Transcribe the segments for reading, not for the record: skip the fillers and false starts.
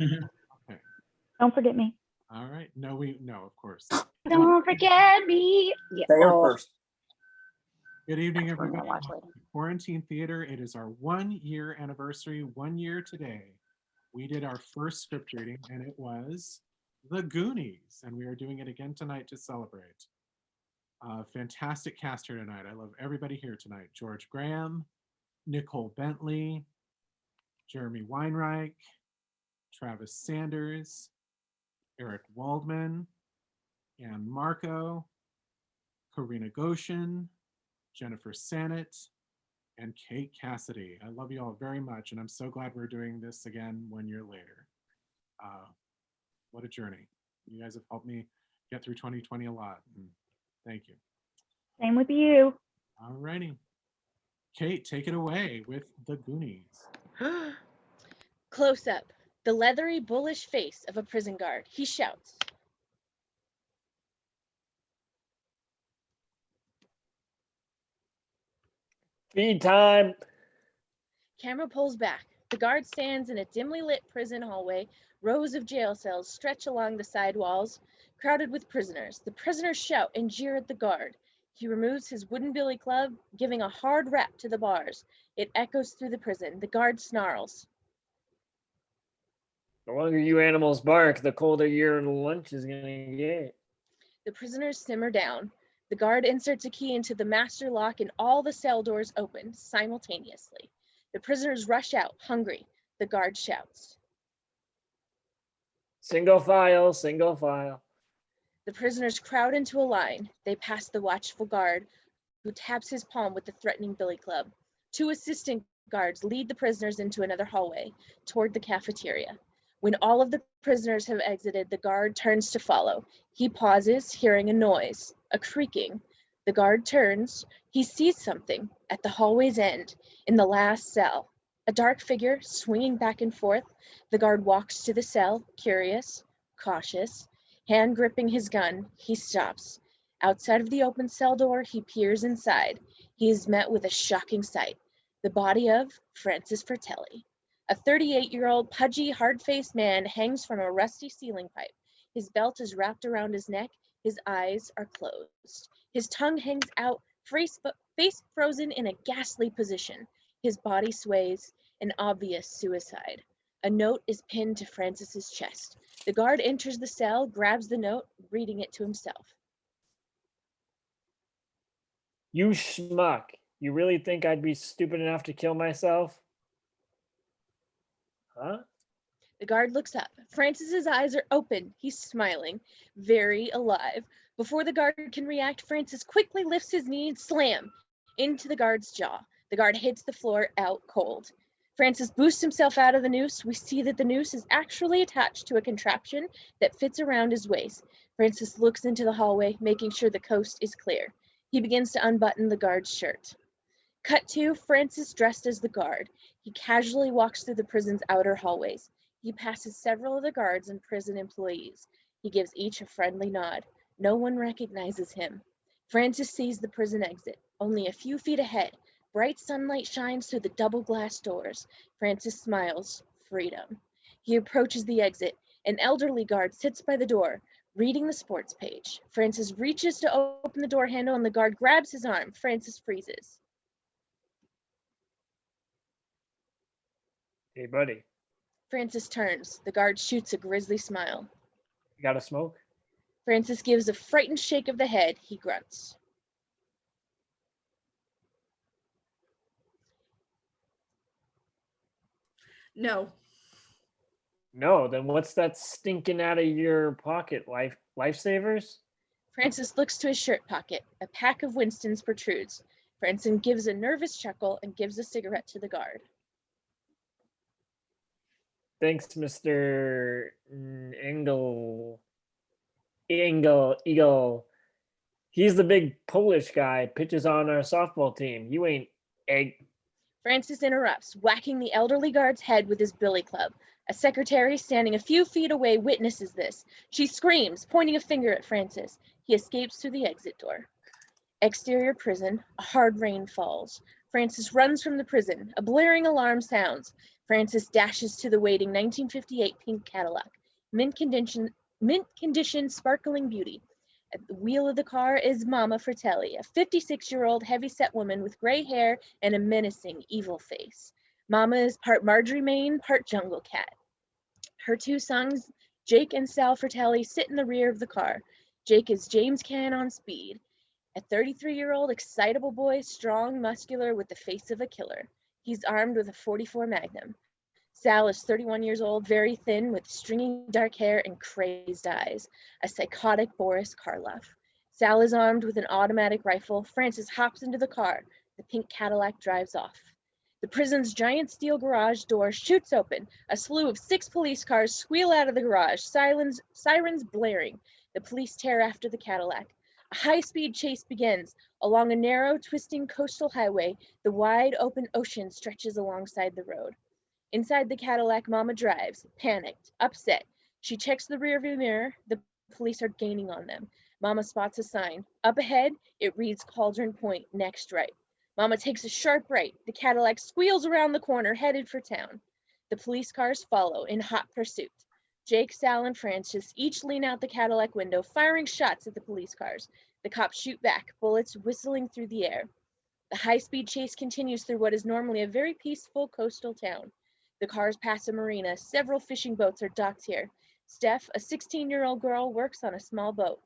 Okay. Don't forget me. All right. No, of course. Don't forget me. Yeah. Say her first. Good evening, That's what I'm everybody. gonna watch later. Quarantine Theater. It is our 1 year anniversary, 1 year today. We did our first script reading, and it was The Goonies, and we are doing it again tonight to celebrate. Fantastic cast here tonight. I love everybody here tonight. George Graham, Nicole Bentley, Jeremy Weinreich, Travis Sanders, Eric Waldman, Ann Marco, Karina Goshen, Jennifer Sannett, and Kate Cassidy. I love you all very much, and I'm so glad we're doing this again 1 year later. What a journey. You guys have helped me get through 2020 a lot, and thank you. Same with you. All righty. Kate, take it away with The Goonies. Close up, the leathery, bullish face of a prison guard. He shouts. Feed time. Camera pulls back. The guard stands in a dimly lit prison hallway. Rows of jail cells stretch along the side walls, crowded with prisoners. The prisoners shout and jeer at the guard. He removes his wooden billy club, giving a hard rap to the bars. It echoes through the prison. The guard snarls. The longer you animals bark, the colder your lunch is gonna get. The prisoners simmer down. The guard inserts a key into the master lock and all the cell doors open simultaneously. The prisoners rush out, hungry. The guard shouts. Single file, single file. The prisoners crowd into a line. They pass the watchful guard, who taps his palm with the threatening billy club. Two assistant guards lead the prisoners into another hallway, toward the cafeteria. When all of the prisoners have exited, the guard turns to follow. He pauses, hearing a noise, a creaking. The guard turns. He sees something at the hallway's end, in the last cell. A dark figure swinging back and forth. The guard walks to the cell, curious, cautious. Hand gripping his gun, he stops. Outside of the open cell door, he peers inside. He is met with a shocking sight. The body of Francis Fratelli. A 38-year-old, pudgy, hard-faced man hangs from a rusty ceiling pipe. His belt is wrapped around his neck. His eyes are closed. His tongue hangs out, face frozen in a ghastly position. His body sways, an obvious suicide. A note is pinned to Francis's chest. The guard enters the cell, grabs the note, reading it to himself. You schmuck. You really think I'd be stupid enough to kill myself? Huh? The guard looks up. Francis's eyes are open. He's smiling, very alive. Before the guard can react, Francis quickly lifts his knee and slam into the guard's jaw. The guard hits the floor out cold. Francis boosts himself out of the noose. We see that the noose is actually attached to a contraption that fits around his waist. Francis looks into the hallway, making sure the coast is clear. He begins to unbutton the guard's shirt. Cut to Francis dressed as the guard. He casually walks through the prison's outer hallways. He passes several of the guards and prison employees. He gives each a friendly nod. No one recognizes him. Francis sees the prison exit, only a few feet ahead. Bright sunlight shines through the double glass doors. Francis smiles. Freedom. He approaches the exit. An elderly guard sits by the door, reading the sports page. Francis reaches to open the door handle and the guard grabs his arm. Francis freezes. Hey, buddy. Francis turns. The guard shoots a grisly smile. You got a smoke? Francis gives a frightened shake of the head. He grunts. No. No, then what's that stinking out of your pocket? Lifesavers? Francis looks to his shirt pocket. A pack of Winstons protrudes. Francis gives a nervous chuckle and gives a cigarette to the guard. Thanks, Mr. Eagle. He's the big Polish guy, pitches on our softball team. You ain't egg. Francis interrupts, whacking the elderly guard's head with his billy club. A secretary standing a few feet away witnesses this. She screams, pointing a finger at Francis. He escapes through the exit door. Exterior prison. A hard rain falls. Francis runs from the prison. A blaring alarm sounds. Francis dashes to the waiting 1958 pink Cadillac, mint condition, sparkling beauty. At the wheel of the car is Mama Fratelli, a 56-year-old heavy-set woman with gray hair and a menacing, evil face. Mama is part Marjorie Main, part Jungle Cat. Her two sons, Jake and Sal Fratelli, sit in the rear of the car. Jake is James Caan on speed, a 33-year-old excitable boy, strong, muscular, with the face of a killer. He's armed with a .44 Magnum. Sal is 31 years old, very thin, with stringy dark hair and crazed eyes, a psychotic Boris Karloff. Sal is armed with an automatic rifle. Francis hops into the car. The pink Cadillac drives off. The prison's giant steel garage door shoots open. A slew of 6 police cars squeal out of the garage, sirens blaring. The police tear after the Cadillac. A high-speed chase begins. Along a narrow, twisting coastal highway, the wide, open ocean stretches alongside the road. Inside the Cadillac, Mama drives, panicked, upset. She checks the rearview mirror. The police are gaining on them. Mama spots a sign. Up ahead, it reads Cauldron Point, next right. Mama takes a sharp right. The Cadillac squeals around the corner, headed for town. The police cars follow in hot pursuit. Jake, Sal, and Francis each lean out the Cadillac window, firing shots at the police cars. The cops shoot back, bullets whistling through the air. The high-speed chase continues through what is normally a very peaceful coastal town. The cars pass a marina. Several fishing boats are docked here. Steph, a 16-year-old girl, works on a small boat.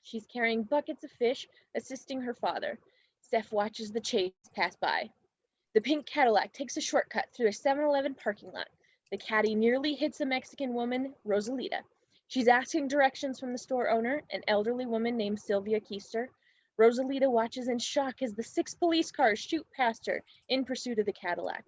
She's carrying buckets of fish, assisting her father. Steph watches the chase pass by. The pink Cadillac takes a shortcut through a 7-Eleven parking lot. The caddy nearly hits a Mexican woman, Rosalita. She's asking directions from the store owner, an elderly woman named Sylvia Keister. Rosalita watches in shock as the 6 police cars shoot past her in pursuit of the Cadillac.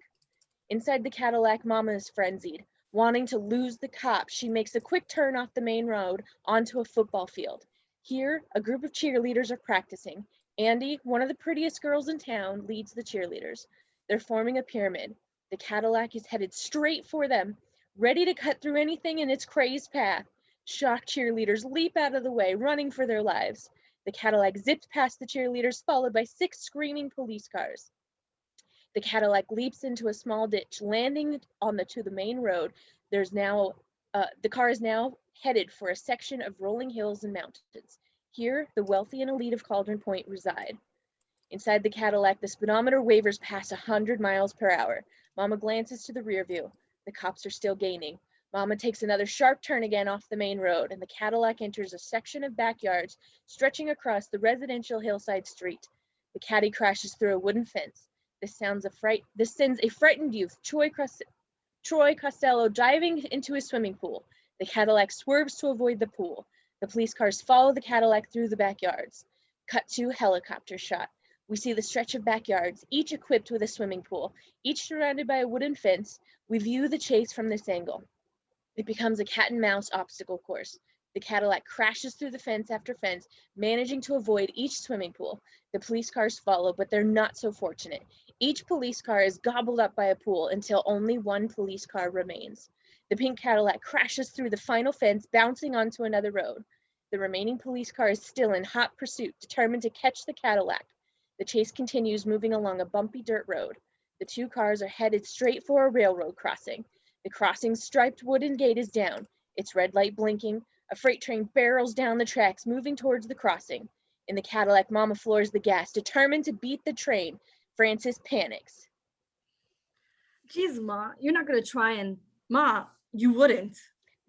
Inside the Cadillac, Mama is frenzied. Wanting to lose the cops, she makes a quick turn off the main road onto a football field. Here, a group of cheerleaders are practicing. Andy, one of the prettiest girls in town, leads the cheerleaders. They're forming a pyramid. The Cadillac is headed straight for them, ready to cut through anything in its crazed path. Shocked cheerleaders leap out of the way, running for their lives. The Cadillac zips past the cheerleaders, followed by 6 screaming police cars. The Cadillac leaps into a small ditch, landing to the main road. The car is now headed for a section of rolling hills and mountains. Here, the wealthy and elite of Cauldron Point reside. Inside the Cadillac, the speedometer wavers past 100 miles per hour. Mama glances to the rear view. The cops are still gaining. Mama takes another sharp turn again off the main road, and the Cadillac enters a section of backyards stretching across the residential hillside street. The caddy crashes through a wooden fence. This sends a frightened youth, Troy Costello, diving into his swimming pool. The Cadillac swerves to avoid the pool. The police cars follow the Cadillac through the backyards. Cut to helicopter shot. We see the stretch of backyards, each equipped with a swimming pool, each surrounded by a wooden fence. We view the chase from this angle. It becomes a cat and mouse obstacle course. The Cadillac crashes through the fence after fence, managing to avoid each swimming pool. The police cars follow, but they're not so fortunate. Each police car is gobbled up by a pool until only one police car remains. The pink Cadillac crashes through the final fence, bouncing onto another road. The remaining police car is still in hot pursuit, determined to catch the Cadillac. The chase continues, moving along a bumpy dirt road. The 2 cars are headed straight for a railroad crossing. The crossing's striped wooden gate is down, its red light blinking. A freight train barrels down the tracks, moving towards the crossing. In the Cadillac, Mama floors the gas, determined to beat the train. Francis panics. Geez, Ma, you're not gonna try and... Ma, you wouldn't.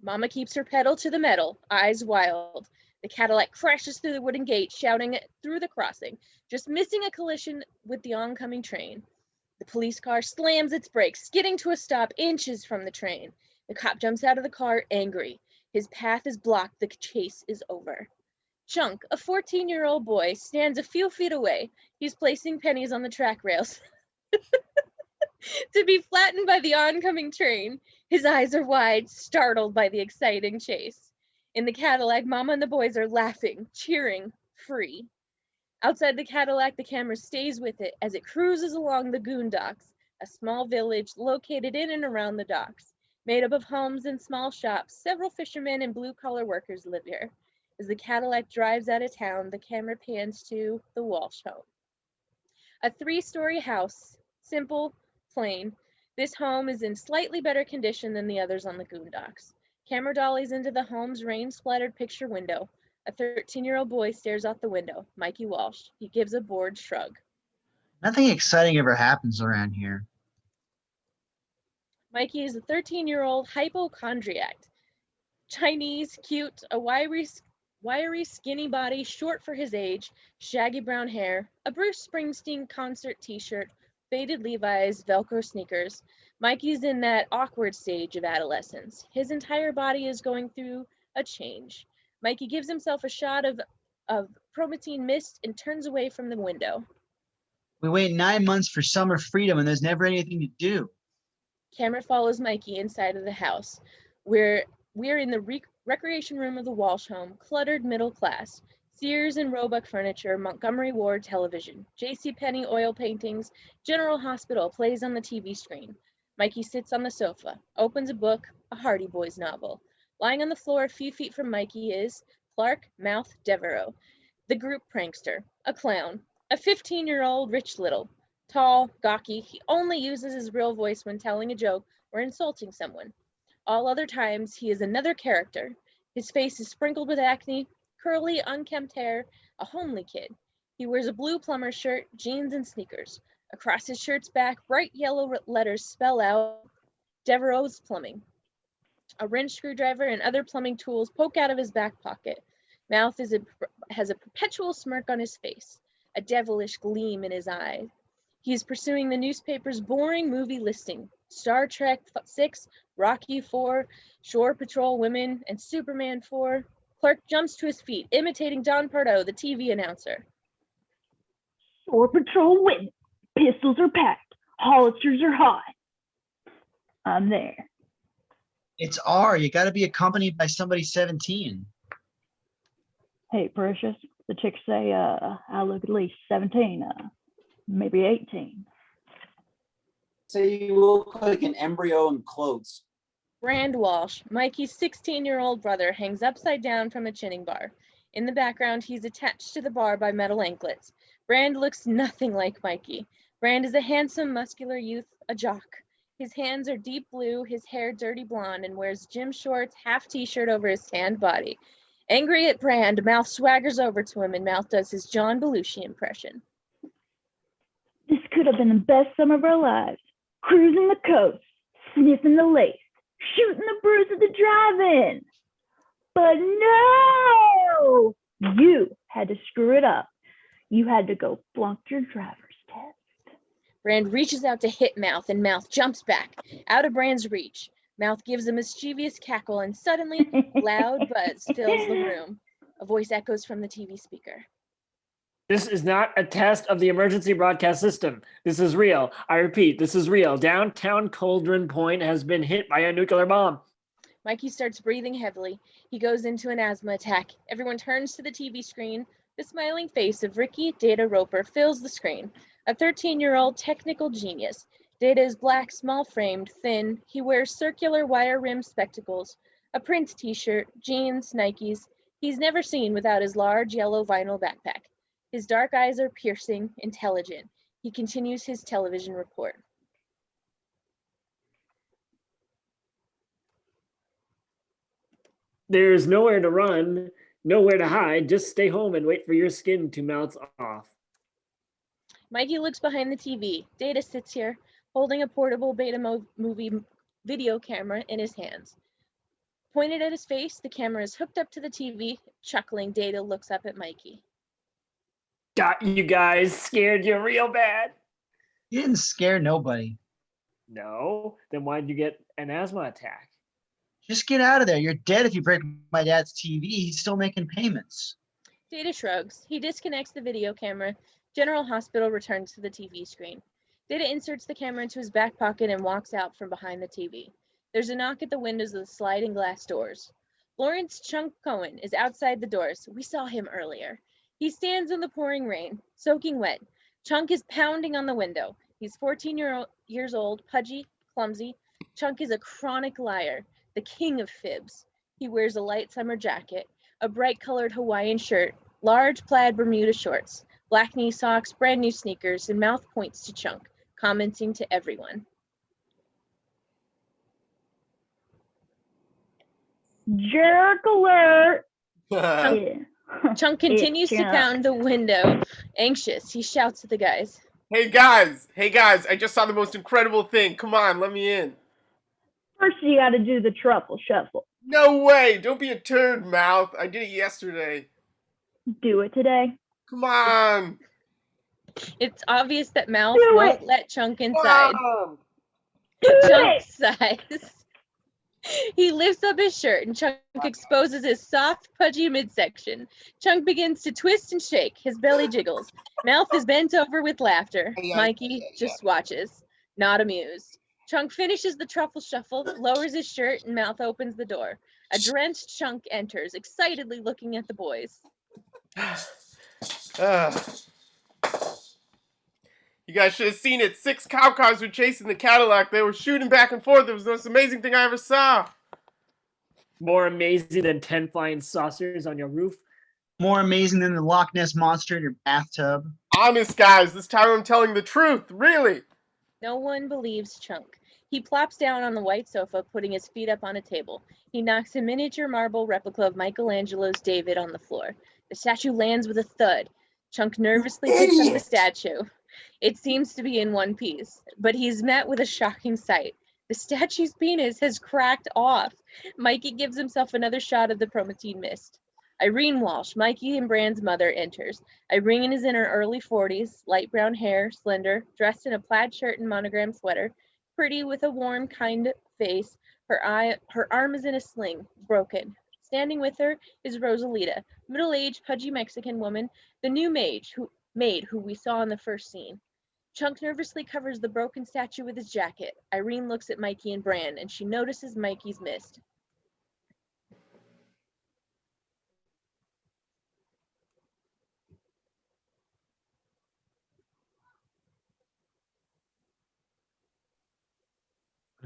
Mama keeps her pedal to the metal, eyes wild. The Cadillac crashes through the wooden gate, shouting through the crossing, just missing a collision with the oncoming train. The police car slams its brakes, skidding to a stop inches from the train. The cop jumps out of the car, angry. His path is blocked. The chase is over. Chunk, a 14-year-old boy, stands a few feet away. He's placing pennies on the track rails to be flattened by the oncoming train. His eyes are wide, startled by the exciting chase. In the Cadillac, Mama and the boys are laughing, cheering, free. Outside the Cadillac, the camera stays with it as it cruises along the Goon Docks, a small village located in and around the docks. Made up of homes and small shops, several fishermen and blue-collar workers live here. As the Cadillac drives out of town, the camera pans to the Walsh home. A 3-story house, simple, plain. This home is in slightly better condition than the others on the Goondocks. Camera dollies into the home's rain-splattered picture window. A 13-year-old boy stares out the window, Mikey Walsh. He gives a bored shrug. Nothing exciting ever happens around here. Mikey is a 13-year-old hypochondriac. Chinese, cute, a wiry, skinny body, short for his age, shaggy brown hair, a Bruce Springsteen concert t-shirt, faded Levi's, Velcro sneakers. Mikey's in that awkward stage of adolescence. His entire body is going through a change. Mikey gives himself a shot of prometine mist and turns away from the window. We wait 9 months for summer freedom and there's never anything to do. Camera follows Mikey inside of the house. We're in the recreation room of the Walsh home, cluttered middle class. Sears and Roebuck furniture, Montgomery Ward television, JCPenney oil paintings, General Hospital plays on the TV screen. Mikey sits on the sofa, opens a book, a Hardy Boys novel. Lying on the floor a few feet from Mikey is Clark Mouth Devereaux, the group prankster, a clown, a 15-year-old Rich Little. Tall, gawky, he only uses his real voice when telling a joke or insulting someone. All other times, he is another character. His face is sprinkled with acne, curly, unkempt hair, a homely kid. He wears a blue plumber shirt, jeans, and sneakers. Across his shirt's back, bright yellow letters spell out Devereaux's Plumbing. A wrench, screwdriver, and other plumbing tools poke out of his back pocket. Mouth has a perpetual smirk on his face, a devilish gleam in his eye. He is pursuing the newspaper's boring movie listing, Star Trek 6, Rocky 4, Shore Patrol Women, and Superman 4. Clark jumps to his feet, imitating Don Pardo, the TV announcer. Shore Patrol win. Pistols are packed. Holsters are hot. I'm there. It's R. You got to be accompanied by somebody 17. Hey, Precious. The chicks say I look at least 17, maybe 18. So you look like an embryo in clothes. Brand Walsh, Mikey's 16-year-old brother, hangs upside down from a chinning bar. In the background, he's attached to the bar by metal anklets. Brand looks nothing like Mikey. Brand is a handsome, muscular youth, a jock. His hands are deep blue, his hair dirty blonde, and wears gym shorts, half t-shirt over his tanned body. Angry at Brand, Mouth swaggers over to him and Mouth does his John Belushi impression. This could have been the best summer of our lives. Cruising the coast, sniffing the lace, shooting the brews at the drive-in. But no! You had to screw it up. You had to go flunk your driver's test. Brand reaches out to hit Mouth, and Mouth jumps back, out of Brand's reach. Mouth gives a mischievous cackle, and suddenly, loud buzz fills the room. A voice echoes from the TV speaker. This is not a test of the emergency broadcast system. This is real. I repeat, this is real. Downtown Cauldron Point has been hit by a nuclear bomb. Mikey starts breathing heavily. He goes into an asthma attack. Everyone turns to the TV screen. The smiling face of Ricky Data Roper fills the screen. A 13-year-old technical genius. Data is black, small-framed, thin. He wears circular wire-rimmed spectacles, a print t-shirt, jeans, Nikes. He's never seen without his large yellow vinyl backpack. His dark eyes are piercing, intelligent. He continues his television report. There's nowhere to run, nowhere to hide. Just stay home and wait for your skin to melt off. Mikey looks behind the TV. Data sits here, holding a portable beta movie video camera in his hands. Pointed at his face, the camera is hooked up to the TV. Chuckling, Data looks up at Mikey. Got you guys, scared you real bad. You didn't scare nobody. No, then why'd you get an asthma attack? Just get out of there. You're dead if you break my dad's TV. He's still making payments. Data shrugs. He disconnects the video camera. General Hospital returns to the TV screen. Data inserts the camera into his back pocket and walks out from behind the TV. There's a knock at the windows of the sliding glass doors. Lawrence Chunk Cohen is outside the doors. We saw him earlier. He stands in the pouring rain, soaking wet. Chunk is pounding on the window. He's 14 years old, pudgy, clumsy. Chunk is a chronic liar, the king of fibs. He wears a light summer jacket, a bright-colored Hawaiian shirt, large plaid Bermuda shorts, black knee socks, brand new sneakers, and Mouth points to Chunk, commenting to everyone. Jerk alert. Chunk, Yeah. Chunk continues to Chunk. pound the window, anxious. He shouts at the guys. Hey guys, I just saw the most incredible thing. Come on, let me in. First, you got to do the truffle shuffle. No way, don't be a turd, Mouth. I did it yesterday. Do it today. Come on. It's obvious that Mouth Do won't it. let Chunk Come inside. on. Do Chunk it. sighs. He lifts up his shirt and Chunk exposes his soft, pudgy midsection. Chunk begins to twist and shake. His belly jiggles. Mouth is bent over with laughter. Mikey just watches, not amused. Chunk finishes the truffle shuffle, lowers his shirt, and Mouth opens the door. A drenched Chunk enters, excitedly looking at the boys. You guys should have seen it. 6 cop cars were chasing the Cadillac. They were shooting back and forth. It was the most amazing thing I ever saw. More amazing than 10 flying saucers on your roof. More amazing than the Loch Ness Monster in your bathtub. Honest, guys, this time I'm telling the truth. Really. No one believes Chunk. He plops down on the white sofa, putting his feet up on a table. He knocks a miniature marble replica of Michelangelo's David on the floor. The statue lands with a thud. Chunk nervously picks up the statue. It seems to be in one piece, but he's met with a shocking sight. The statue's penis has cracked off. Mikey gives himself another shot of the Promethean mist. Irene Walsh, Mikey and Brand's mother, enters. Irene is in her early 40s, light brown hair, slender, dressed in a plaid shirt and monogram sweater, pretty with a warm, kind face. Her arm is in a sling, broken. Standing with her is Rosalita, middle-aged, pudgy Mexican woman, the new maid who we saw in the first scene. Chunk nervously covers the broken statue with his jacket. Irene looks at Mikey and Brand, and she notices Mikey's mist.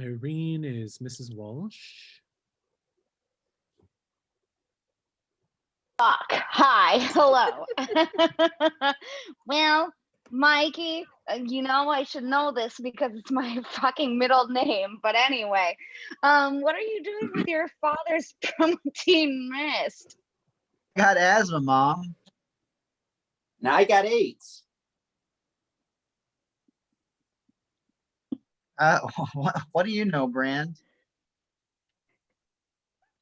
Irene is Mrs. Walsh. Hi, hello. Well, Mikey, you know I should know this because it's my fucking middle name. But anyway, what are you doing with your father's protein mist? Got asthma, Mom. Now I got AIDS. What do you know, Brand?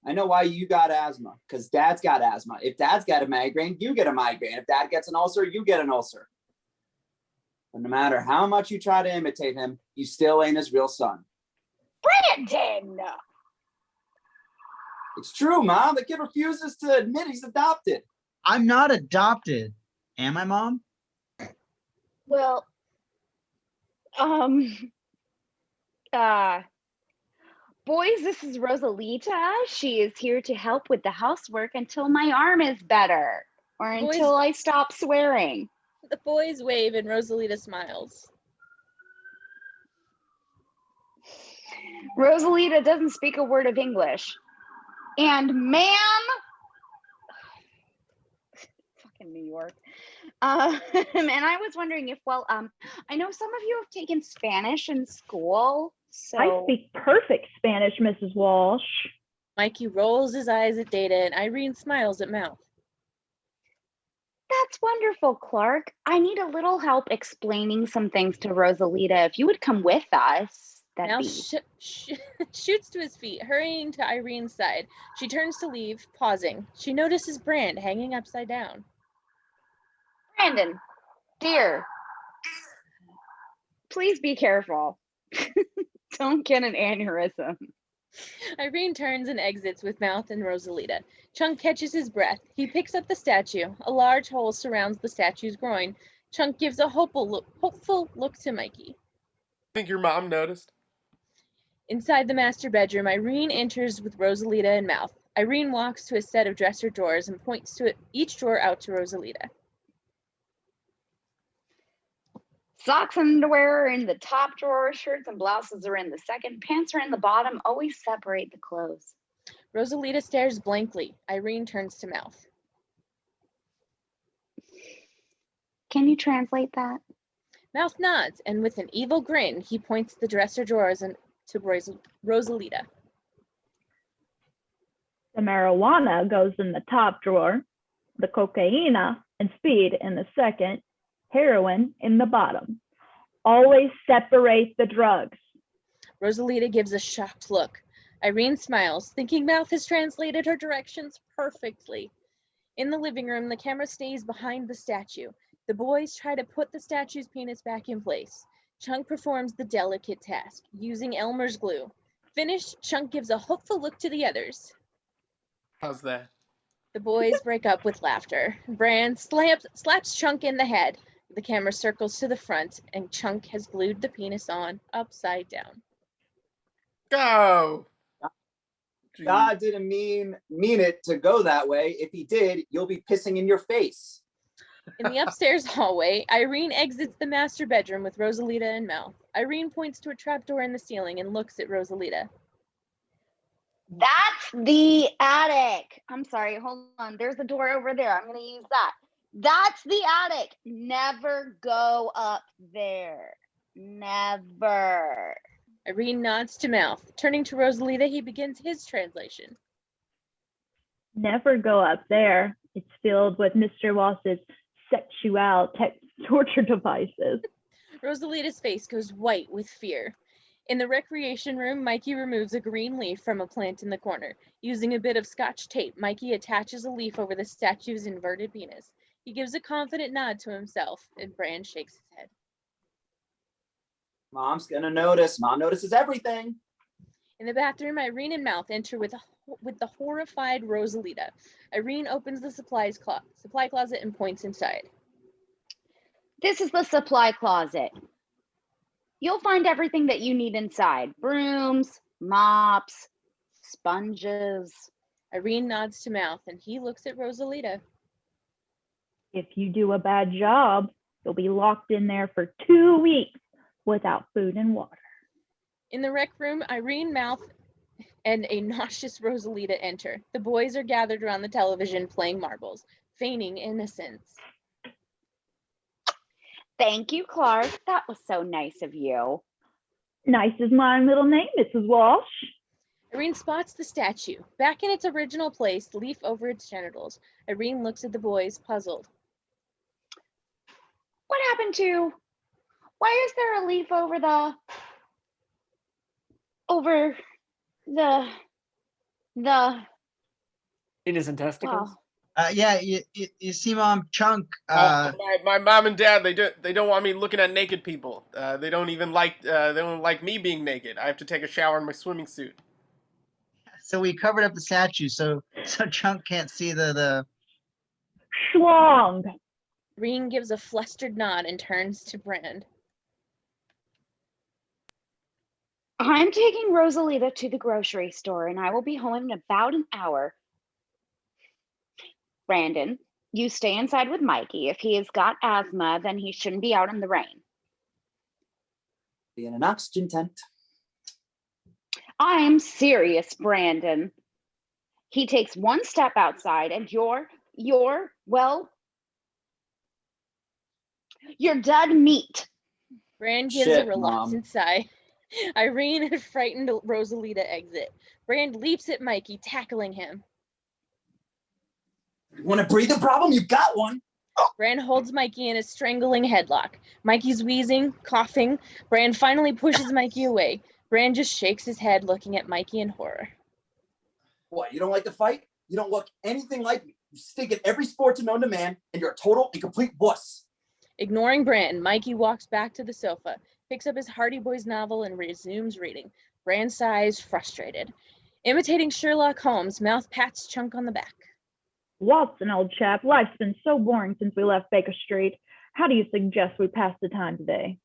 I know why you got asthma, because Dad's got asthma. If Dad's got a migraine, you get a migraine. If Dad gets an ulcer, you get an ulcer. But no matter how much you try to imitate him, you still ain't his real son. Brandon! It's true, Mom. The kid refuses to admit he's adopted. I'm not adopted. Am I, Mom? Well, boys, this is Rosalita. She is here to help with the housework until my arm is better, or Boys- until I stop swearing. The boys wave and Rosalita smiles. Rosalita doesn't speak a word of English. And ma'am, fucking New York. And I was wondering if, I know some of you have taken Spanish in school. So I speak perfect Spanish, Mrs. Walsh. Mikey rolls his eyes at Data and Irene smiles at Mouth. That's wonderful, Clark. I need a little help explaining some things to Rosalita. If you would come with us, that'd Mouth be... shoots to his feet, hurrying to Irene's side. She turns to leave, pausing. She notices Brand hanging upside down. Brandon, dear, please be careful. Don't get an aneurysm. Irene turns and exits with Mouth and Rosalita. Chunk catches his breath. He picks up the statue. A large hole surrounds the statue's groin. Chunk gives a hopeful look to Mikey. Think your mom noticed? Inside the master bedroom, Irene enters with Rosalita and Mouth. Irene walks to a set of dresser drawers and points to each drawer out to Rosalita. Socks and underwear are in the top drawer. Shirts and blouses are in the second. Pants are in the bottom. Always separate the clothes. Rosalita stares blankly. Irene turns to Mouth. Can you translate that? Mouth nods, and with an evil grin, he points the dresser drawers to Rosalita. The marijuana goes in the top drawer, the cocaina and speed in the second, heroin in the bottom. Always separate the drugs. Rosalita gives a shocked look. Irene smiles, thinking Mouth has translated her directions perfectly. In the living room, the camera stays behind the statue. The boys try to put the statue's penis back in place. Chunk performs the delicate task, using Elmer's glue. Finished, Chunk gives a hopeful look to the others. How's that? The boys break up with laughter. Bran slaps Chunk in the head. The camera circles to the front, and Chunk has glued the penis on upside down. Go! Jeez. God didn't mean it to go that way. If he did, you'll be pissing in your face. In the upstairs hallway, Irene exits the master bedroom with Rosalita and Mouth. Irene points to a trapdoor in the ceiling and looks at Rosalita. That's the attic. I'm sorry, hold on. There's a door over there. I'm going to use that. That's the attic. Never go up there. Never. Irene nods to Mouth. Turning to Rosalita, he begins his translation. Never go up there. It's filled with Mr. Wass's sexual torture devices. Rosalita's face goes white with fear. In the recreation room, Mikey removes a green leaf from a plant in the corner. Using a bit of scotch tape, Mikey attaches a leaf over the statue's inverted penis. He gives a confident nod to himself, and Bran shakes his head. Mom's gonna notice. Mom notices everything. In the bathroom, Irene and Mouth enter with the horrified Rosalita. Irene opens the supply closet and points inside. This is the supply closet. You'll find everything that you need inside. Brooms, mops, sponges. Irene nods to Mouth, and he looks at Rosalita. If you do a bad job, you'll be locked in there for 2 weeks without food and water. In the rec room, Irene, Mouth, and a nauseous Rosalita enter. The boys are gathered around the television playing marbles, feigning innocence. Thank you, Clark. That was so nice of you. Nice is my middle name, Mrs. Walsh. Irene spots the statue. Back in its original place, leaf over its genitals. Irene looks at the boys, puzzled. What happened to... Why is there a leaf over the... Penis and testicles. Oh. Yeah, you see, Mom, Chunk. My mom and dad, they don't want me looking at naked people. They don't like me being naked. I have to take a shower in my swimming suit. So we covered up the statue so Chunk can't see the. Schlong. Irene gives a flustered nod and turns to Brand. I'm taking Rosalita to the grocery store and I will be home in about an hour. Brandon, you stay inside with Mikey. If he has got asthma, then he shouldn't be out in the rain. Be in an oxygen tent. I'm serious, Brandon. He takes one step outside and you're dead meat. Brand gives Shit, a reluctant sigh. Irene and frightened Rosalita exit. Brand leaps at Mikey, tackling him. You want a breathing problem? You got one. Brand holds Mikey in a strangling headlock. Mikey's wheezing, coughing. Brand finally pushes Mikey away. Brand just shakes his head, looking at Mikey in horror. What, you don't like to fight? You don't look anything like me. You stink at every sport known to man, and you're a total and complete wuss. Ignoring Brand, Mikey walks back to the sofa, picks up his Hardy Boys novel, and resumes reading. Brand sighs, frustrated. Imitating Sherlock Holmes, Mouth pats Chunk on the back. Watson, old chap, life's been so boring since we left Baker Street. How do you suggest we pass the time today?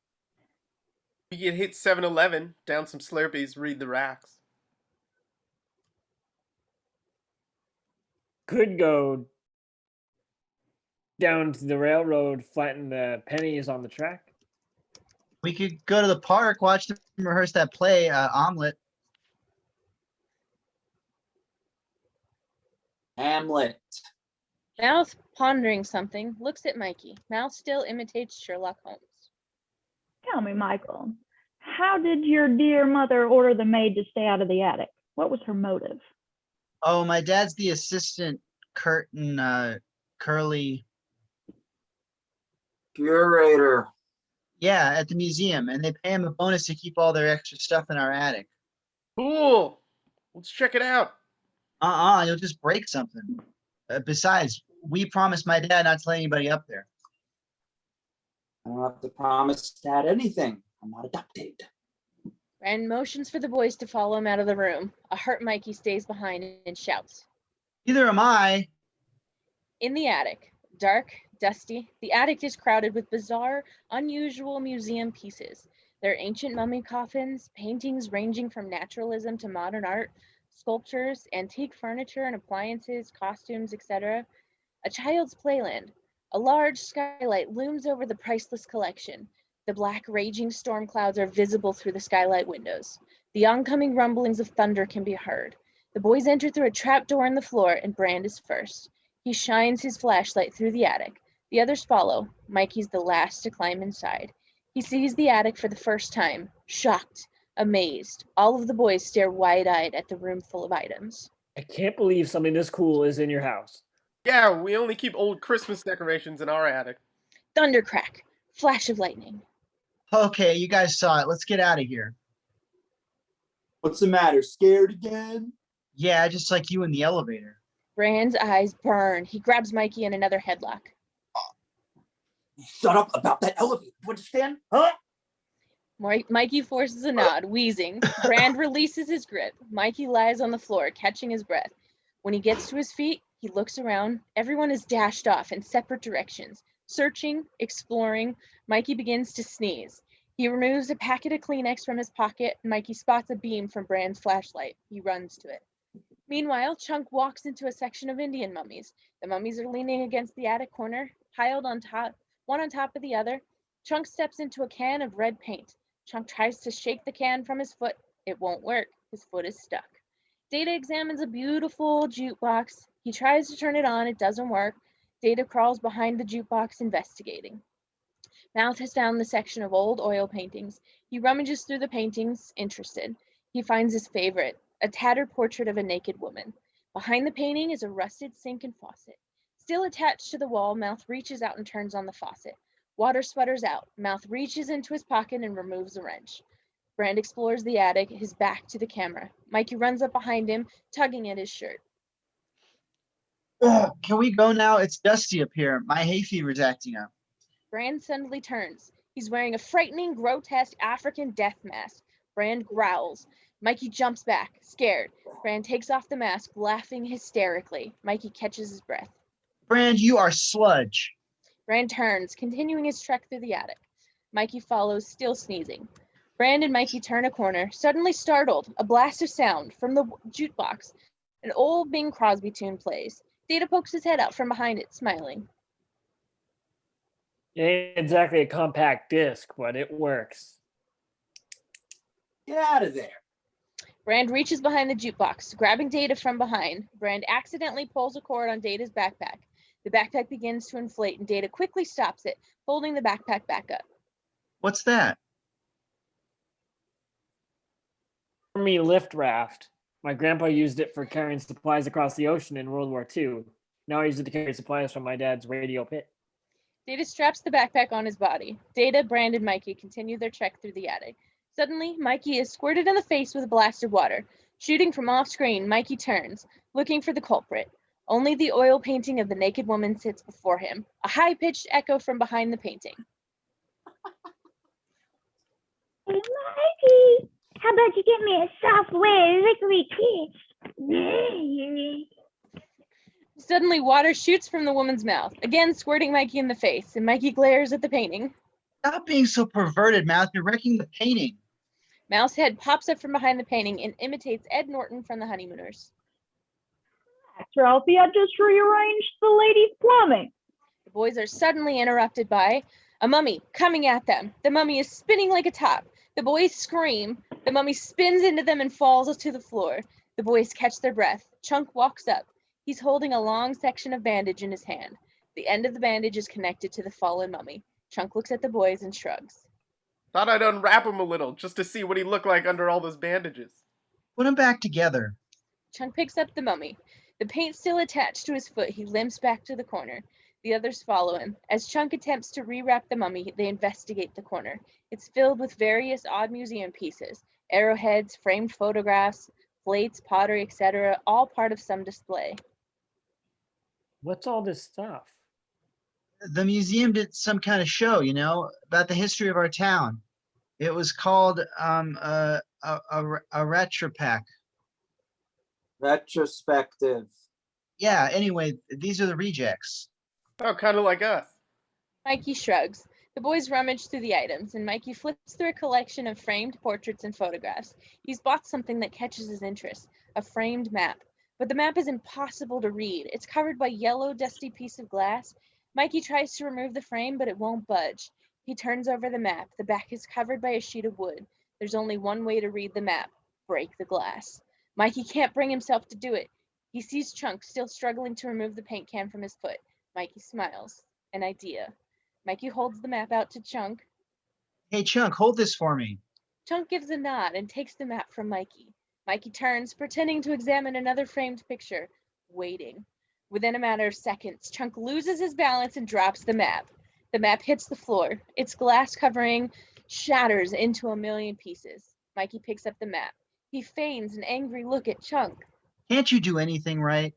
We could hit 7-Eleven, down some Slurpees, read the racks. Could go down to the railroad, flatten the pennies on the track. We could go to the park, watch them rehearse that play, Omelet. Hamlet. Mouth, pondering something, looks at Mikey. Mouth still imitates Sherlock Holmes. Tell me, Michael, how did your dear mother order the maid to stay out of the attic? What was her motive? Oh, my dad's the assistant curtain curly. Curator. Yeah, at the museum, and they pay him a bonus to keep all their extra stuff in our attic. Cool. Let's check it out. You'll just break something. Besides, we promised my dad not to let anybody up there. I don't have to promise Dad anything. I'm not adopted. Brand motions for the boys to follow him out of the room. A hurt Mikey stays behind and shouts. Neither am I. In the attic, dark, dusty, the attic is crowded with bizarre, unusual museum pieces. There are ancient mummy coffins, paintings ranging from naturalism to modern art, sculptures, antique furniture and appliances, costumes, etc. A child's playland. A large skylight looms over the priceless collection. The black raging storm clouds are visible through the skylight windows. The oncoming rumblings of thunder can be heard. The boys enter through a trapdoor in the floor, and Brand is first. He shines his flashlight through the attic. The others follow. Mikey's the last to climb inside. He sees the attic for the first time, shocked, amazed. All of the boys stare wide-eyed at the room full of items. I can't believe something this cool is in your house. Yeah, we only keep old Christmas decorations in our attic. Thunder crack, flash of lightning. Okay, you guys saw it. Let's get out of here. What's the matter? Scared again? Yeah, just like you in the elevator. Brand's eyes burn. He grabs Mikey in another headlock. Shut up about that elevator. You understand? Huh? Mikey forces a nod, wheezing. Brand releases his grip. Mikey lies on the floor, catching his breath. When he gets to his feet, he looks around. Everyone is dashed off in separate directions. Searching, exploring, Mikey begins to sneeze. He removes a packet of Kleenex from his pocket. Mikey spots a beam from Brand's flashlight. He runs to it. Meanwhile, Chunk walks into a section of Indian mummies. The mummies are leaning against the attic corner, piled on top, one on top of the other. Chunk steps into a can of red paint. Chunk tries to shake the can from his foot. It won't work. His foot is stuck. Data examines a beautiful jukebox. He tries to turn it on. It doesn't work. Data crawls behind the jukebox, investigating. Mouth has found the section of old oil paintings. He rummages through the paintings, interested. He finds his favorite, a tattered portrait of a naked woman. Behind the painting is a rusted sink and faucet. Still attached to the wall, Mouth reaches out and turns on the faucet. Water sputters out. Mouth reaches into his pocket and removes a wrench. Brand explores the attic, his back to the camera. Mikey runs up behind him, tugging at his shirt. Ugh, can we go now? It's dusty up here. My hay fever's acting up. Brand suddenly turns. He's wearing a frightening, grotesque African death mask. Brand growls. Mikey jumps back, scared. Brand takes off the mask, laughing hysterically. Mikey catches his breath. Brand, you are sludge. Brand turns, continuing his trek through the attic. Mikey follows, still sneezing. Brand and Mikey turn a corner, suddenly startled. A blast of sound from the jukebox. An old Bing Crosby tune plays. Data pokes his head out from behind it, smiling. It ain't exactly a compact disc, but it works. Get out of there. Brand reaches behind the jukebox, grabbing Data from behind. Brand accidentally pulls a cord on Data's backpack. The backpack begins to inflate, and Data quickly stops it, folding the backpack back up. What's that? Army lift raft. My grandpa used it for carrying supplies across the ocean in World War II. Now I use it to carry supplies from my dad's radio pit. Data straps the backpack on his body. Data, Brand, and Mikey continue their trek through the attic. Suddenly, Mikey is squirted in the face with a blast of water. Shooting from off-screen, Mikey turns, looking for the culprit. Only the oil painting of the naked woman sits before him, a high-pitched echo from behind the painting. Hey, Mikey, how about you get me a soft, wet, liquidy kiss? Suddenly, water shoots from the woman's mouth, again squirting Mikey in the face, and Mikey glares at the painting. Stop being so perverted, Mouth. You're wrecking the painting. Mouth's head pops up from behind the painting and imitates Ed Norton from The Honeymooners. Ralphie, I just rearranged the ladies' plumbing. The boys are suddenly interrupted by a mummy coming at them. The mummy is spinning like a top. The boys scream. The mummy spins into them and falls to the floor. The boys catch their breath. Chunk walks up. He's holding a long section of bandage in his hand. The end of the bandage is connected to the fallen mummy. Chunk looks at the boys and shrugs. Thought I'd unwrap him a little, just to see what he looked like under all those bandages. Put them back together. Chunk picks up the mummy. The paint still attached to his foot, he limps back to the corner. The others follow him. As Chunk attempts to rewrap the mummy, they investigate the corner. It's filled with various odd museum pieces, arrowheads, framed photographs, plates, pottery, etc., all part of some display. What's all this stuff? The museum did some kind of show, about the history of our town. It was called a retropack. Retrospective. Yeah, anyway, these are the rejects. Oh, kind of like us. Mikey shrugs. The boys rummage through the items, and Mikey flips through a collection of framed portraits and photographs. He's bought something that catches his interest, a framed map. But the map is impossible to read. It's covered by a yellow, dusty piece of glass. Mikey tries to remove the frame, but it won't budge. He turns over the map. The back is covered by a sheet of wood. There's only one way to read the map: break the glass. Mikey can't bring himself to do it. He sees Chunk still struggling to remove the paint can from his foot. Mikey smiles. An idea. Mikey holds the map out to Chunk. Hey, Chunk, hold this for me. Chunk gives a nod and takes the map from Mikey. Mikey turns, pretending to examine another framed picture, waiting. Within a matter of seconds, Chunk loses his balance and drops the map. The map hits the floor. Its glass covering shatters into a million pieces. Mikey picks up the map. He feigns an angry look at Chunk. Can't you do anything right?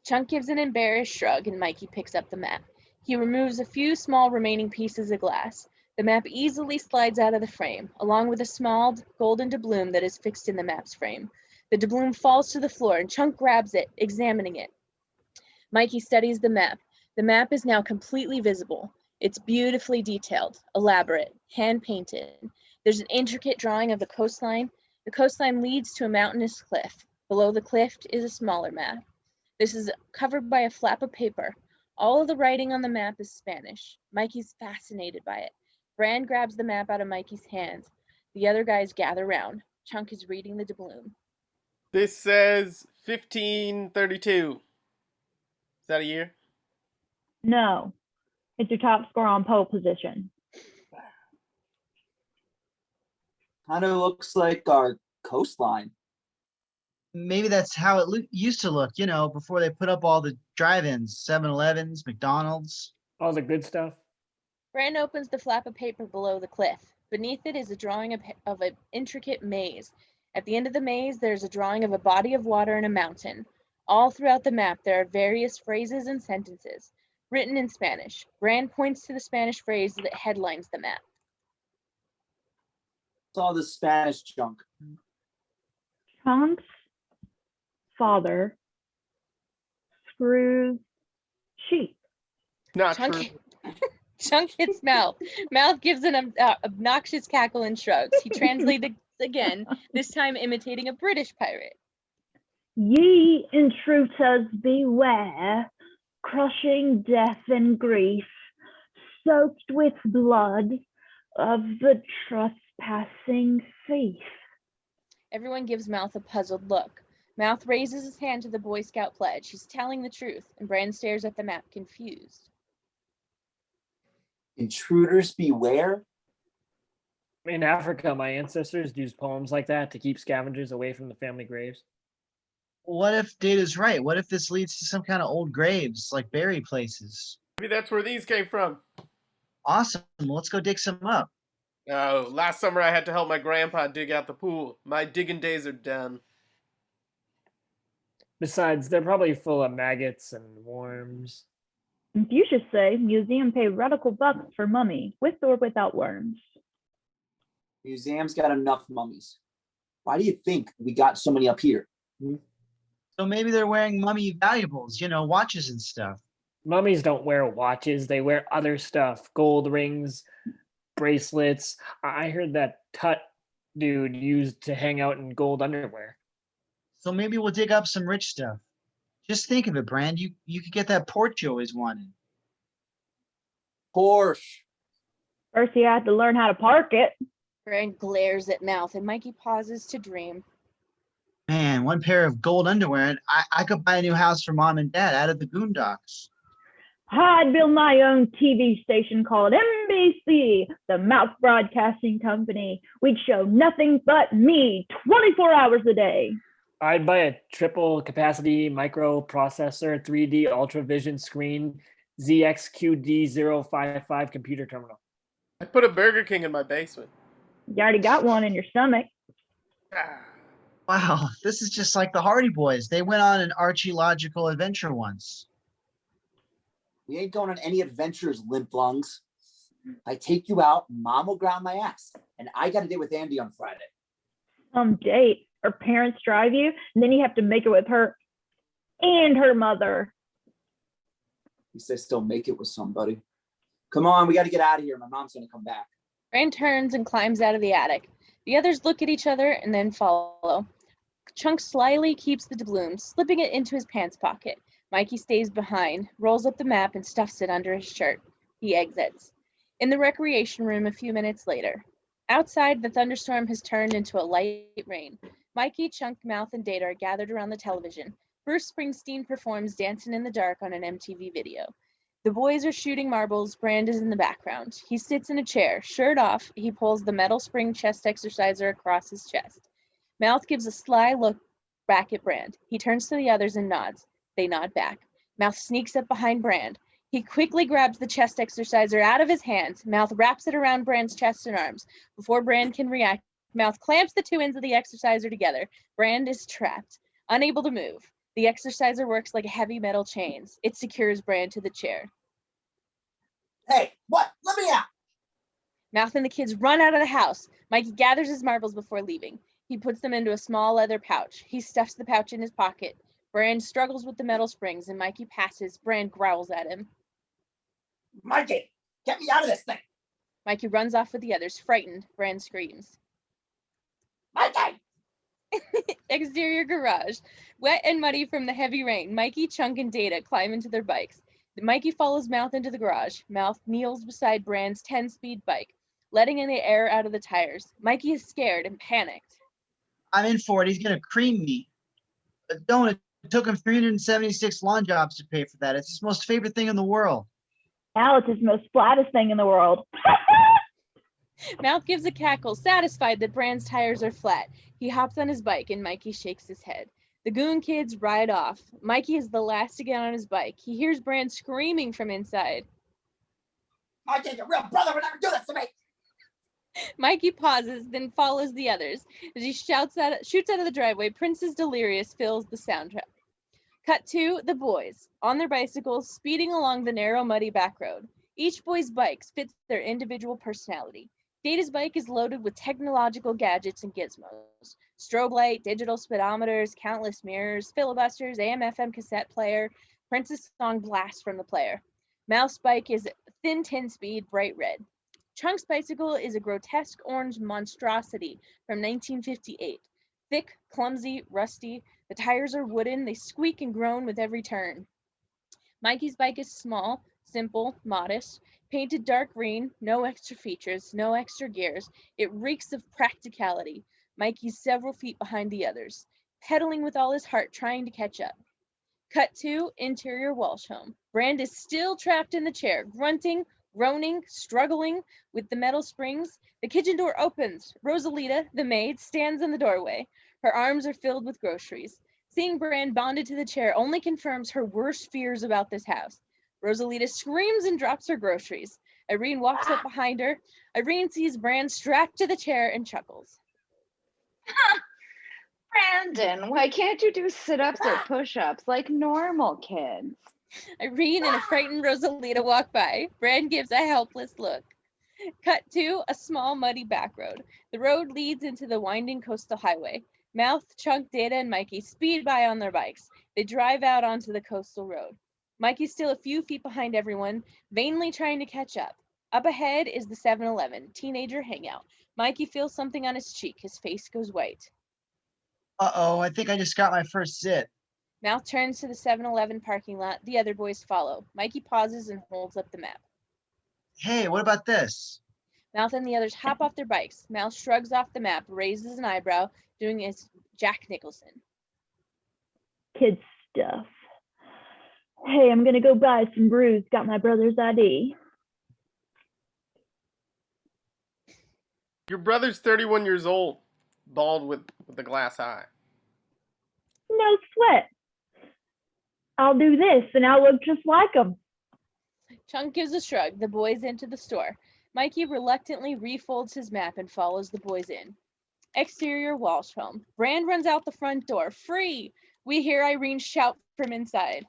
Chunk gives an embarrassed shrug and Mikey picks up the map. He removes a few small remaining pieces of glass. The map easily slides out of the frame, along with a small golden doubloon that is fixed in the map's frame. The doubloon falls to the floor and Chunk grabs it, examining it. Mikey studies the map. The map is now completely visible. It's beautifully detailed, elaborate, hand-painted. There's an intricate drawing of the coastline. The coastline leads to a mountainous cliff. Below the cliff is a smaller map. This is covered by a flap of paper. All of the writing on the map is Spanish. Mikey's fascinated by it. Brand grabs the map out of Mikey's hands. The other guys gather round. Chunk is reading the doubloon. This says 1532. Is that a year? No, it's your top score on pole position. Kind of looks like our coastline. Maybe that's how it used to look, before they put up all the drive-ins, 7-Elevens, McDonald's. All the good stuff? Brand opens the flap of paper below the cliff. Beneath it is a drawing of an intricate maze. At the end of the maze, there's a drawing of a body of water and a mountain. All throughout the map, there are various phrases and sentences, written in Spanish. Brand points to the Spanish phrase that headlines the map. It's all the Spanish junk. Chunk's father screws sheep. Not Chunk, true. Chunk hits Mouth. Mouth gives an obnoxious cackle and shrugs. He translates again, this time imitating a British pirate. Ye intruders beware, crushing death and grief, soaked with blood of the trespassing thief. Everyone gives Mouth a puzzled look. Mouth raises his hand to the Boy Scout pledge. He's telling the truth, and Brand stares at the map, confused. Intruders beware? In Africa, my ancestors used poems like that to keep scavengers away from the family graves. What if Data's right? What if this leads to some kind of old graves, like buried places? Maybe that's where these came from. Awesome. Well, let's go dig some up. Oh, last summer I had to help my grandpa dig out the pool. My digging days are done. Besides, they're probably full of maggots and worms. You should say museum pay radical bucks for mummy, with or without worms. Museum's got enough mummies. Why do you think we got so many up here? So maybe they're wearing mummy valuables, watches and stuff. Mummies don't wear watches. They wear other stuff. Gold rings, bracelets. I heard that Tut dude used to hang out in gold underwear. So maybe we'll dig up some rich stuff. Just think of it, Brand. You could get that Porsche you always wanted. Porsche. First, you have to learn how to park it. Brand glares at Mouth, and Mikey pauses to dream. Man, one pair of gold underwear, and I could buy a new house for Mom and Dad out of the Boondocks. I'd build my own TV station called NBC, the Mouth Broadcasting Company. We'd show nothing but me 24 hours a day. I'd buy a triple capacity microprocessor 3D Ultra Vision screen ZXQD055 computer terminal. I put a Burger King in my basement. You already got one in your stomach. Ah. Wow, this is just like the Hardy Boys. They went on an archaeological adventure once. We ain't going on any adventures, limp lungs. I take you out, Mom will ground my ass. And I got a date with Andy on Friday. Some date. Her parents drive you, and then you have to make it with her and her mother. At least I still make it with somebody. Come on, we got to get out of here. My mom's going to come back. Bran turns and climbs out of the attic. The others look at each other and then follow. Chunk slyly keeps the doubloon, slipping it into his pants pocket. Mikey stays behind, rolls up the map, and stuffs it under his shirt. He exits. In the recreation room a few minutes later. Outside, the thunderstorm has turned into a light rain. Mikey, Chunk, Mouth, and Data are gathered around the television. Bruce Springsteen performs Dancing in the Dark on an MTV video. The boys are shooting marbles. Brand is in the background. He sits in a chair. Shirt off, he pulls the metal spring chest exerciser across his chest. Mouth gives a sly look back at Brand. He turns to the others and nods. They nod back. Mouth sneaks up behind Brand. He quickly grabs the chest exerciser out of his hands. Mouth wraps it around Brand's chest and arms. Before Brand can react, Mouth clamps the two ends of the exerciser together. Brand is trapped, unable to move. The exerciser works like a heavy metal chains. It secures Brand to the chair. Hey, what? Let me out. Mouth and the kids run out of the house. Mikey gathers his marbles before leaving. He puts them into a small leather pouch. He stuffs the pouch in his pocket. Brand struggles with the metal springs, and Mikey passes. Brand growls at him. Mikey, get me out of this thing. Mikey runs off with the others, frightened. Brand screams. Mikey! Exterior garage. Wet and muddy from the heavy rain, Mikey, Chunk, and Data climb into their bikes. Mikey follows Mouth into the garage. Mouth kneels beside Brand's 10-speed bike, letting in the air out of the tires. Mikey is scared and panicked. I'm in for it. He's going to cream me. But don't. It took him 376 lawn jobs to pay for that. It's his most favorite thing in the world. Now it's his most flattest thing in the world. Mouth gives a cackle, satisfied that Brand's tires are flat. He hops on his bike, and Mikey shakes his head. The goon kids ride off. Mikey is the last to get on his bike. He hears Brand screaming from inside. Mikey, your real brother would never do this to me. Mikey pauses, then follows the others. As he shoots out of the driveway, Princess Delirious fills the soundtrack. Cut to the boys, on their bicycles, speeding along the narrow, muddy back road. Each boy's bike fits their individual personality. Data's bike is loaded with technological gadgets and gizmos. Strobe light, digital speedometers, countless mirrors, filibusters, AM/FM cassette player. Princess song blasts from the player. Mouth's bike is thin 10-speed, bright red. Chunk's bicycle is a grotesque orange monstrosity from 1958. Thick, clumsy, rusty. The tires are wooden. They squeak and groan with every turn. Mikey's bike is small, simple, modest. Painted dark green, no extra features, no extra gears. It reeks of practicality. Mikey's several feet behind the others, pedaling with all his heart, trying to catch up. Cut to interior Walsh home. Brand is still trapped in the chair, grunting, groaning, struggling with the metal springs. The kitchen door opens. Rosalita, the maid, stands in the doorway. Her arms are filled with groceries. Seeing Brand bonded to the chair only confirms her worst fears about this house. Rosalita screams and drops her groceries. Irene walks up behind her. Irene sees Brand strapped to the chair and chuckles. Brandon, why can't you do sit-ups or push-ups like normal kids? Irene and a frightened Rosalita walk by. Brand gives a helpless look. Cut to a small, muddy back road. The road leads into the winding coastal highway. Mouth, Chunk, Data, and Mikey speed by on their bikes. They drive out onto the coastal road. Mikey's still a few feet behind everyone, vainly trying to catch up. Up ahead is the 7-Eleven, teenager hangout. Mikey feels something on his cheek. His face goes white. Uh-oh, I think I just got my first zit. Mouth turns to the 7-Eleven parking lot. The other boys follow. Mikey pauses and holds up the map. Hey, what about this? Mouth and the others hop off their bikes. Mouth shrugs off the map, raises an eyebrow, doing his Jack Nicholson. Kid stuff. Hey, I'm gonna go buy some brews. Got my brother's ID. Your brother's 31 years old, bald with a glass eye. no sweat. I'll do this and I'll look just like them. Chunk gives a shrug. The boys into the store. Mikey reluctantly refolds his map and follows the boys in. Exterior Walsh home. Brand runs out the front door. Free! We hear Irene shout from inside.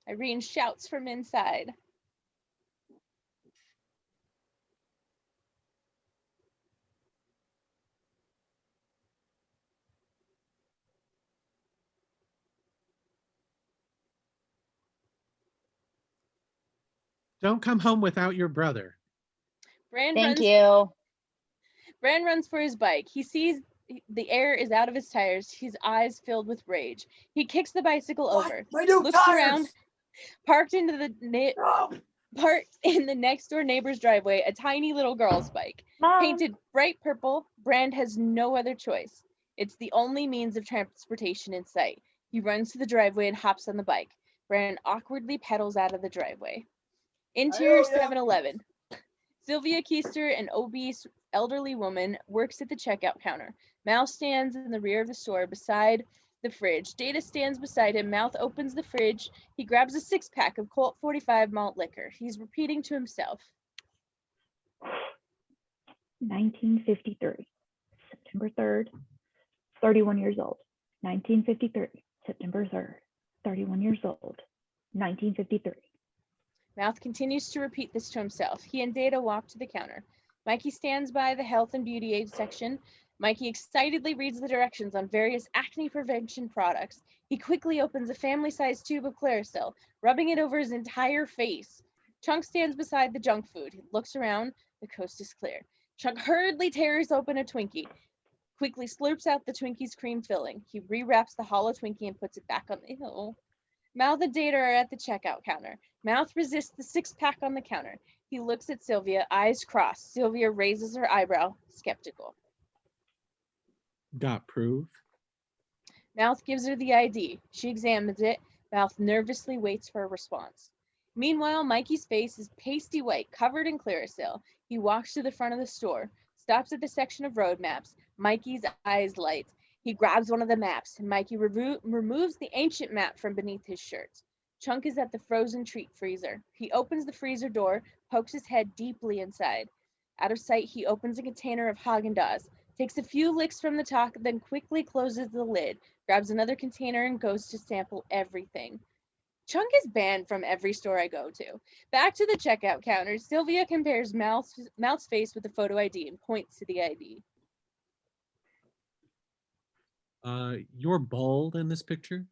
Irene shouts from inside. Don't come home without your brother. Brand Thank runs, you. Brand runs for his bike. He sees the air is out of his tires, his eyes filled with rage. He kicks the bicycle over, My new looks tires! around, parked in the next door neighbor's driveway, a tiny little girl's bike. Mom, Painted bright purple, Brand has no other choice. It's the only means of transportation in sight. He runs to the driveway and hops on the bike. Brand awkwardly pedals out of the driveway. Interior 7-Eleven. Sylvia Keister, an obese elderly woman, works at the checkout counter. Mal stands in the rear of the store beside the fridge. Data stands beside him. Mouth opens the fridge. He grabs a 6-pack of Colt 45 malt liquor. He's repeating to himself. 1953, September 3rd, 31 years old. 1953, September 3rd, 31 years old. 1953. Mouth continues to repeat this to himself. He and Data walk to the counter. Mikey stands by the health and beauty aid section. Mikey excitedly reads the directions on various acne prevention products. He quickly opens a family-sized tube of Claricel, rubbing it over his entire face. Chunk stands beside the junk food. He looks around. The coast is clear. Chunk hurriedly tears open a Twinkie, quickly slurps out the Twinkie's cream filling. He rewraps the hollow Twinkie and puts it back on the hill. Mouth and Data are at the checkout counter. Mouth resists the 6-pack on the counter. He looks at Sylvia, eyes crossed. Sylvia raises her eyebrow, skeptical. Got proof? Mouth gives her the ID. She examines it. Mouth nervously waits for a response. Meanwhile, Mikey's face is pasty white, covered in Claricel. He walks to the front of the store, stops at the section of road maps. Mikey's eyes light. He grabs one of the maps, and Mikey removes the ancient map from beneath his shirt. Chunk is at the frozen treat freezer. He opens the freezer door, pokes his head deeply inside. Out of sight, he opens a container of Haagen-Dazs, takes a few licks from the top, then quickly closes the lid, grabs another container, and goes to sample everything. Chunk is banned from every store I go to. Back to the checkout counter, Sylvia compares Mouth's face with the photo ID and points to the ID. You're bald in this picture?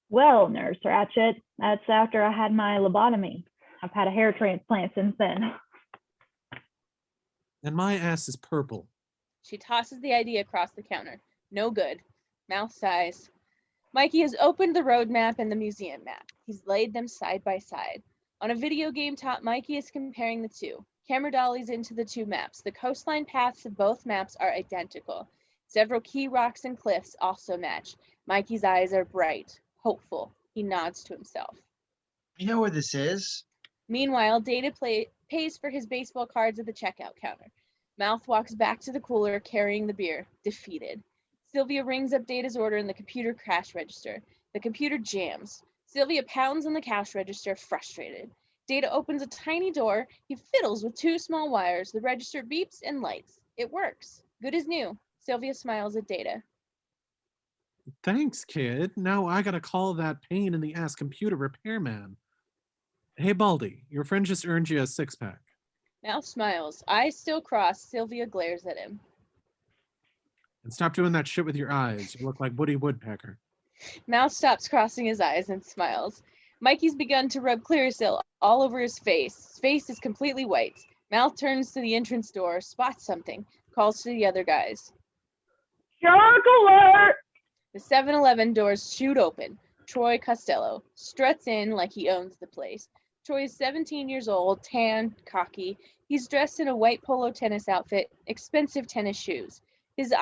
Well, Nurse Ratchet, that's after I had my lobotomy. I've had a hair transplant since then. And my ass is purple. She tosses the ID across the counter. No good. Mouth sighs. Mikey has opened the road map and the museum map. He's laid them side by side. On a video game top, Mikey is comparing the two. Camera dollies into the two maps. The coastline paths of both maps are identical. Several key rocks and cliffs also match. Mikey's eyes are bright, hopeful. He nods to himself. You know where this is? Meanwhile, Data pays for his baseball cards at the checkout counter. Mouth walks back to the cooler carrying the beer, defeated. Sylvia rings up Data's order in the computer cash register. The computer jams. Sylvia pounds on the cash register, frustrated. Data opens a tiny door. He fiddles with 2 small wires. The register beeps and lights. It works. Good as new. Sylvia smiles at Data. Thanks, kid. Now I gotta call that pain in the ass computer repairman. Hey, Baldy, your friend just earned you a 6-pack. Mouth smiles. Eyes still crossed. Sylvia glares at him. And stop doing that shit with your eyes. You look like Woody Woodpecker. Mouth stops crossing his eyes and smiles. Mikey's begun to rub Claricel all over his face. His face is completely white. Mouth turns to the entrance door, spots something, calls to the other guys. Shark alert! The 7-Eleven doors shoot open. Troy Costello struts in like he owns the place. Troy is 17 years old, tan, cocky. He's dressed in a white polo tennis outfit, expensive tennis shoes. His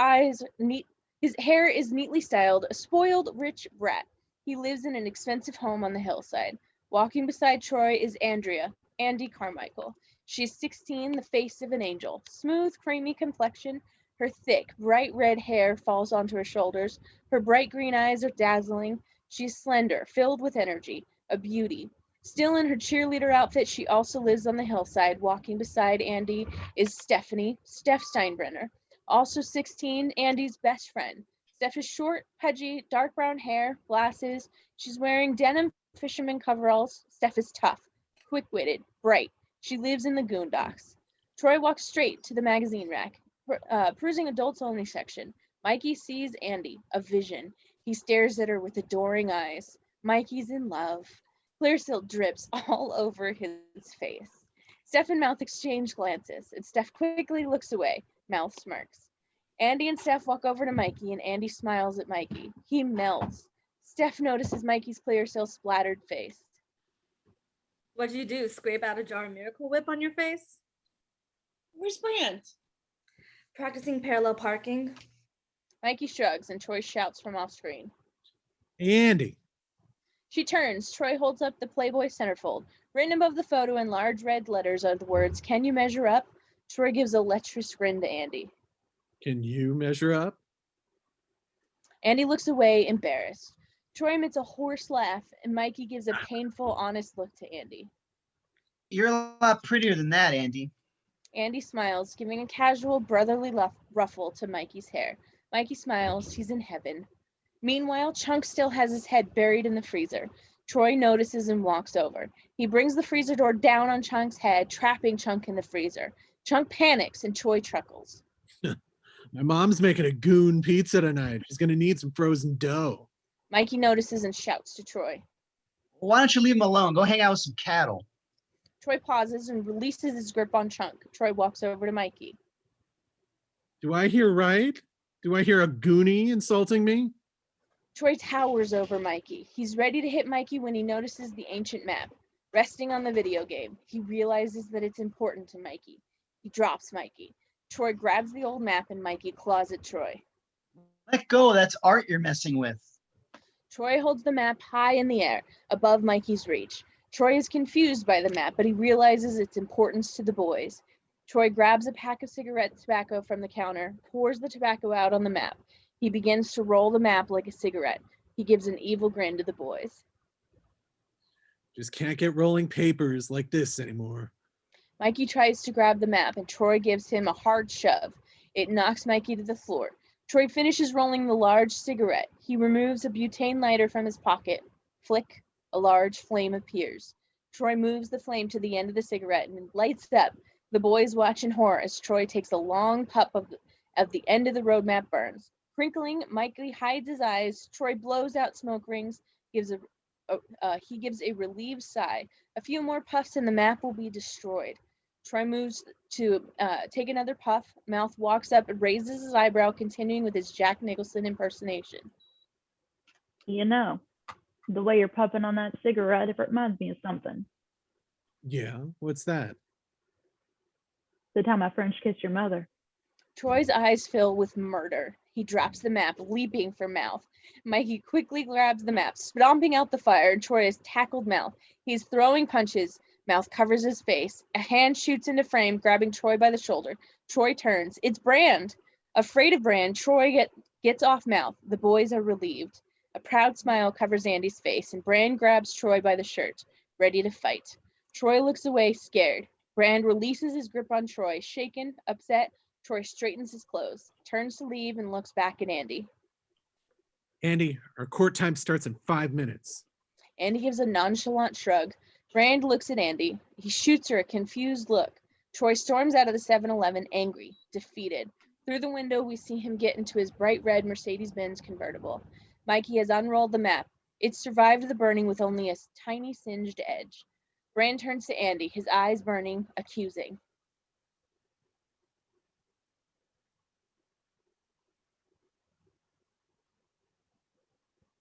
hair is neatly styled, a spoiled, rich brat. He lives in an expensive home on the hillside. Walking beside Troy is Andrea, Andy Carmichael. She's 16, the face of an angel. Smooth, creamy complexion. Her thick, bright red hair falls onto her shoulders. Her bright green eyes are dazzling. She's slender, filled with energy, a beauty. Still in her cheerleader outfit, she also lives on the hillside. Walking beside Andy is Stephanie, Steph Steinbrenner. Also 16, Andy's best friend. Steph is short, pudgy, dark brown hair, glasses. She's wearing denim fisherman coveralls. Steph is tough, quick-witted, bright. She lives in the Goondocks. Troy walks straight to the magazine rack, perusing adults-only section. Mikey sees Andy, a vision. He stares at her with adoring eyes. Mikey's in love. Clear silk drips all over his face. Steph and Mouth exchange glances, and Steph quickly looks away. Mouth smirks. Andy and Steph walk over to Mikey, and Andy smiles at Mikey. He melts. Steph notices Mikey's clear silk splattered face. What'd you do? Scrape out a jar of Miracle Whip on your face? Where's Brand? Practicing parallel parking? Mikey shrugs, and Troy shouts from off screen. Andy. She turns. Troy holds up the Playboy centerfold. Written above the photo in large red letters are the words, "Can you measure up?" Troy gives a lecherous grin to Andy. Can you measure up? Andy looks away, embarrassed. Troy emits a hoarse laugh, and Mikey gives a painful, honest look to Andy. You're a lot prettier than that, Andy. Andy smiles, giving a casual, brotherly ruffle to Mikey's hair. Mikey smiles. He's in heaven. Meanwhile, Chunk still has his head buried in the freezer. Troy notices and walks over. He brings the freezer door down on Chunk's head, trapping Chunk in the freezer. Chunk panics, and Troy chuckles. My mom's making a goon pizza tonight. She's going to need some frozen dough. Mikey notices and shouts to Troy. Why don't you leave him alone? Go hang out with some cattle. Troy pauses and releases his grip on Chunk. Troy walks over to Mikey. Do I hear right? Do I hear a goonie insulting me? Troy towers over Mikey. He's ready to hit Mikey when he notices the ancient map, resting on the video game. He realizes that it's important to Mikey. He drops Mikey. Troy grabs the old map and Mikey claws at Troy. Let go. That's art you're messing with. Troy holds the map high in the air, above Mikey's reach. Troy is confused by the map, but he realizes its importance to the boys. Troy grabs a pack of cigarette tobacco from the counter, pours the tobacco out on the map. He begins to roll the map like a cigarette. He gives an evil grin to the boys. Just can't get rolling papers like this anymore. Mikey tries to grab the map, and Troy gives him a hard shove. It knocks Mikey to the floor. Troy finishes rolling the large cigarette. He removes a butane lighter from his pocket. Flick, a large flame appears. Troy moves the flame to the end of the cigarette and lights up. The boys watch in horror as Troy takes a long puff of the end of the roadmap burns. Crinkling, Mikey hides his eyes. Troy blows out smoke rings. He gives a relieved sigh. A few more puffs and the map will be destroyed. Troy moves to take another puff. Mouth walks up and raises his eyebrow, continuing with his Jack Nicholson impersonation. You know, the way you're puffing on that cigarette, it reminds me of something. Yeah, what's that? The time I French kissed your mother. Troy's eyes fill with murder. He drops the map, leaping for Mouth. Mikey quickly grabs the map, stomping out the fire, and Troy has tackled Mouth. He's throwing punches. Mouth covers his face. A hand shoots into frame, grabbing Troy by the shoulder. Troy turns. It's Brand. Afraid of Brand, Troy gets off Mouth. The boys are relieved. A proud smile covers Andy's face, and Brand grabs Troy by the shirt, ready to fight. Troy looks away, scared. Brand releases his grip on Troy. Shaken, upset, Troy straightens his clothes, turns to leave, and looks back at Andy. Andy, our court time starts in 5 minutes. Andy gives a nonchalant shrug. Brand looks at Andy. He shoots her a confused look. Troy storms out of the 7-Eleven, angry, defeated. Through the window, we see him get into his bright red Mercedes-Benz convertible. Mikey has unrolled the map. It survived the burning with only a tiny singed edge. Brand turns to Andy, his eyes burning, accusing.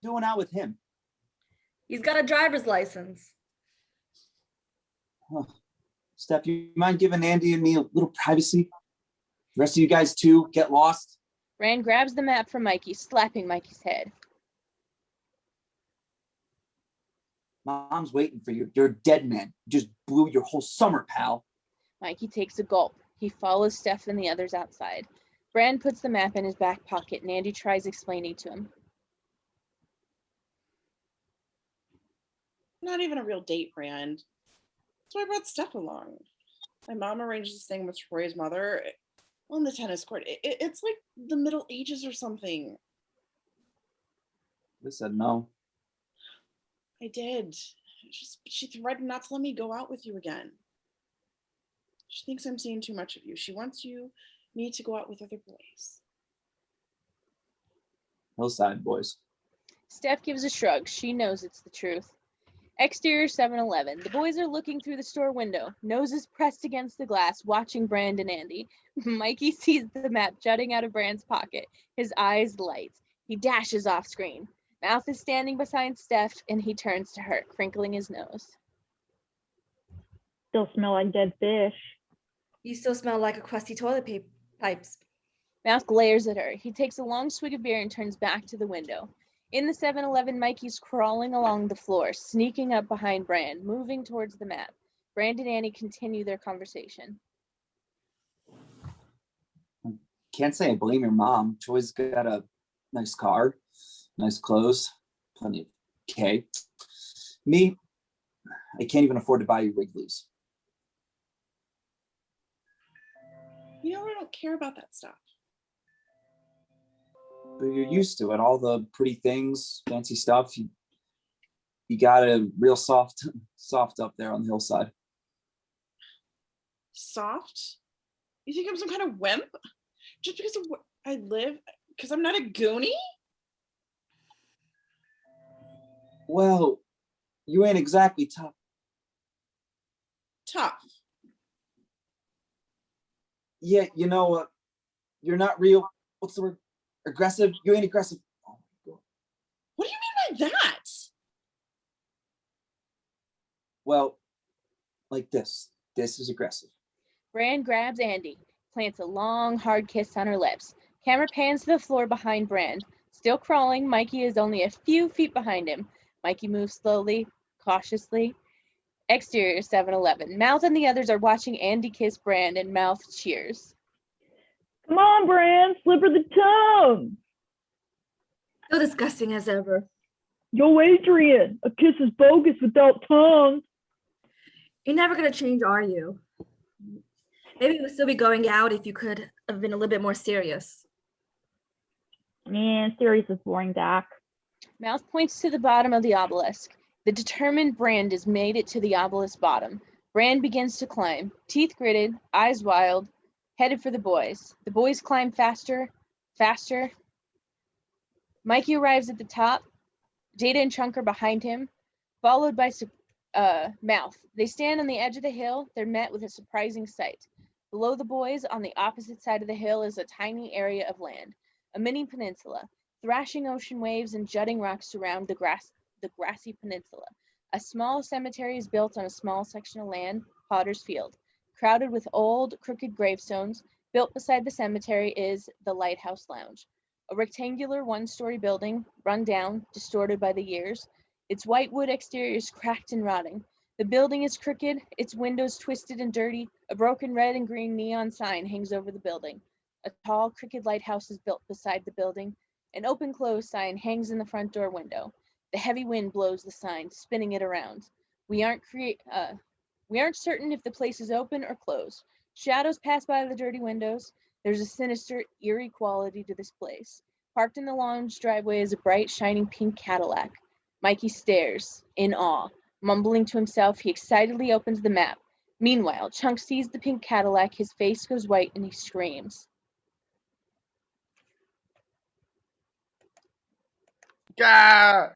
Doing out with him? He's got a driver's license. Huh. Steph, you mind giving Andy and me a little privacy? The rest of you guys too, get lost. Brand grabs the map from Mikey, slapping Mikey's head. Mom's waiting for you. You're a dead man. You just blew your whole summer, pal. Mikey takes a gulp. He follows Steph and the others outside. Brand puts the map in his back pocket and Andy tries explaining to him. Not even a real date, Brand. So I brought Steph along. My mom arranged this thing with Troy's mother on the tennis court. It's like the Middle Ages or something. I said no. I did. She threatened not to let me go out with you again. She thinks I'm seeing too much of you. She wants me to go out with other boys. Hillside boys. Steph gives a shrug. She knows it's the truth. Exterior 7-Eleven. The boys are looking through the store window, noses pressed against the glass, watching Brand and Andy. Mikey sees the map jutting out of Brand's pocket. His eyes light. He dashes off screen. Mouth is standing beside Steph, and he turns to her, crinkling his nose. Still smell like dead fish. You still smell like a crusty toilet pipes. Mouth glares at her. He takes a long swig of beer and turns back to the window. In the 7-Eleven, Mikey's crawling along the floor, sneaking up behind Brand, moving towards the map. Brand and Annie continue their conversation. Can't say I blame your mom. Troy's got a nice car, nice clothes, plenty of cake. Me, I can't even afford to buy you Wrigley's. You know, I don't care about that stuff. But you're used to it. All the pretty things, fancy stuff. You got it real soft up there on the hillside. Soft? You think I'm some kind of wimp? Just because of where I live? Because I'm not a Goonie? Well, you ain't exactly tough. Tough. Yeah, you know, you're not real. What's the word? Aggressive? You ain't aggressive. Oh my God. What do you mean by that? Well, like this. This is aggressive. Brand grabs Andy, plants a long, hard kiss on her lips. Camera pans to the floor behind Brand. Still crawling, Mikey is only a few feet behind him. Mikey moves slowly, cautiously. Exterior 7-Eleven. Mouth and the others are watching Andy kiss Brand, and Mouth cheers. Come on, Brand, slipper the tongue. So disgusting as ever. Yo, Adrian, a kiss is bogus without tongue. You're never gonna change, are you? Maybe we'll still be going out if you could have been a little bit more serious. Yeah, serious is boring, Doc. Mouth points to the bottom of the obelisk. The determined Brand has made it to the obelisk bottom. Brand begins to climb, teeth gritted, eyes wild, headed for the boys. The boys climb faster, faster. Mikey arrives at the top. Jada and Chunk are behind him, followed by Mouth. They stand on the edge of the hill. They're met with a surprising sight. Below the boys, on the opposite side of the hill, is a tiny area of land, a mini peninsula. Thrashing ocean waves and jutting rocks surround the grassy peninsula. A small cemetery is built on a small section of land, Potter's Field. Crowded with old, crooked gravestones, built beside the cemetery is the Lighthouse Lounge, a rectangular one-story building, run down, distorted by the years. Its white wood exterior is cracked and rotting. The building is crooked, its windows twisted and dirty. A broken red and green neon sign hangs over the building. A tall, crooked lighthouse is built beside the building. An open-close sign hangs in the front door window. The heavy wind blows the sign, spinning it around. We aren't certain if the place is open or closed. Shadows pass by the dirty windows. There's a sinister, eerie quality to this place. Parked in the lounge driveway is a bright, shining pink Cadillac. Mikey stares, in awe. Mumbling to himself, he excitedly opens the map. Meanwhile, Chunk sees the pink Cadillac, his face goes white, and he screams. That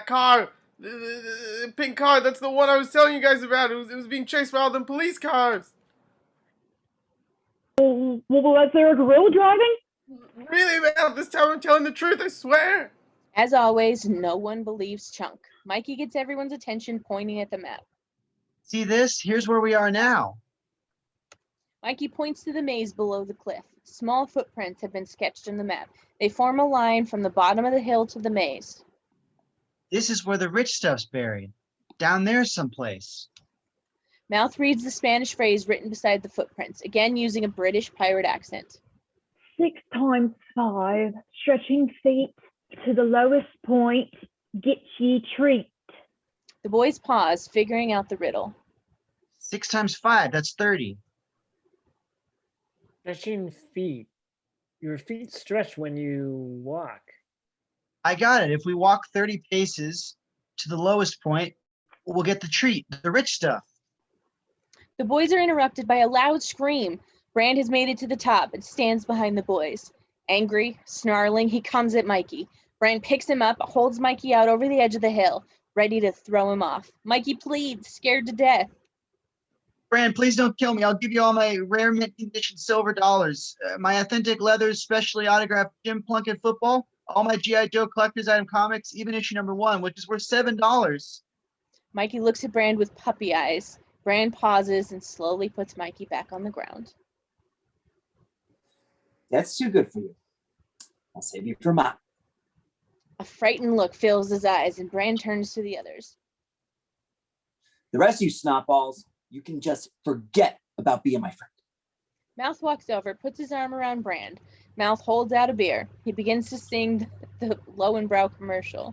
car! The pink car, that's the one I was telling you guys about. It was being chased by all them police cars. Well, that's Eric Gorilla driving? Really, man, this time I'm telling the truth, I swear. As always, no one believes Chunk. Mikey gets everyone's attention, pointing at the map. See this? Here's where we are now. Mikey points to the maze below the cliff. Small footprints have been sketched on the map. They form a line from the bottom of the hill to the maze. This is where the rich stuff's buried. Down there someplace. Mouth reads the Spanish phrase written beside the footprints, again using a British pirate accent. 6 times 5, stretching feet to the lowest point, get ye treat. The boys pause, figuring out the riddle. 6 times 5, that's 30. Stretching feet. Your feet stretch when you walk. I got it. If we walk 30 paces to the lowest point, we'll get the treat, the rich stuff. The boys are interrupted by a loud scream. Brand has made it to the top and stands behind the boys. Angry, snarling, he comes at Mikey. Brand picks him up, holds Mikey out over the edge of the hill, ready to throw him off. Mikey pleads, scared to death. Brand, please don't kill me. I'll give you all my rare mint condition silver dollars, my authentic leathers, specially autographed Jim Plunkett football, all my G.I. Joe collector's item comics, even issue number 1, which is worth $7. Mikey looks at Brand with puppy eyes. Brand pauses and slowly puts Mikey back on the ground. That's too good for you. I'll save you for mine. A frightened look fills his eyes, and Brand turns to the others. The rest of you snotballs, you can just forget about being my friend. Mouth walks over, puts his arm around Brand. Mouth holds out a beer. He begins to sing the Lowenbrow commercial.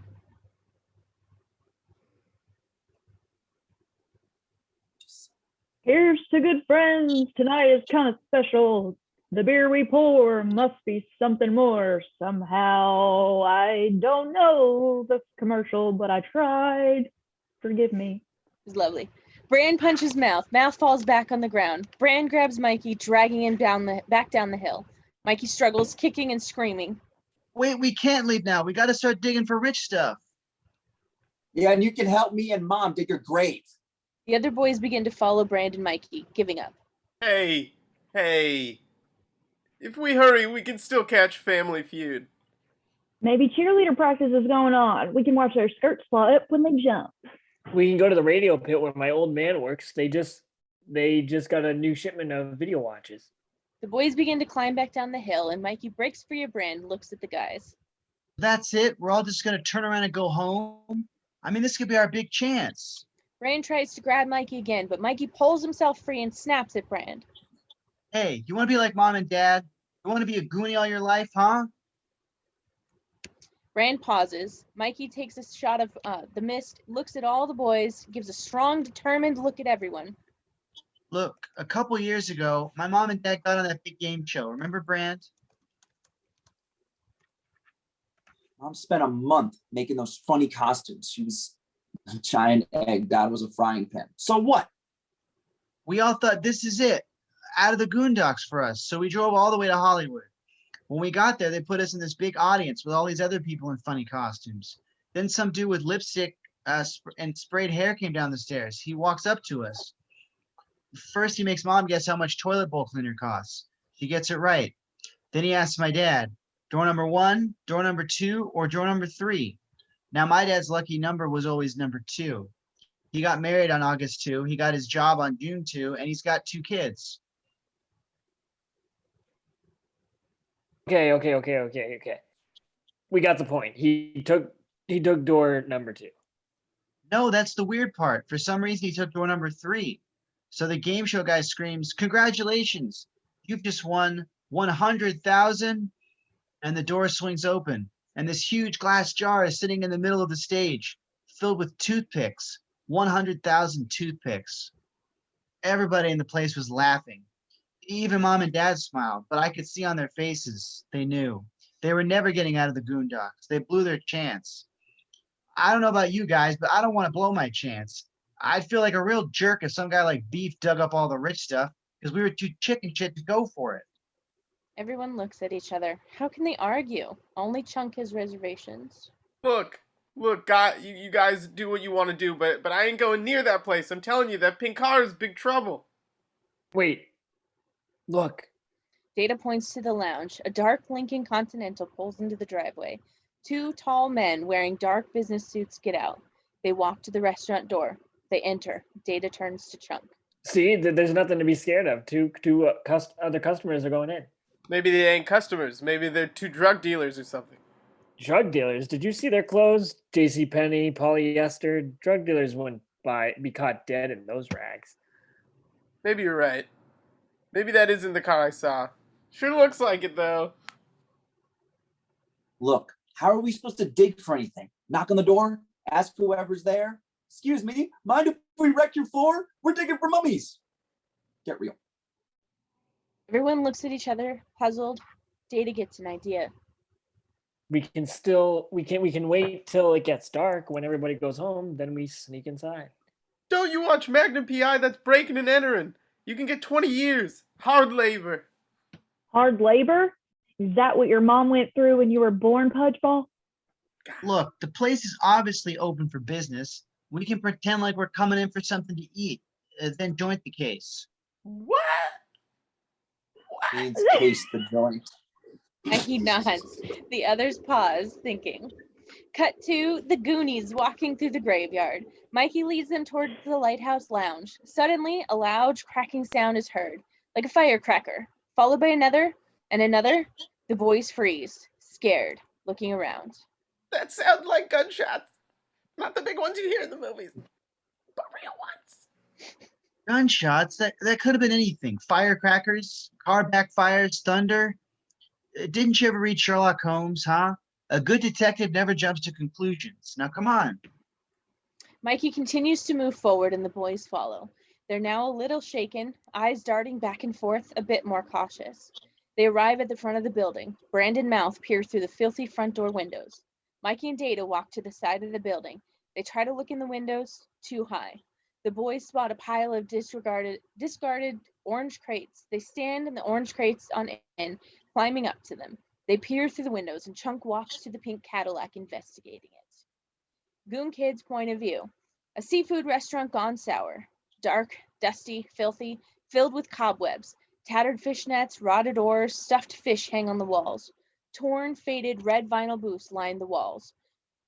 Here's to good friends, tonight is kind of special. The beer we pour must be something more somehow. I don't know the commercial, but I tried. Forgive me. It's lovely. Brand punches Mouth. Mouth falls back on the ground. Brand grabs Mikey, dragging him back down the hill. Mikey struggles, kicking and screaming. Wait, we can't leave now. We got to start digging for rich stuff. Yeah, and you can help me and Mom dig your grave. The other boys begin to follow Brand and Mikey, giving up. Hey. If we hurry, we can still catch Family Feud. Maybe cheerleader practice is going on. We can watch their skirts fly up when they jump. We can go to the radio pit where my old man works. They just got a new shipment of video watches. The boys begin to climb back down the hill, and Mikey breaks free of Brand and looks at the guys. That's it? We're all just going to turn around and go home? I mean, this could be our big chance. Brand tries to grab Mikey again, but Mikey pulls himself free and snaps at Brand. Hey, you want to be like Mom and Dad? You want to be a Goonie all your life, huh? Brand pauses. Mikey takes a shot of the mist, looks at all the boys, gives a strong, determined look at everyone. Look, a couple years ago, my mom and dad got on that big game show. Remember, Brand? Mom spent a month making those funny costumes. She was a giant egg. Dad was a frying pan. So what? We all thought this is it, out of the Goondocks for us. So we drove all the way to Hollywood. When we got there, they put us in this big audience with all these other people in funny costumes. Then some dude with lipstick and sprayed hair came down the stairs. He walks up to us. First, he makes Mom guess how much toilet bowl cleaner costs. He gets it right. Then he asks my dad, door number 1, door number 2, or door number 3. Now, my dad's lucky number was always number 2. He got married on August 2. He got his job on June 2, and he's got 2 kids. Okay. We got the point. He took door number 2. No, that's the weird part. For some reason, he took door number 3. So the game show guy screams, "Congratulations, you've just won 100,000." And the door swings open, and this huge glass jar is sitting in the middle of the stage, filled with toothpicks, 100,000 toothpicks. Everybody in the place was laughing. Even Mom and Dad smiled, but I could see on their faces, they knew. They were never getting out of the Goondocks. They blew their chance. I don't know about you guys, but I don't want to blow my chance. I'd feel like a real jerk if some guy like Beef dug up all the rich stuff because we were too chicken shit to go for it. Everyone looks at each other. How can they argue? Only Chunk has reservations. Look, God, you guys do what you want to do, but I ain't going near that place. I'm telling you, that pink car is big trouble. Wait. Look. Data points to the lounge. A dark Lincoln Continental pulls into the driveway. 2 tall men wearing dark business suits get out. They walk to the restaurant door. They enter. Data turns to Chunk. See, there's nothing to be scared of. Two other customers are going in. Maybe they ain't customers. Maybe they're 2 drug dealers or something. Drug dealers? Did you see their clothes? JCPenney, polyester. Drug dealers wouldn't be caught dead in those rags. Maybe you're right. Maybe that isn't the car I saw. Sure looks like it, though. Look, how are we supposed to dig for anything? Knock on the door? Ask whoever's there? Excuse me, mind if we wreck your floor? We're digging for mummies. Get real. Everyone looks at each other, puzzled. Data gets an idea. We can wait till it gets dark when everybody goes home, then we sneak inside. Don't you watch Magnum PI? That's breaking and entering. You can get 20 years. Hard labor. Hard labor? Is that what your mom went through when you were born, Pudgeball? Look, the place is obviously open for business. We can pretend like we're coming in for something to eat, then joint the case. What? Needs case the joint. He nods. The others pause, thinking. Cut to the Goonies walking through the graveyard. Mikey leads them towards the Lighthouse Lounge. Suddenly, a loud cracking sound is heard, like a firecracker, followed by another and another. The boys freeze, scared, looking around. That sounds like gunshots. Not the big ones you hear in the movies, but real ones. Gunshots? That could have been anything. Firecrackers, car backfires, thunder. Didn't you ever read Sherlock Holmes, huh? A good detective never jumps to conclusions. Now, come on. Mikey continues to move forward and the boys follow. They're now a little shaken, eyes darting back and forth, a bit more cautious. They arrive at the front of the building. Brand and Mouth peer through the filthy front door windows. Mikey and Data walk to the side of the building. They try to look in the windows, too high. The boys spot a pile of discarded orange crates. They stand in the orange crates on end, climbing up to them. They peer through the windows and Chunk walks to the pink Cadillac, investigating it. Goon Kid's point of view. A seafood restaurant gone sour. Dark, dusty, filthy, filled with cobwebs. Tattered fish nets, rotted oars, stuffed fish hang on the walls. Torn, faded red vinyl booths line the walls.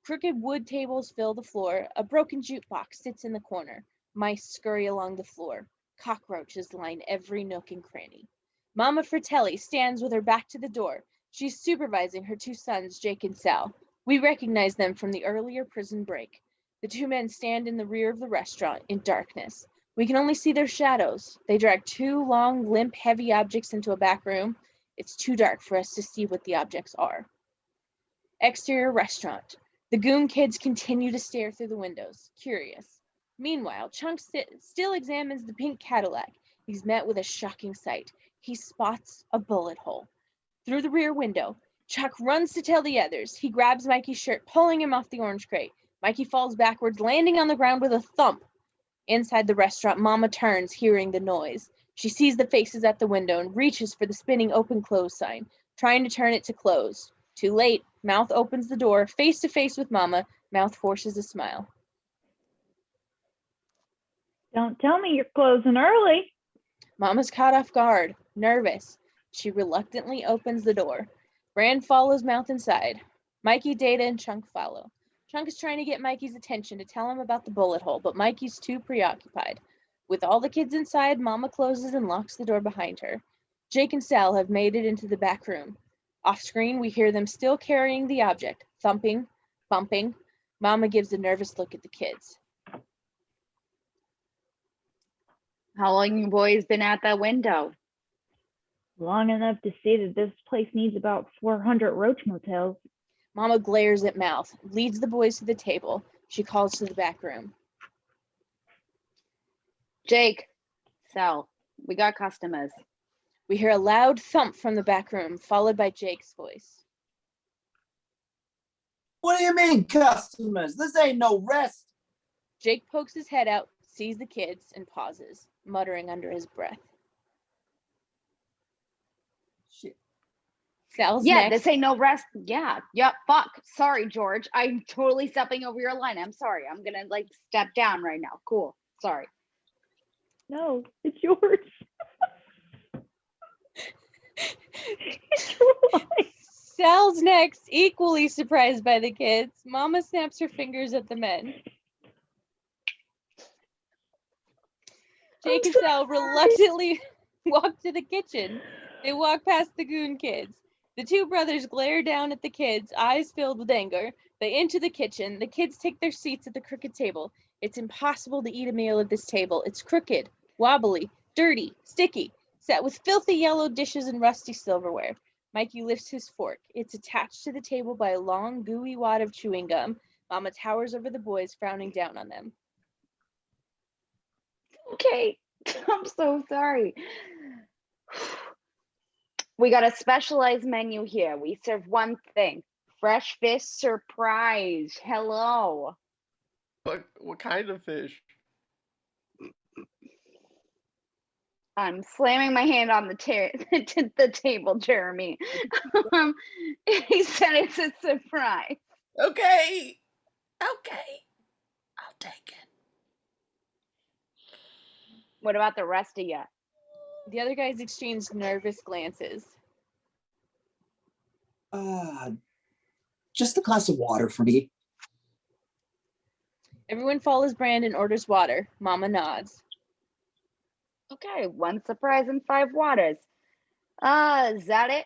Crooked wood tables fill the floor. A broken jukebox sits in the corner. Mice scurry along the floor. Cockroaches line every nook and cranny. Mama Fratelli stands with her back to the door. She's supervising her two sons, Jake and Sal. We recognize them from the earlier prison break. The two men stand in the rear of the restaurant in darkness. We can only see their shadows. They drag two long, limp, heavy objects into a back room. It's too dark for us to see what the objects are. Exterior restaurant. The Goon Kids continue to stare through the windows, curious. Meanwhile, Chunk still examines the pink Cadillac. He's met with a shocking sight. He spots a bullet hole. Through the rear window, Chuck runs to tell the others. He grabs Mikey's shirt, pulling him off the orange crate. Mikey falls backwards, landing on the ground with a thump. Inside the restaurant, Mama turns, hearing the noise. She sees the faces at the window and reaches for the spinning open-close sign, trying to turn it to close. Too late. Mouth opens the door, face to face with Mama. Mouth forces a smile. Don't tell me you're closing early. Mama's caught off guard, nervous. She reluctantly opens the door. Brand follows Mouth inside. Mikey, Data, and Chunk follow. Chunk is trying to get Mikey's attention to tell him about the bullet hole, but Mikey's too preoccupied. With all the kids inside, Mama closes and locks the door behind her. Jake and Sal have made it into the back room. Off screen, we hear them still carrying the object, thumping, bumping. Mama gives a nervous look at the kids. How long you boys been at that window? Long enough to see that this place needs about 400 roach motels. Mama glares at Mouth, leads the boys to the table. She calls to the back room. Jake, Sal, we got customers. We hear a loud thump from the back room, followed by Jake's voice. What do you mean, customers? This ain't no rest. Jake pokes his head out, sees the kids, and pauses, muttering under his breath. Shit. Sal's Yeah, next. this ain't no rest. Yeah, fuck. Sorry, George. I'm totally stepping over your line. I'm sorry. I'm gonna step down right now. Cool. Sorry. No, it's yours. It's yours. Sal's next, equally surprised by the kids. Mama snaps her fingers at the men. Jake and Sal reluctantly walk to the kitchen. They walk past the Goon Kids. The two brothers glare down at the kids, eyes filled with anger. They enter the kitchen. The kids take their seats at the crooked table. It's impossible to eat a meal at this table. It's crooked, wobbly, dirty, sticky, set with filthy yellow dishes and rusty silverware. Mikey lifts his fork. It's attached to the table by a long, gooey wad of chewing gum. Mama towers over the boys, frowning down on them. Okay, I'm so sorry. We got a specialized menu here. We serve one thing. Fresh fish surprise. Hello. What kind of fish? I'm slamming my hand on the the table, Jeremy. He said it's a surprise. Okay. I'll take it. What about the rest of you? The other guys exchange nervous glances. Just a glass of water for me. Everyone follows Brand and orders water. Mama nods. Okay, one surprise and 5 waters. Is that it?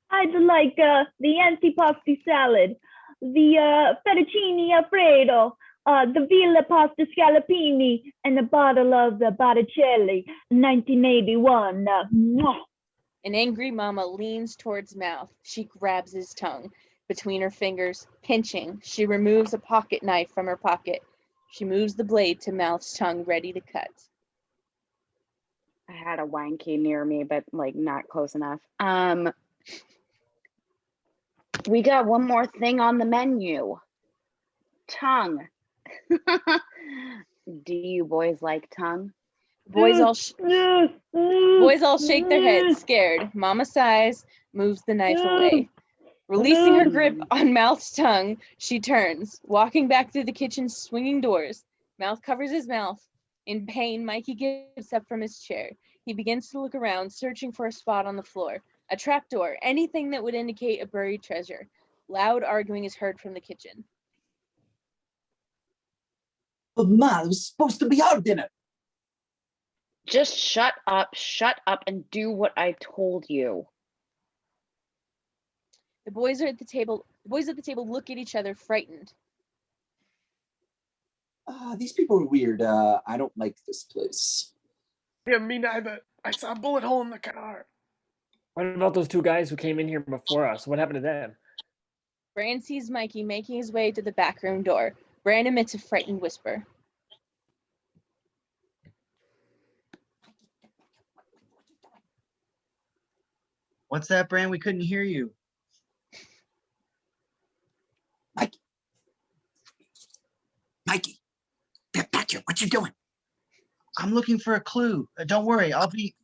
I'd like the antipasti salad, the fettuccine alfredo, the Villa pasta scallopini, and a bottle of the Botticelli 1981. Mwah. An angry Mama leans towards Mouth. She grabs his tongue between her fingers, pinching. She removes a pocket knife from her pocket. She moves the blade to Mouth's tongue, ready to cut. I had a wine key near me, but like not close enough. We got one more thing on the menu. Tongue. Do you boys like tongue? Boys all shake their heads, scared. Mama sighs, moves the knife away. Releasing her grip on Mouth's tongue, she turns, walking back through the kitchen's swinging doors. Mouth covers his mouth. In pain, Mikey gets up from his chair. He begins to look around, searching for a spot on the floor. A trapdoor, anything that would indicate a buried treasure. Loud arguing is heard from the kitchen. But Ma, it was supposed to be our dinner. Just shut up, and do what I told you. The boys at the table look at each other, frightened. These people are weird. I don't like this place. Yeah, me neither. I saw a bullet hole in the car. What about those 2 guys who came in here before us? What happened to them? Bran sees Mikey making his way to the back room door. Bran emits a frightened whisper. What's that, Bran? We couldn't hear you. Mikey, get back here. What you doing? I'm looking for a clue. Don't worry, I'll be.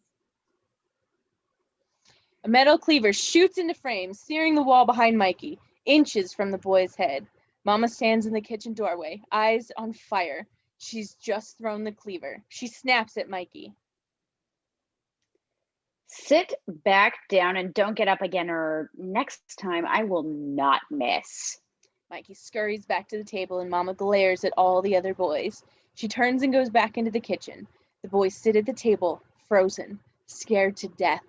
A metal cleaver shoots into frame, searing the wall behind Mikey, inches from the boy's head. Mama stands in the kitchen doorway, eyes on fire. She's just thrown the cleaver. She snaps at Mikey. Sit back down and don't get up again, or next time I will not miss. Mikey scurries back to the table and Mama glares at all the other boys. She turns and goes back into the kitchen. The boys sit at the table, frozen, scared to death.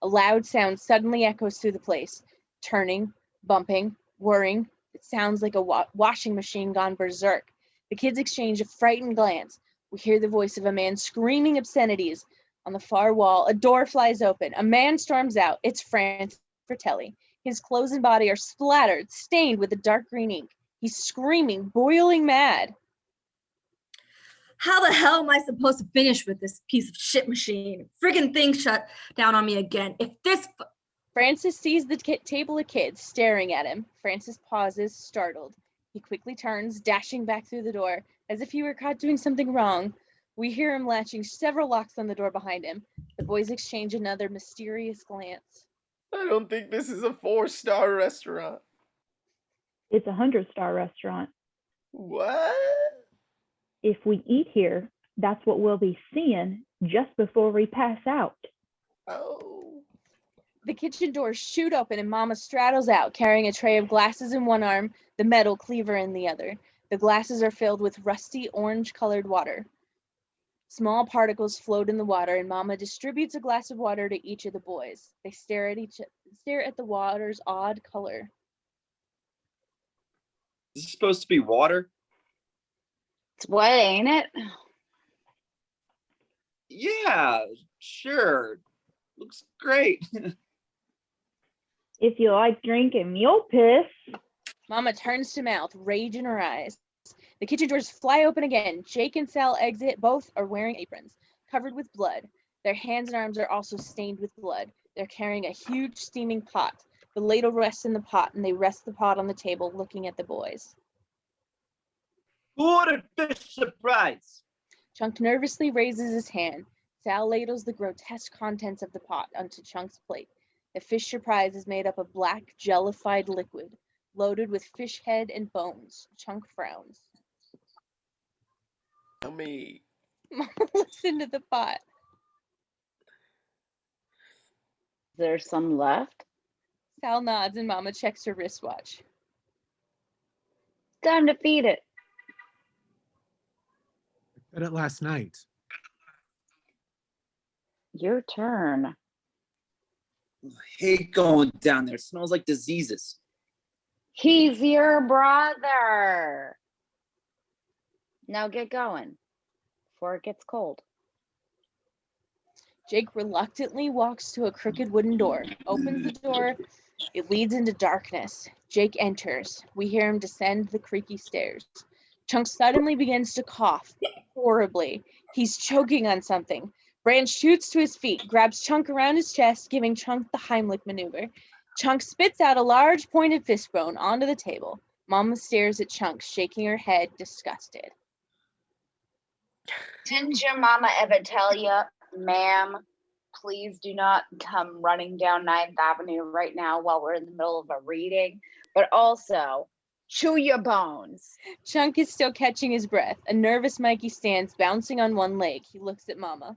A loud sound suddenly echoes through the place, turning, bumping, whirring. It sounds like a washing machine gone berserk. The kids exchange a frightened glance. We hear the voice of a man screaming obscenities. On the far wall, a door flies open. A man storms out. It's Francis Fratelli. His clothes and body are splattered, stained with a dark green ink. He's screaming, boiling mad. How the hell am I supposed to finish with this piece of shit machine? Friggin' thing shut down on me again. If this... Francis sees the table of kids staring at him. Francis pauses, startled. He quickly turns, dashing back through the door, as if he were caught doing something wrong. We hear him latching several locks on the door behind him. The boys exchange another mysterious glance. I don't think this is a 4-star restaurant. It's a 100-star restaurant. What? If we eat here, that's what we'll be seeing just before we pass out. Oh. The kitchen doors shoot open and Mama straddles out, carrying a tray of glasses in one arm, the metal cleaver in the other. The glasses are filled with rusty orange-colored water. Small particles float in the water, and Mama distributes a glass of water to each of the boys. They stare at the water's odd color. Is this supposed to be water? It's wet, ain't it? Yeah, sure. Looks great. If you like drinking mule piss. Mama turns to mouth, rage in her eyes. The kitchen doors fly open again. Jake and Sal exit. Both are wearing aprons, covered with blood. Their hands and arms are also stained with blood. They're carrying a huge steaming pot. The ladle rests in the pot, and they rest the pot on the table, looking at the boys. Who ordered fish surprise? Chunk nervously raises his hand. Sal ladles the grotesque contents of the pot onto Chunk's plate. The fish surprise is made up of black, jellified liquid, loaded with fish head and bones. Chunk frowns. Yummy. Mama looks into the pot. Is there some left? Sal nods and Mama checks her wristwatch. Time to feed it. I fed it last night. Your turn. I hate going down there. It smells like diseases. He's your brother. Now get going before it gets cold. Jake reluctantly walks to a crooked wooden door, opens the door. It leads into darkness. Jake enters. We hear him descend the creaky stairs. Chunk suddenly begins to cough horribly. He's choking on something. Brand shoots to his feet, grabs Chunk around his chest, giving Chunk the Heimlich maneuver. Chunk spits out a large pointed fishbone onto the table. Mama stares at Chunk, shaking her head, disgusted. Didn't your mama ever tell you, ma'am, please do not come running down 9th Avenue right now while we're in the middle of a reading, but also chew your bones. Chunk is still catching his breath. A nervous Mikey stands, bouncing on one leg. He looks at Mama.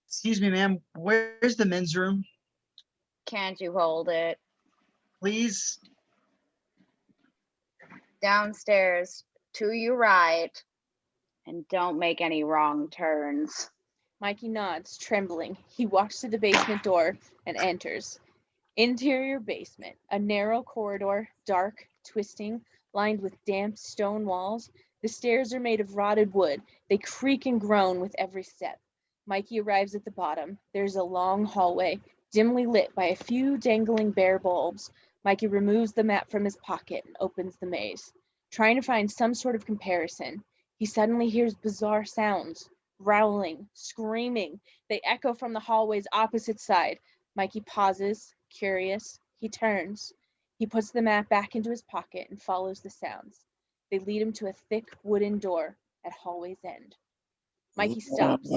Excuse me, ma'am. Where's the men's room? Can't you hold it? Please. Downstairs to your right, and don't make any wrong turns. Mikey nods, trembling. He walks to the basement door and enters. Interior basement, a narrow corridor, dark, twisting, lined with damp stone walls. The stairs are made of rotted wood. They creak and groan with every step. Mikey arrives at the bottom. There's a long hallway, dimly lit by a few dangling bare bulbs. Mikey removes the map from his pocket and opens the maze, trying to find some sort of comparison. He suddenly hears bizarre sounds, growling, screaming. They echo from the hallway's opposite side. Mikey pauses, curious. He turns. He puts the map back into his pocket and follows the sounds. They lead him to a thick wooden door at hallway's end. Mikey stops.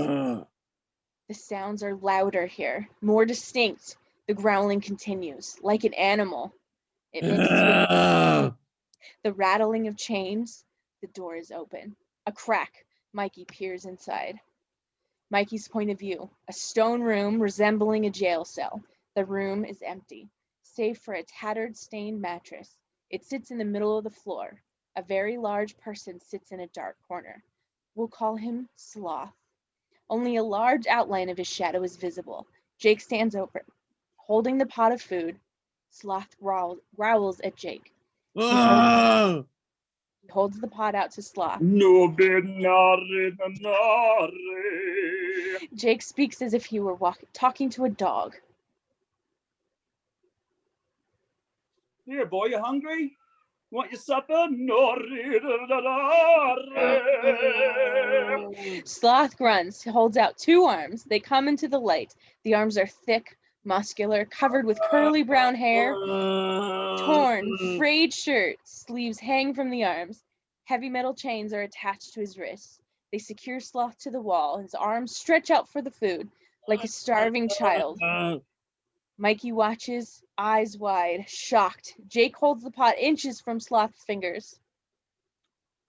The sounds are louder here, more distinct. The growling continues, like an animal. It mixes with the rattling of chains. The door is open. A crack. Mikey peers inside. Mikey's point of view, a stone room resembling a jail cell. The room is empty, save for a tattered, stained mattress. It sits in the middle of the floor. A very large person sits in a dark corner. We'll call him Sloth. Only a large outline of his shadow is visible. Jake stands over, holding the pot of food. Sloth growls at Jake. He holds the pot out to Sloth. Jake speaks as if he were talking to a dog. Here, boy, you hungry? Want your supper? Sloth grunts, holds out two arms. They come into the light. The arms are thick, muscular, covered with curly brown hair. Torn, frayed shirt, sleeves hang from the arms. Heavy metal chains are attached to his wrists. They secure Sloth to the wall. His arms stretch out for the food, like a starving child. Mikey watches, eyes wide, shocked. Jake holds the pot inches from Sloth's fingers.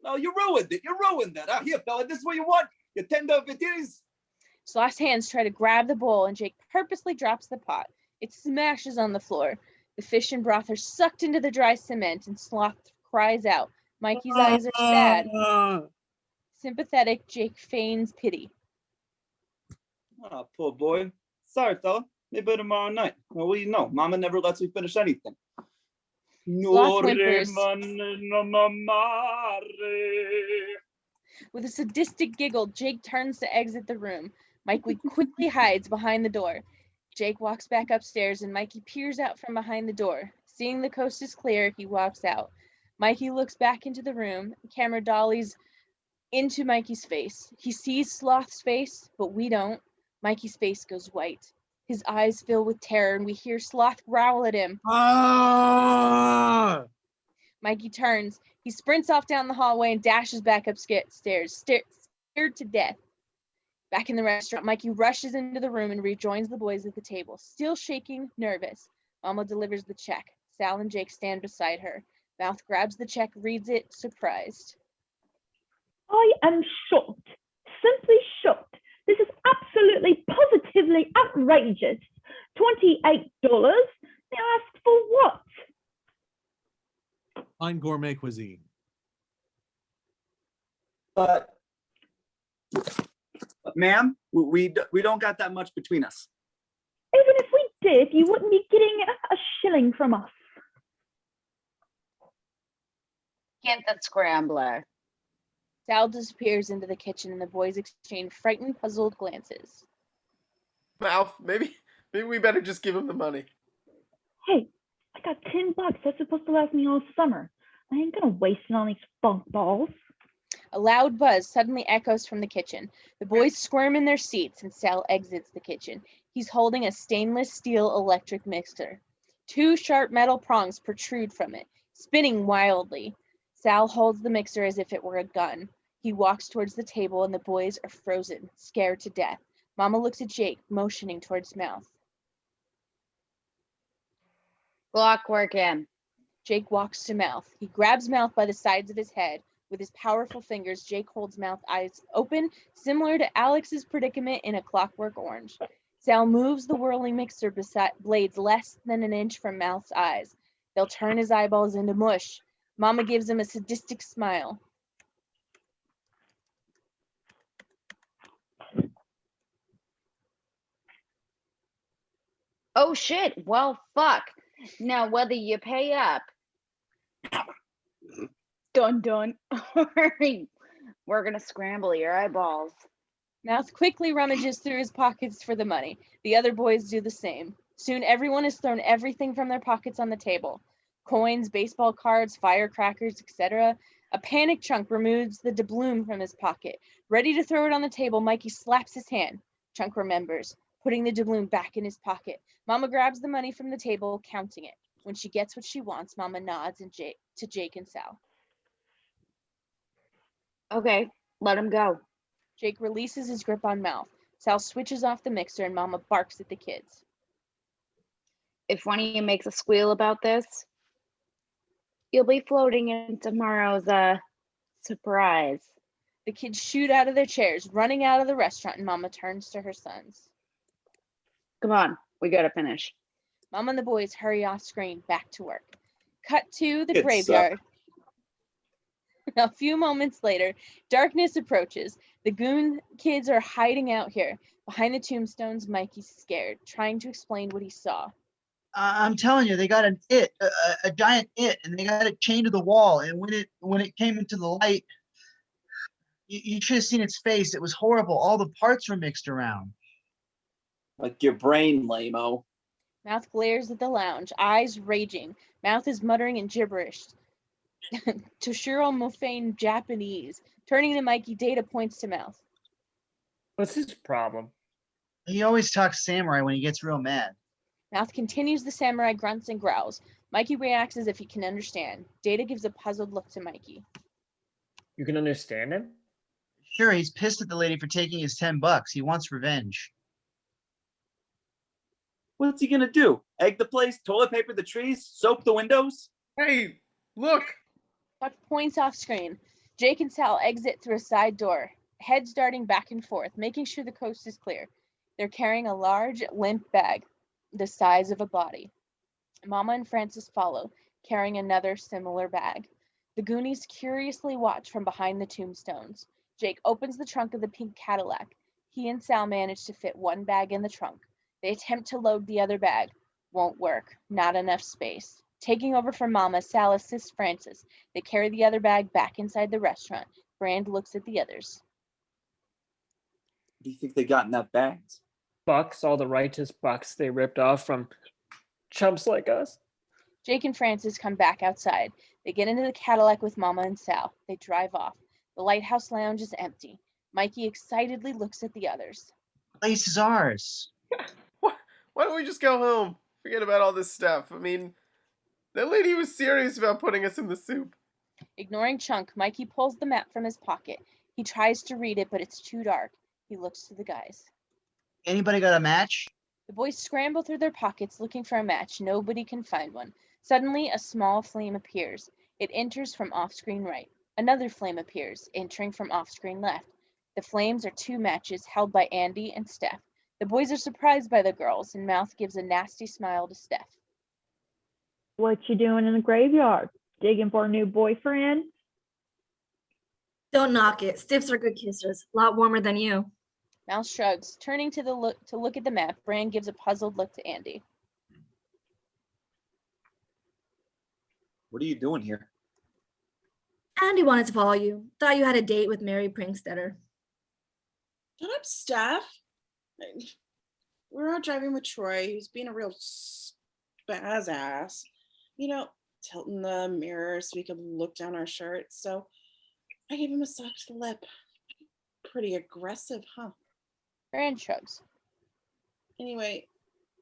No, you ruined it. You ruined it. Here, fella, this is what you want. You tender of it is. Sloth's hands try to grab the bowl, and Jake purposely drops the pot. It smashes on the floor. The fish and broth are sucked into the dry cement, and Sloth cries out. Mikey's eyes are sad. Sympathetic, Jake feigns pity. Oh, poor boy. Sorry, fella. Maybe tomorrow night. Well, what do you know? Mama never lets me finish anything. Sloth whimpers. With a sadistic giggle, Jake turns to exit the room. Mikey quickly hides behind the door. Jake walks back upstairs and Mikey peers out from behind the door. Seeing the coast is clear, he walks out. Mikey looks back into the room. Camera dollies into Mikey's face. He sees Sloth's face, but we don't. Mikey's face goes white. His eyes fill with terror and we hear Sloth growl at him. Ah! Mikey turns. He sprints off down the hallway and dashes back upstairs, scared to death. Back in the restaurant, Mikey rushes into the room and rejoins the boys at the table, still shaking, nervous. Mama delivers the check. Sal and Jake stand beside her. Mouth grabs the check, reads it, surprised. I am shocked, simply shocked. This is absolutely, positively outrageous. $28? They ask for what? On gourmet cuisine. But ma'am, we don't got that much between us. Even if we did, you wouldn't be getting a shilling from us. Get the scrambler. Sal disappears into the kitchen and the boys exchange frightened, puzzled glances. Mouth, maybe we better just give him the money. Hey, I got $10. That's supposed to last me all summer. I ain't gonna waste it on these funk balls. A loud buzz suddenly echoes from the kitchen. The boys squirm in their seats and Sal exits the kitchen. He's holding a stainless steel electric mixer. Two sharp metal prongs protrude from it, spinning wildly. Sal holds the mixer as if it were a gun. He walks towards the table and the boys are frozen, scared to death. Mama looks at Jake, motioning towards Mouth. Clockwork him. Jake walks to Mouth. He grabs Mouth by the sides of his head. With his powerful fingers, Jake holds Mouth's eyes open, similar to Alex's predicament in A Clockwork Orange. Sal moves the whirling mixer blades less than an inch from Mouth's eyes. They'll turn his eyeballs into mush. Mama gives him a sadistic smile. Oh shit, well fuck. Now whether you pay up, dun dun, we're gonna scramble your eyeballs. Mouth quickly rummages through his pockets for the money. The other boys do the same. Soon everyone has thrown everything from their pockets on the table. Coins, baseball cards, firecrackers, etc. A panic Chunk removes the doubloon from his pocket. Ready to throw it on the table, Mikey slaps his hand. Chunk remembers, putting the doubloon back in his pocket. Mama grabs the money from the table, counting it. When she gets what she wants, Mama nods to Jake and Sal. Okay, let him go. Jake releases his grip on Mouth. Sal switches off the mixer and Mama barks at the kids. If one of you makes a squeal about this, you'll be floating in tomorrow's surprise. The kids shoot out of their chairs, running out of the restaurant, and Mama turns to her sons. Come on, we gotta finish. Mama and the boys hurry off screen, back to work. Cut to the It's, graveyard. A few moments later, darkness approaches. The goon kids are hiding out here. Behind the tombstones, Mikey's scared, trying to explain what he saw. I'm telling you, they got a giant it, and they got it chained to the wall. And when it came into the light, you should have seen its face. It was horrible. All the parts were mixed around. Like your brain, lame-o. Mouth glares at the lounge, eyes raging. Mouth is muttering in gibberish. Toshiro Mofane Japanese. Turning to Mikey, Data points to Mouth. What's his problem? He always talks samurai when he gets real mad. Mouth continues the samurai grunts and growls. Mikey reacts as if he can understand. Data gives a puzzled look to Mikey. You can understand him? Sure, he's pissed at the lady for taking his $10. He wants revenge. What's he gonna do? Egg the place, toilet paper the trees, soap the windows? Hey, look! Buck points off screen. Jake and Sal exit through a side door, heads darting back and forth, making sure the coast is clear. They're carrying a large, limp bag, the size of a body. Mama and Francis follow, carrying another similar bag. The Goonies curiously watch from behind the tombstones. Jake opens the trunk of the pink Cadillac. He and Sal manage to fit one bag in the trunk. They attempt to load the other bag. Won't work. Not enough space. Taking over for Mama, Sal assists Francis. They carry the other bag back inside the restaurant. Brand looks at the others. What do you think they got in that bag? Bucks, all the righteous bucks they ripped off from chumps like us. Jake and Francis come back outside. They get into the Cadillac with Mama and Sal. They drive off. The Lighthouse Lounge is empty. Mikey excitedly looks at the others. Place is ours. Why don't we just go home? Forget about all this stuff. I mean, that lady was serious about putting us in the soup. Ignoring Chunk, Mikey pulls the map from his pocket. He tries to read it, but it's too dark. He looks to the guys. Anybody got a match? The boys scramble through their pockets looking for a match. Nobody can find one. Suddenly, a small flame appears. It enters from off-screen right. Another flame appears, entering from off-screen left. The flames are 2 matches held by Andy and Steph. The boys are surprised by the girls, and Mouth gives a nasty smile to Steph. What you doing in the graveyard? Digging for a new boyfriend? Don't knock it. Stiffs are good kissers. A lot warmer than you. Mouth shrugs. Turning to look at the map, Brand gives a puzzled look to Andy. What are you doing here? Andy wanted to follow you. Thought you had a date with Mary Prinkstetter. Shut up, Steph. We were out driving with Troy. He was being a real spaz ass. You know, tilting the mirror so we could look down our shirts. So I gave him a suck to the lip. Pretty aggressive, huh? Brand shrugs. Anyway,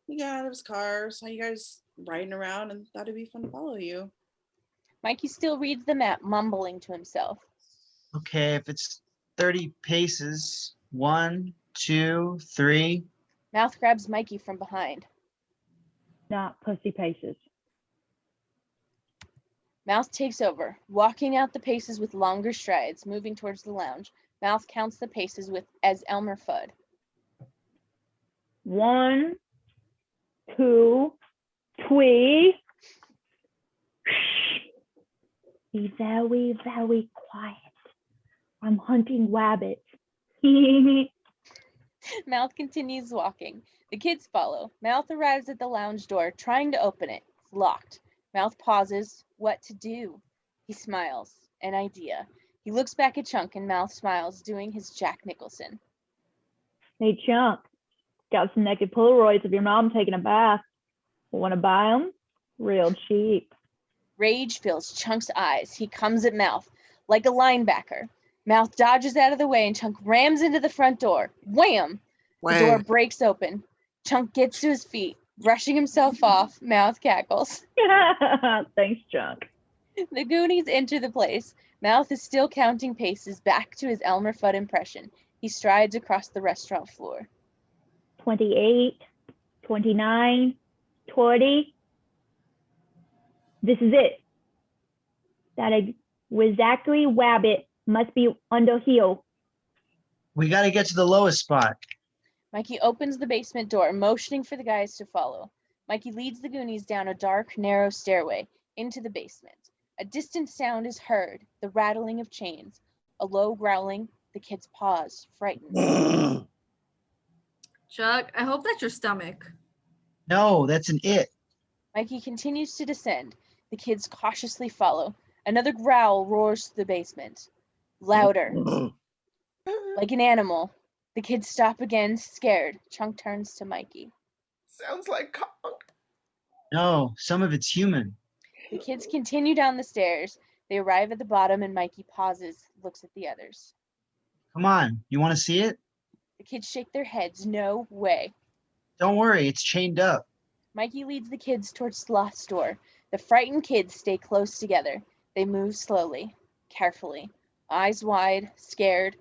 we got out of his car, saw you guys riding around, and thought it'd be fun to follow you. Mikey still reads the map, mumbling to himself. Okay, if it's 30 paces, 1, 2, 3. Mouth grabs Mikey from behind. Not pussy paces. Mouth takes over, walking out the paces with longer strides, moving towards the lounge. Mouth counts the paces as Elmer Fudd. 1, 2, 3. Be very, very quiet. I'm hunting rabbits. Mouth continues walking. The kids follow. Mouth arrives at the lounge door, trying to open it. It's locked. Mouth pauses. What to do? He smiles. An idea. He looks back at Chunk and Mouth smiles, doing his Jack Nicholson. Hey, Chunk. Got some naked Polaroids of your mom taking a bath. Want to buy them? Real cheap. Rage fills Chunk's eyes. He comes at Mouth like a linebacker. Mouth dodges out of the way and Chunk rams into the front door. Wham! The door breaks open. Chunk gets to his feet, brushing himself off. Mouth cackles. Thanks, Chunk. The Goonies enter the place. Mouth is still counting paces back to his Elmer Fudd impression. He strides across the restaurant floor. 28, 29, 20. This is it. That exactly rabbit must be under heel. We got to get to the lowest spot. Mikey opens the basement door, motioning for the guys to follow. Mikey leads the Goonies down a dark, narrow stairway into the basement. A distant sound is heard, the rattling of chains. A low growling. The kids pause, frightened. Chuck, I hope that's your stomach. No, that's an it. Mikey continues to descend. The kids cautiously follow. Another growl roars through the basement. Louder. Like an animal. The kids stop again, scared. Chunk turns to Mikey. Sounds like conch. No, some of it's human. The kids continue down the stairs. They arrive at the bottom and Mikey pauses, looks at the others. Come on, you want to see it? The kids shake their heads. No way. Don't worry, it's chained up. Mikey leads the kids towards Sloth's door. The frightened kids stay close together. They move slowly, carefully, eyes wide, scared.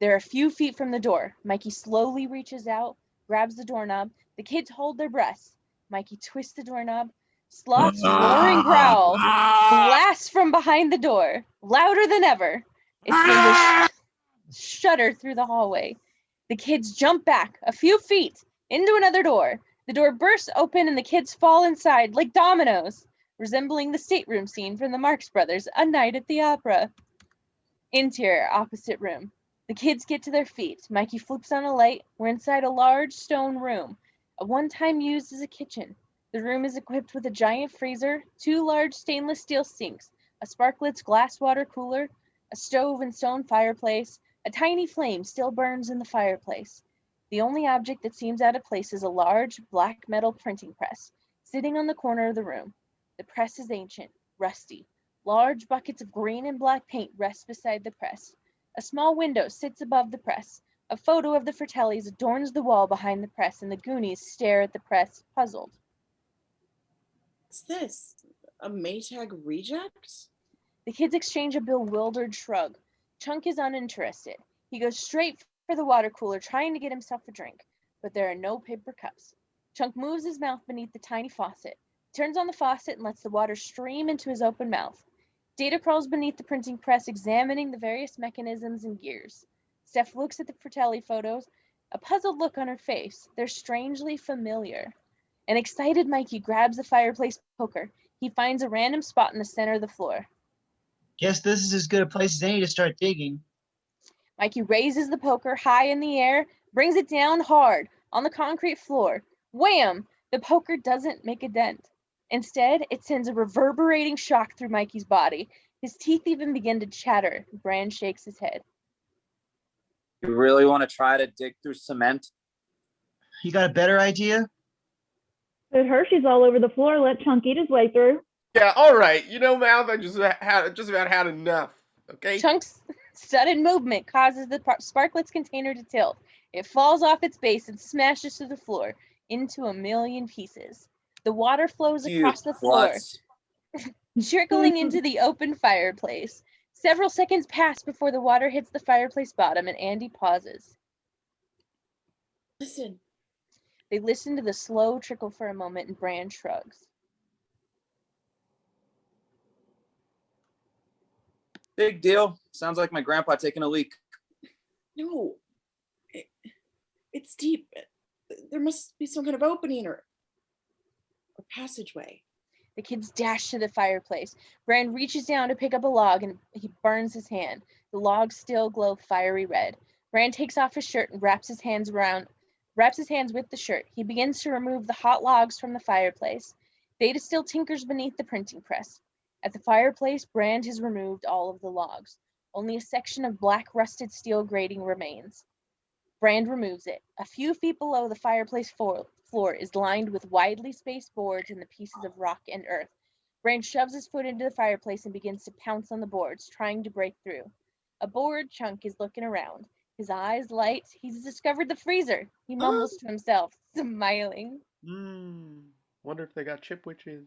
They're a few feet from the door. Mikey slowly reaches out, grabs the doorknob. The kids hold their breaths. Mikey twists the doorknob. Sloth's roaring growl blasts from behind the door, louder than ever. It sends a shudder through the hallway. The kids jump back a few feet into another door. The door bursts open and the kids fall inside like dominoes, resembling the stateroom scene from the Marx Brothers' A Night at the Opera. Interior, opposite room. The kids get to their feet. Mikey flips on a light. We're inside a large stone room, at one time used as a kitchen. The room is equipped with a giant freezer, 2 large stainless steel sinks, a Sparkletts glass water cooler, A stove and stone fireplace. A tiny flame still burns in the fireplace. The only object that seems out of place is a large, black metal printing press, sitting on the corner of the room. The press is ancient, rusty. Large buckets of green and black paint rest beside the press. A small window sits above the press. A photo of the Fratellis adorns the wall behind the press, and the Goonies stare at the press, puzzled. What's this? A Maytag reject? The kids exchange a bewildered shrug. Chunk is uninterested. He goes straight for the water cooler, trying to get himself a drink, but there are no paper cups. Chunk moves his mouth beneath the tiny faucet, turns on the faucet, and lets the water stream into his open mouth. Data crawls beneath the printing press, examining the various mechanisms and gears. Steph looks at the Fratelli photos, a puzzled look on her face. They're strangely familiar. An excited Mikey grabs the fireplace poker. He finds a random spot in the center of the floor. Guess this is as good a place as any to start digging. Mikey raises the poker high in the air, brings it down hard on the concrete floor. Wham! The poker doesn't make a dent. Instead, it sends a reverberating shock through Mikey's body. His teeth even begin to chatter. Brand shakes his head. You really want to try to dig through cement? You got a better idea? Put Hershey's all over the floor. Let Chunk eat his way through. Yeah, all right. You know, Mouth, I just about had enough. Okay. Chunk's sudden movement causes the Sparklets container to tilt. It falls off its base and smashes to the floor into a million pieces. The water flows across the floor, trickling into the open fireplace. Several seconds pass before the water hits the fireplace bottom, and Andy pauses. Listen. They listen to the slow trickle for a moment, and Brand shrugs. Big deal. Sounds like my grandpa taking a leak. No. It's deep. There must be some kind of opening or passageway. The kids dash to the fireplace. Brand reaches down to pick up a log, and he burns his hand. The logs still glow fiery red. Brand takes off his shirt and wraps his hands with the shirt. He begins to remove the hot logs from the fireplace. Data still tinkers beneath the printing press. At the fireplace, Brand has removed all of the logs. Only a section of black rusted steel grating remains. Brand removes it. A few feet below the fireplace floor is lined with widely spaced boards and the pieces of rock and earth. Brand shoves his foot into the fireplace and begins to pounce on the boards, trying to break through. A bored Chunk is looking around. His eyes light. He's discovered the freezer. He mumbles to himself, smiling. Wonder if they got chip witches.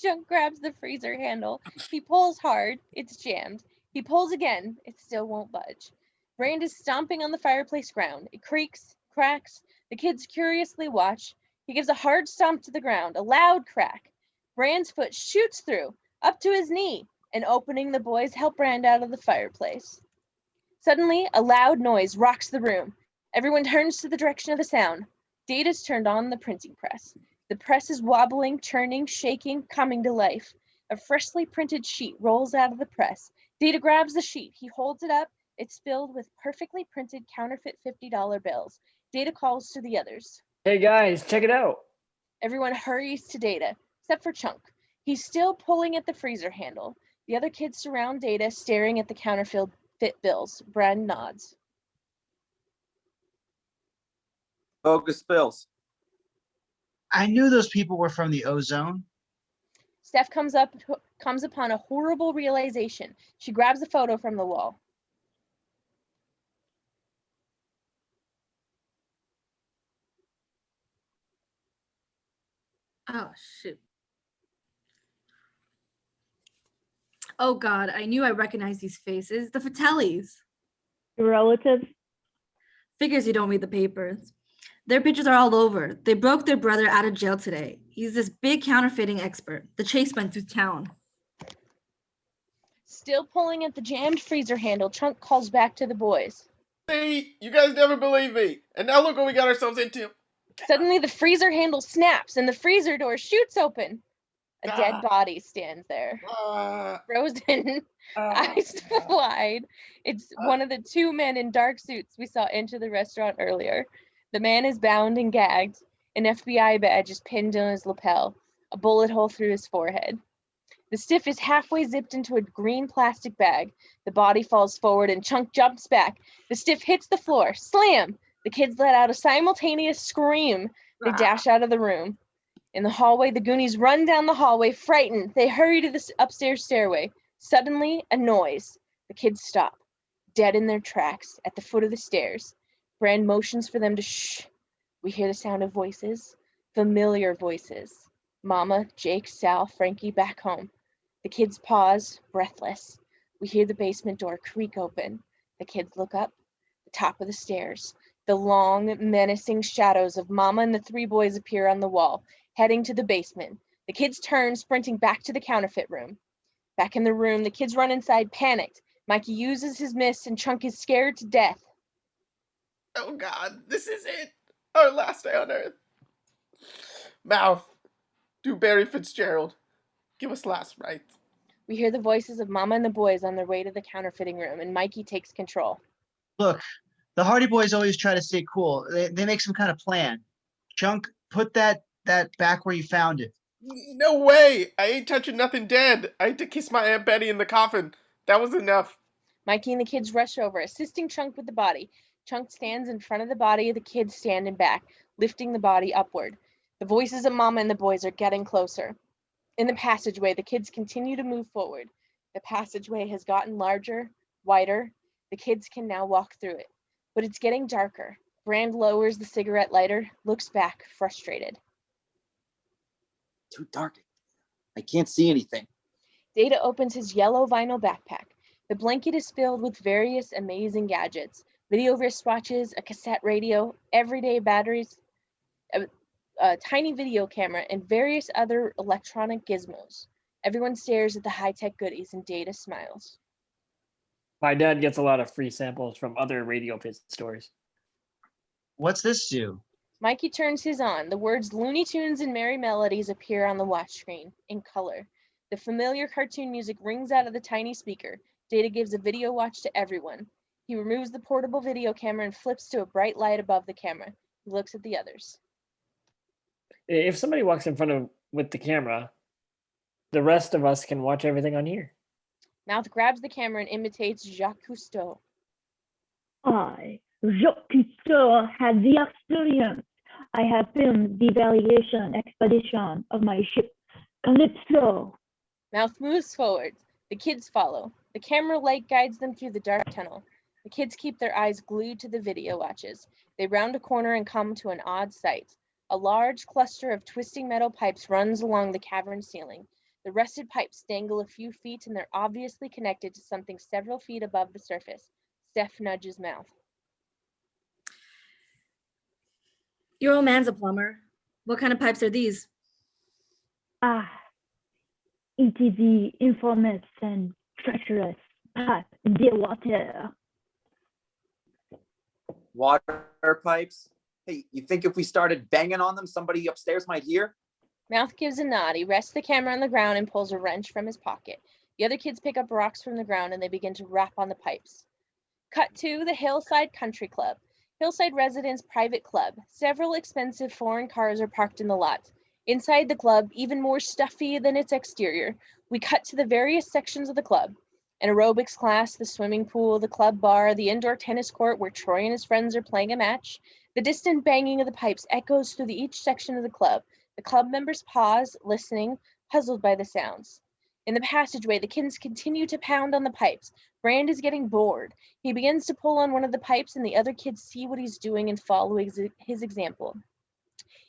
Chunk grabs the freezer handle. He pulls hard. It's jammed. He pulls again. It still won't budge. Brand is stomping on the fireplace ground. It creaks, cracks. The kids curiously watch. He gives a hard stomp to the ground, a loud crack. Brand's foot shoots through, up to his knee. An opening, the boys help Brand out of the fireplace. Suddenly, a loud noise rocks the room. Everyone turns to the direction of the sound. Data's turned on the printing press. The press is wobbling, churning, shaking, coming to life. A freshly printed sheet rolls out of the press. Data grabs the sheet. He holds it up. It's filled with perfectly printed counterfeit $50 bills. Data calls to the others. Hey guys, check it out. Everyone hurries to Data, except for Chunk. He's still pulling at the freezer handle. The other kids surround Data, staring at the counterfeit bills. Brand nods. Bogus bills. I knew those people were from the ozone. Steph comes upon a horrible realization. She grabs a photo from the wall. Oh, shoot. Oh, God, I knew I recognized these faces. The Fratellis. Your relatives? Figures you don't read the papers. Their pictures are all over. They broke their brother out of jail today. He's this big counterfeiting expert. The chase went through town. Still pulling at the jammed freezer handle, Chunk calls back to the boys. See, you guys never believe me. And now look what we got ourselves into. Suddenly, the freezer handle snaps and the freezer door shoots open. A dead body stands there, frozen, eyes wide. It's one of the two men in dark suits we saw enter the restaurant earlier. The man is bound and gagged. An FBI badge is pinned on his lapel, a bullet hole through his forehead. The stiff is halfway zipped into a green plastic bag. The body falls forward and Chunk jumps back. The stiff hits the floor. Slam! The kids let out a simultaneous scream. They dash out of the room. In the hallway, the Goonies run down the hallway, frightened. They hurry to the upstairs stairway. Suddenly, a noise. The kids stop, dead in their tracks, at the foot of the stairs. Brand motions for them to shh. We hear the sound of voices, familiar voices. Mama, Jake, Sal, Frankie, back home. The kids pause, breathless. We hear the basement door creak open. The kids look up, the top of the stairs. The long, menacing shadows of Mama and the three boys appear on the wall, heading to the basement. The kids turn, sprinting back to the counterfeit room. Back in the room, the kids run inside, panicked. Mikey uses his mist and Chunk is scared to death. Oh God, this is it. Our last day on Earth. Mouth, do Barry Fitzgerald. Give us last rites. We hear the voices of Mama and the boys on their way to the counterfeiting room, and Mikey takes control. Look, the Hardy Boys always try to stay cool. They make some kind of plan. Chunk, put that back where you found it. No way! I ain't touching nothing dead. I had to kiss my Aunt Betty in the coffin. That was enough. Mikey and the kids rush over, assisting Chunk with the body. Chunk stands in front of the body, the kids standing back, lifting the body upward. The voices of Mama and the boys are getting closer. In the passageway, the kids continue to move forward. The passageway has gotten larger, wider. The kids can now walk through it. But it's getting darker. Brand lowers the cigarette lighter, looks back, frustrated. Too dark. I can't see anything. Data opens his yellow vinyl backpack. The blanket is filled with various amazing gadgets. Video wristwatches, a cassette radio, everyday batteries, a tiny video camera, and various other electronic gizmos. Everyone stares at the high-tech goodies and Data smiles. My dad gets a lot of free samples from other radio pit stores. What's this do? Mikey turns his on. The words Looney Tunes and Merry Melodies appear on the watch screen in color. The familiar cartoon music rings out of the tiny speaker. Data gives a video watch to everyone. He removes the portable video camera and flips to a bright light above the camera. He looks at the others. If somebody walks in front of with the camera, the rest of us can watch everything on here. Mouth grabs the camera and imitates Jacques Cousteau. I, Jacques Cousteau, had the experience. I have filmed the evaluation expedition of my ship, Calypso. Mouth moves forward. The kids follow. The camera light guides them through the dark tunnel. The kids keep their eyes glued to the video watches. They round a corner and come to an odd sight. A large cluster of twisting metal pipes runs along the cavern ceiling. The rusted pipes dangle a few feet and they're obviously connected to something several feet above the surface. Steph nudges Mouth. Your old man's a plumber. What kind of pipes are these? Ah, it is the infamous and treacherous pipe de water. Water pipes? Hey, you think if we started banging on them, somebody upstairs might hear? Mouth gives a nod. He rests the camera on the ground and pulls a wrench from his pocket. The other kids pick up rocks from the ground and they begin to rap on the pipes. Cut to the Hillside Country Club. Hillside Residents Private Club. Several expensive foreign cars are parked in the lot. Inside the club, even more stuffy than its exterior, we cut to the various sections of the club. An aerobics class, the swimming pool, the club bar, the indoor tennis court where Troy and his friends are playing a match. The distant banging of the pipes echoes through each section of the club. The club members pause, listening, puzzled by the sounds. In the passageway, the kids continue to pound on the pipes. Brand is getting bored. He begins to pull on one of the pipes and the other kids see what he's doing and follow his example.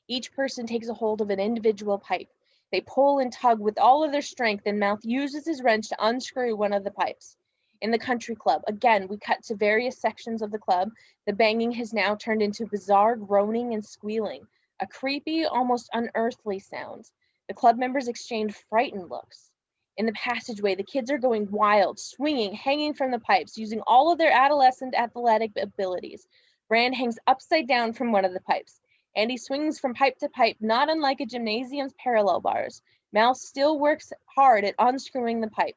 Each person takes a hold of an individual pipe. They pull and tug with all of their strength and Mouth uses his wrench to unscrew one of the pipes. In the country club, again, we cut to various sections of the club. The banging has now turned into bizarre groaning and squealing, a creepy, almost unearthly sound. The club members exchange frightened looks. In the passageway, the kids are going wild, swinging, hanging from the pipes, using all of their adolescent athletic abilities. Brand hangs upside down from one of the pipes. Andy swings from pipe to pipe, not unlike a gymnasium's parallel bars. Mouth still works hard at unscrewing the pipe.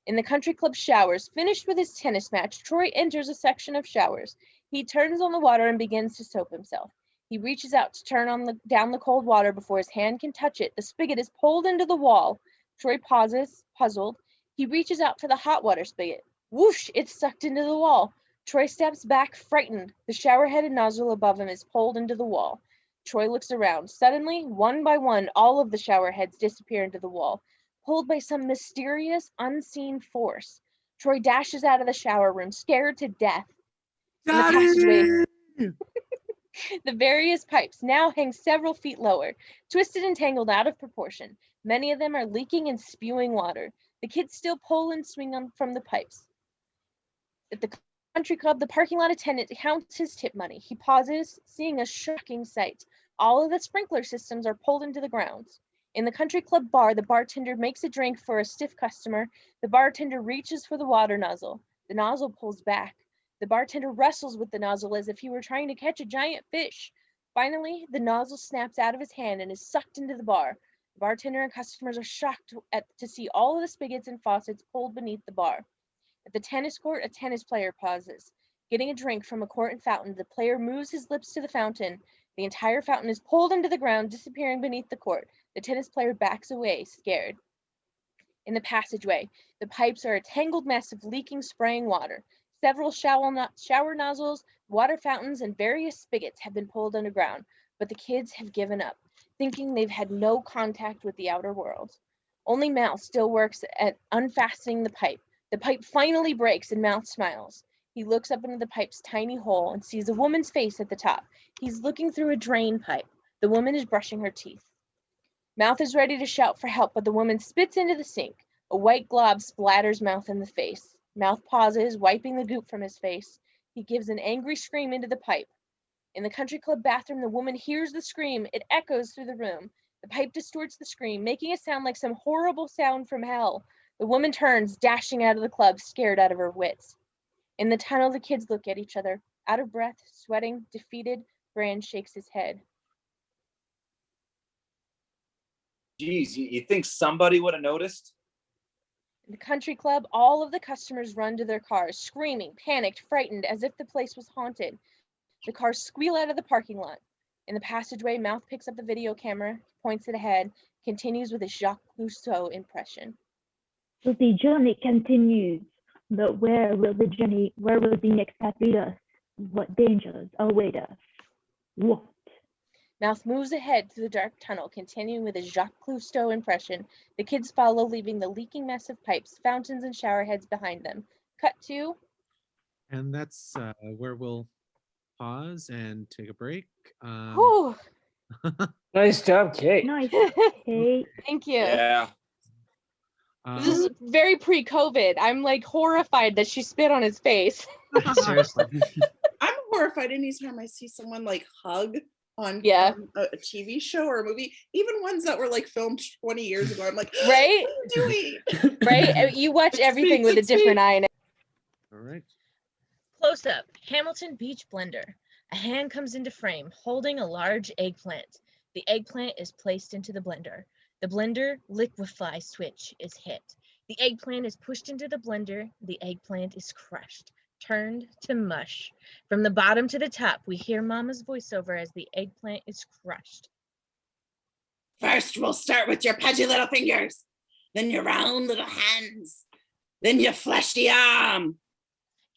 In the country club showers, finished with his tennis match, Troy enters a section of showers. He turns on the water and begins to soap himself. He reaches out to turn down the cold water before his hand can touch it. The spigot is pulled into the wall. Troy pauses, puzzled. He reaches out for the hot water spigot. Whoosh! It's sucked into the wall. Troy steps back, frightened. The shower-headed nozzle above him is pulled into the wall. Troy looks around. Suddenly, one by one, all of the shower heads disappear into the wall, pulled by some mysterious, unseen force. Troy dashes out of the shower room, scared to death. In the passageway, the various pipes now hang several feet lower, twisted and tangled out of proportion. Many of them are leaking and spewing water. The kids still pull and swing on from the pipes. At the country club, the parking lot attendant counts his tip money. He pauses, seeing a shocking sight. All of the sprinkler systems are pulled into the grounds. In the country club bar, the bartender makes a drink for a stiff customer. The bartender reaches for the water nozzle. The nozzle pulls back. The bartender wrestles with the nozzle as if he were trying to catch a giant fish. Finally, the nozzle snaps out of his hand and is sucked into the bar. The bartender and customers are shocked to see all of the spigots and faucets pulled beneath the bar. At the tennis court, a tennis player pauses. Getting a drink from a court and fountain, the player moves his lips to the fountain. The entire fountain is pulled into the ground, disappearing beneath the court. The tennis player backs away, scared. In the passageway, the pipes are a tangled mess of leaking, spraying water. Several shower nozzles, water fountains, and various spigots have been pulled underground, but the kids have given up, thinking they've had no contact with the outer world. Only Mouth still works at unfastening the pipe. The pipe finally breaks and Mouth smiles. He looks up into the pipe's tiny hole and sees a woman's face at the top. He's looking through a drain pipe. The woman is brushing her teeth. Mouth is ready to shout for help, but the woman spits into the sink. A white glob splatters Mouth in the face. Mouth pauses, wiping the goop from his face. He gives an angry scream into the pipe. In the country club bathroom, the woman hears the scream. It echoes through the room. The pipe distorts the scream, making it sound like some horrible sound from hell. The woman turns, dashing out of the club, scared out of her wits. In the tunnel, the kids look at each other, out of breath, sweating, defeated. Brand shakes his head. Geez, you think somebody would have noticed? In the country club, all of the customers run to their cars, screaming, panicked, frightened, as if the place was haunted. The cars squeal out of the parking lot. In the passageway, Mouth picks up the video camera, points it ahead, continues with a Jacques Cousteau impression. So the journey continues, but where will the next path lead us? What dangers await us? What? Mouth moves ahead through the dark tunnel, continuing with a Jacques Cousteau impression. The kids follow, leaving the leaking mess of pipes, fountains, and shower heads behind them. Cut to... And that's where we'll pause and take a break. Whew. Nice job, Kate. Nice, Kate. Thank you. Yeah. This is very pre-COVID. I'm like horrified that she spit on his face. Seriously. I'm horrified anytime I see someone like hug on Yeah. a TV show or a movie, even ones that were like filmed 20 years ago. I'm like, Right? what are you doing? Right? You watch everything with a different eye now. All right. Close up, Hamilton Beach Blender. A hand comes into frame, holding a large eggplant. The eggplant is placed into the blender. The blender liquefy switch is hit. The eggplant is pushed into the blender. The eggplant is crushed, turned to mush. From the bottom to the top, we hear Mama's voiceover as the eggplant is crushed. First, we'll start with your pudgy little fingers, then your round little hands, then your fleshy arm.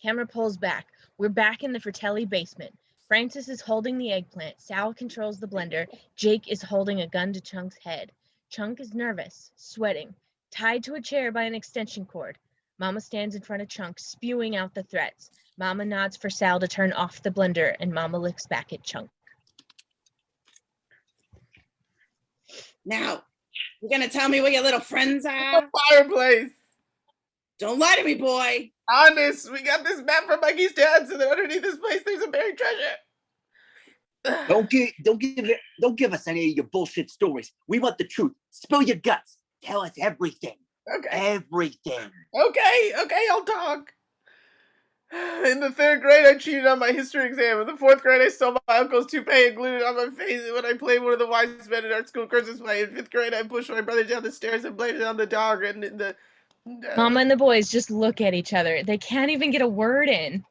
Camera pulls back. We're back in the Fratelli basement. Francis is holding the eggplant. Sal controls the blender. Jake is holding a gun to Chunk's head. Chunk is nervous, sweating, tied to a chair by an extension cord. Mama stands in front of Chunk, spewing out the threats. Mama nods for Sal to turn off the blender, and Mama looks back at Chunk. Now, you're gonna tell me what your little friends are? The fireplace. Don't lie to me, boy. Honest, we got this map from Mikey's dad, so that underneath this place there's a buried treasure. Don't give us any of your bullshit stories. We want the truth. Spill your guts. Tell us everything. Okay. Everything. Okay, I'll talk. In the 3rd grade, I cheated on my history exam. In the 4th grade, I stole my uncle's toupee and glued it on my face when I played one of the wise men in art school Christmas play. In 5th grade, I pushed my brother down the stairs and blamed it on the dog. And in the Mama and the boys just look at each other. They can't even get a word in.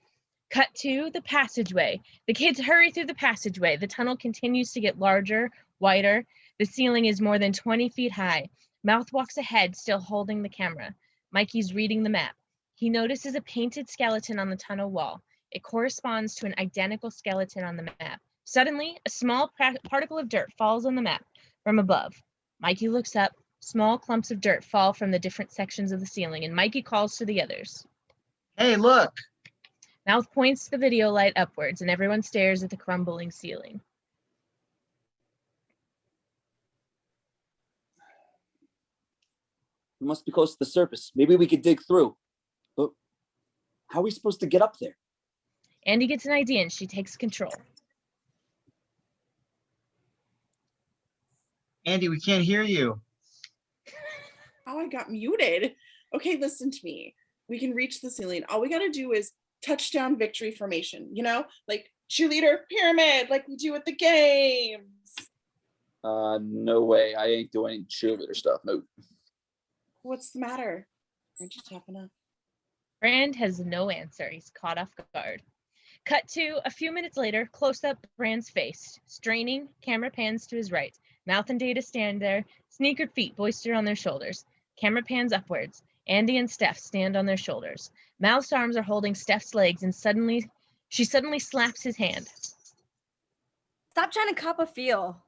Cut to the passageway. The kids hurry through the passageway. The tunnel continues to get larger, wider. The ceiling is more than 20 feet high. Mouth walks ahead, still holding the camera. Mikey's reading the map. He notices a painted skeleton on the tunnel wall. It corresponds to an identical skeleton on the map. Suddenly, a small particle of dirt falls on the map from above. Mikey looks up. Small clumps of dirt fall from the different sections of the ceiling, and Mikey calls to the others. Hey, look. Mouth points the video light upwards, and everyone stares at the crumbling ceiling. We must be close to the surface. Maybe we could dig through. But how are we supposed to get up there? Andy gets an idea, and she takes control. Andy, we can't hear you. Oh, I got muted. Okay, listen to me. We can reach the ceiling. All we got to do is touchdown victory formation, you know, like cheerleader pyramid, like we do at the games. No way. I ain't doing any cheerleader stuff. No. What's the matter? Aren't you tough enough? Brand has no answer. He's caught off guard. Cut to a few minutes later, close up Brand's face. Straining, camera pans to his right. Mouth and Data stand there, sneakered feet boister on their shoulders. Camera pans upwards. Andy and Steph stand on their shoulders. Mouth's arms are holding Steph's legs, and she suddenly slaps his hand. Stop trying to cop a feel.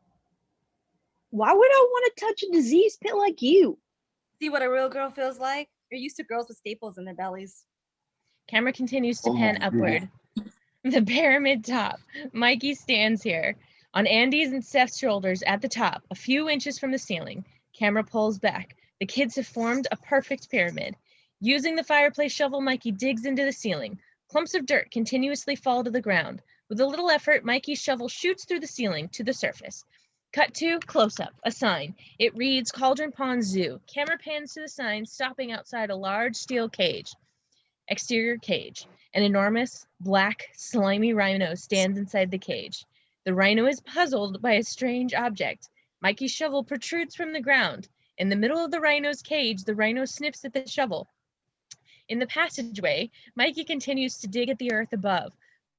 Why would I want to touch a disease pit like you? See what a real girl feels like? You're used to girls with staples in their bellies. Camera continues to pan upward. The pyramid top. Mikey stands here. On Andy's and Steph's shoulders at the top, a few inches from the ceiling. Camera pulls back. The kids have formed a perfect pyramid. Using the fireplace shovel, Mikey digs into the ceiling. Clumps of dirt continuously fall to the ground. With a little effort, Mikey's shovel shoots through the ceiling to the surface. Cut to close-up, a sign. It reads Cauldron Pond Zoo. Camera pans to the sign, stopping outside a large steel cage. Exterior cage. An enormous, black, slimy rhino stands inside the cage. The rhino is puzzled by a strange object. Mikey's shovel protrudes from the ground. In the middle of the rhino's cage, the rhino sniffs at the shovel. In the passageway, Mikey continues to dig at the earth above,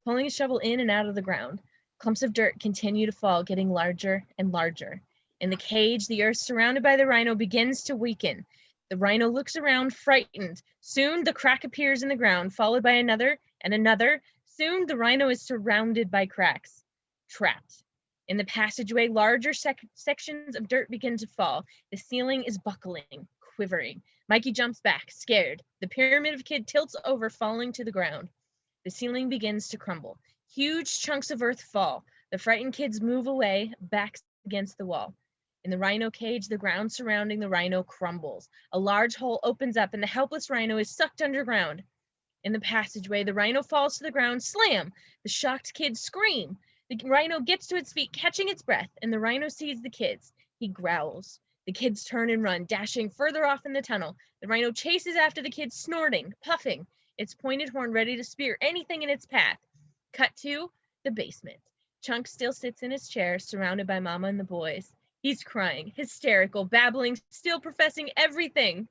pulling his shovel in and out of the ground. Clumps of dirt continue to fall, getting larger and larger. In the cage, the earth surrounded by the rhino begins to weaken. The rhino looks around, frightened. Soon, the crack appears in the ground, followed by another and another. Soon, the rhino is surrounded by cracks. Trapped. In the passageway, larger sections of dirt begin to fall. The ceiling is buckling, quivering. Mikey jumps back, scared. The pyramid of kid tilts over, falling to the ground. The ceiling begins to crumble. Huge chunks of earth fall. The frightened kids move away, backs against the wall. In the rhino cage, the ground surrounding the rhino crumbles. A large hole opens up, and the helpless rhino is sucked underground. In the passageway, the rhino falls to the ground, slam! The shocked kids scream. The rhino gets to its feet, catching its breath, and the rhino sees the kids. He growls. The kids turn and run, dashing further off in the tunnel. The rhino chases after the kids, snorting, puffing, its pointed horn ready to spear anything in its path. Cut to the basement. Chunk still sits in his chair, surrounded by Mama and the boys. He's crying, hysterical, babbling, still professing everything.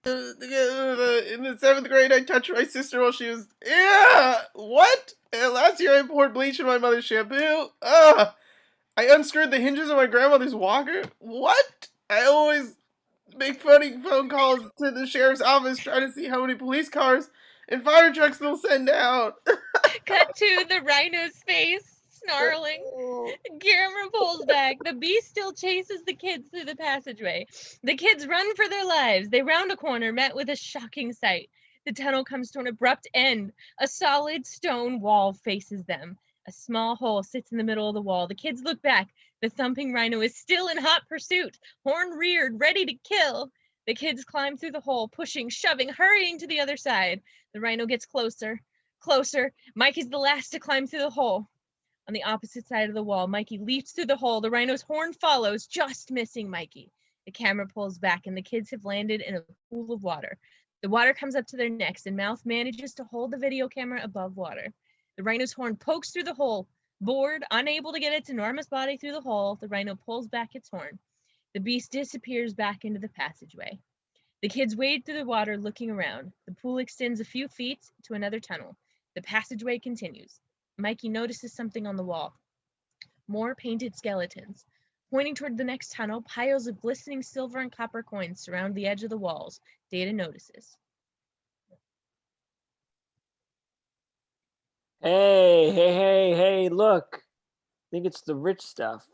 In the 7th grade, I touched my sister while she was... Yeah! What? And last year, I poured bleach in my mother's shampoo. I unscrewed the hinges of my grandmother's walker. What? I always make funny phone calls to the sheriff's office trying to see how many police cars and fire trucks they'll send out. Cut to the rhino's face, snarling. Camera pulls back. The beast still chases the kids through the passageway. The kids run for their lives. They round a corner, met with a shocking sight. The tunnel comes to an abrupt end. A solid stone wall faces them. A small hole sits in the middle of the wall. The kids look back. The thumping rhino is still in hot pursuit, horn reared, ready to kill. The kids climb through the hole, pushing, shoving, hurrying to the other side. The rhino gets closer, closer. Mikey's the last to climb through the hole. On the opposite side of the wall, Mikey leaps through the hole. The rhino's horn follows, just missing Mikey. The camera pulls back, and the kids have landed in a pool of water. The water comes up to their necks, and Mouth manages to hold the video camera above water. The rhino's horn pokes through the hole. Bored, unable to get its enormous body through the hole, the rhino pulls back its horn. The beast disappears back into the passageway. The kids wade through the water, looking around. The pool extends a few feet to another tunnel. The passageway continues. Mikey notices something on the wall. More painted skeletons. Pointing toward the next tunnel, piles of glistening silver and copper coins surround the edge of the walls. Data notices. Hey, look. I think it's the rich stuff.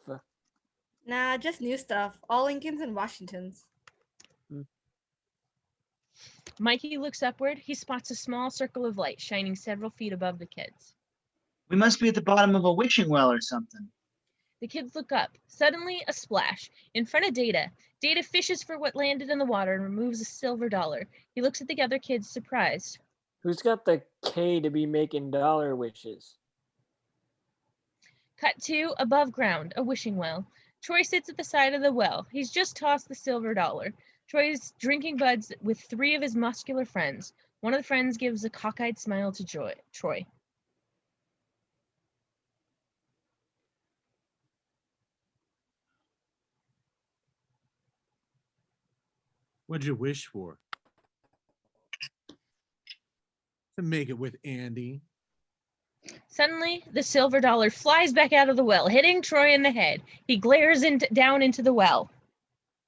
Nah, just new stuff. All Lincolns and Washingtons. Mikey looks upward. He spots a small circle of light shining several feet above the kids. We must be at the bottom of a wishing well or something. The kids look up. Suddenly, a splash. In front of Data. Data fishes for what landed in the water and removes a silver dollar. He looks at the other kids, surprised. Who's got the K to be making dollar wishes? Cut to, above ground, a wishing well. Troy sits at the side of the well. He's just tossed the silver dollar. Troy's drinking buds with 3 of his muscular friends. One of the friends gives a cockeyed smile to Troy. What'd you wish for? To make it with Andy. Suddenly, the silver dollar flies back out of the well, hitting Troy in the head. He glares down into the well.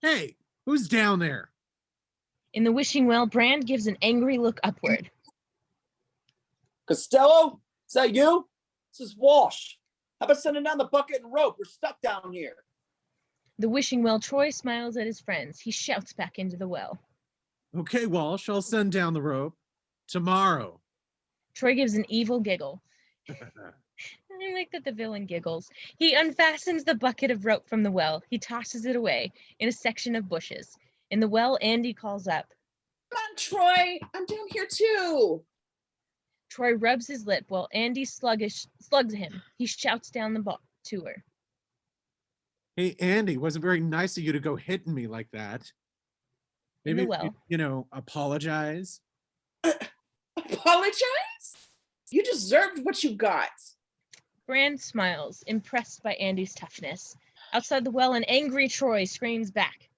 Hey, who's down there? In the wishing well, Brand gives an angry look upward. Costello, is that you? This is Walsh. How about sending down the bucket and rope? We're stuck down here. The wishing well, Troy smiles at his friends. He shouts back into the well. Okay, Walsh, I'll send down the rope. Tomorrow. Troy gives an evil giggle. I like that the villain giggles. He unfastens the bucket of rope from the well. He tosses it away in a section of bushes. In the well, Andy calls up. Come on, Troy. I'm down here too. Troy rubs his lip while Andy slugs him. He shouts down the to her. Hey, Andy, wasn't very nice of you to go hitting me like that. Maybe, well. Apologize. Apologize? You deserved what you got. Brand smiles, impressed by Andy's toughness. Outside the well, an angry Troy screams back.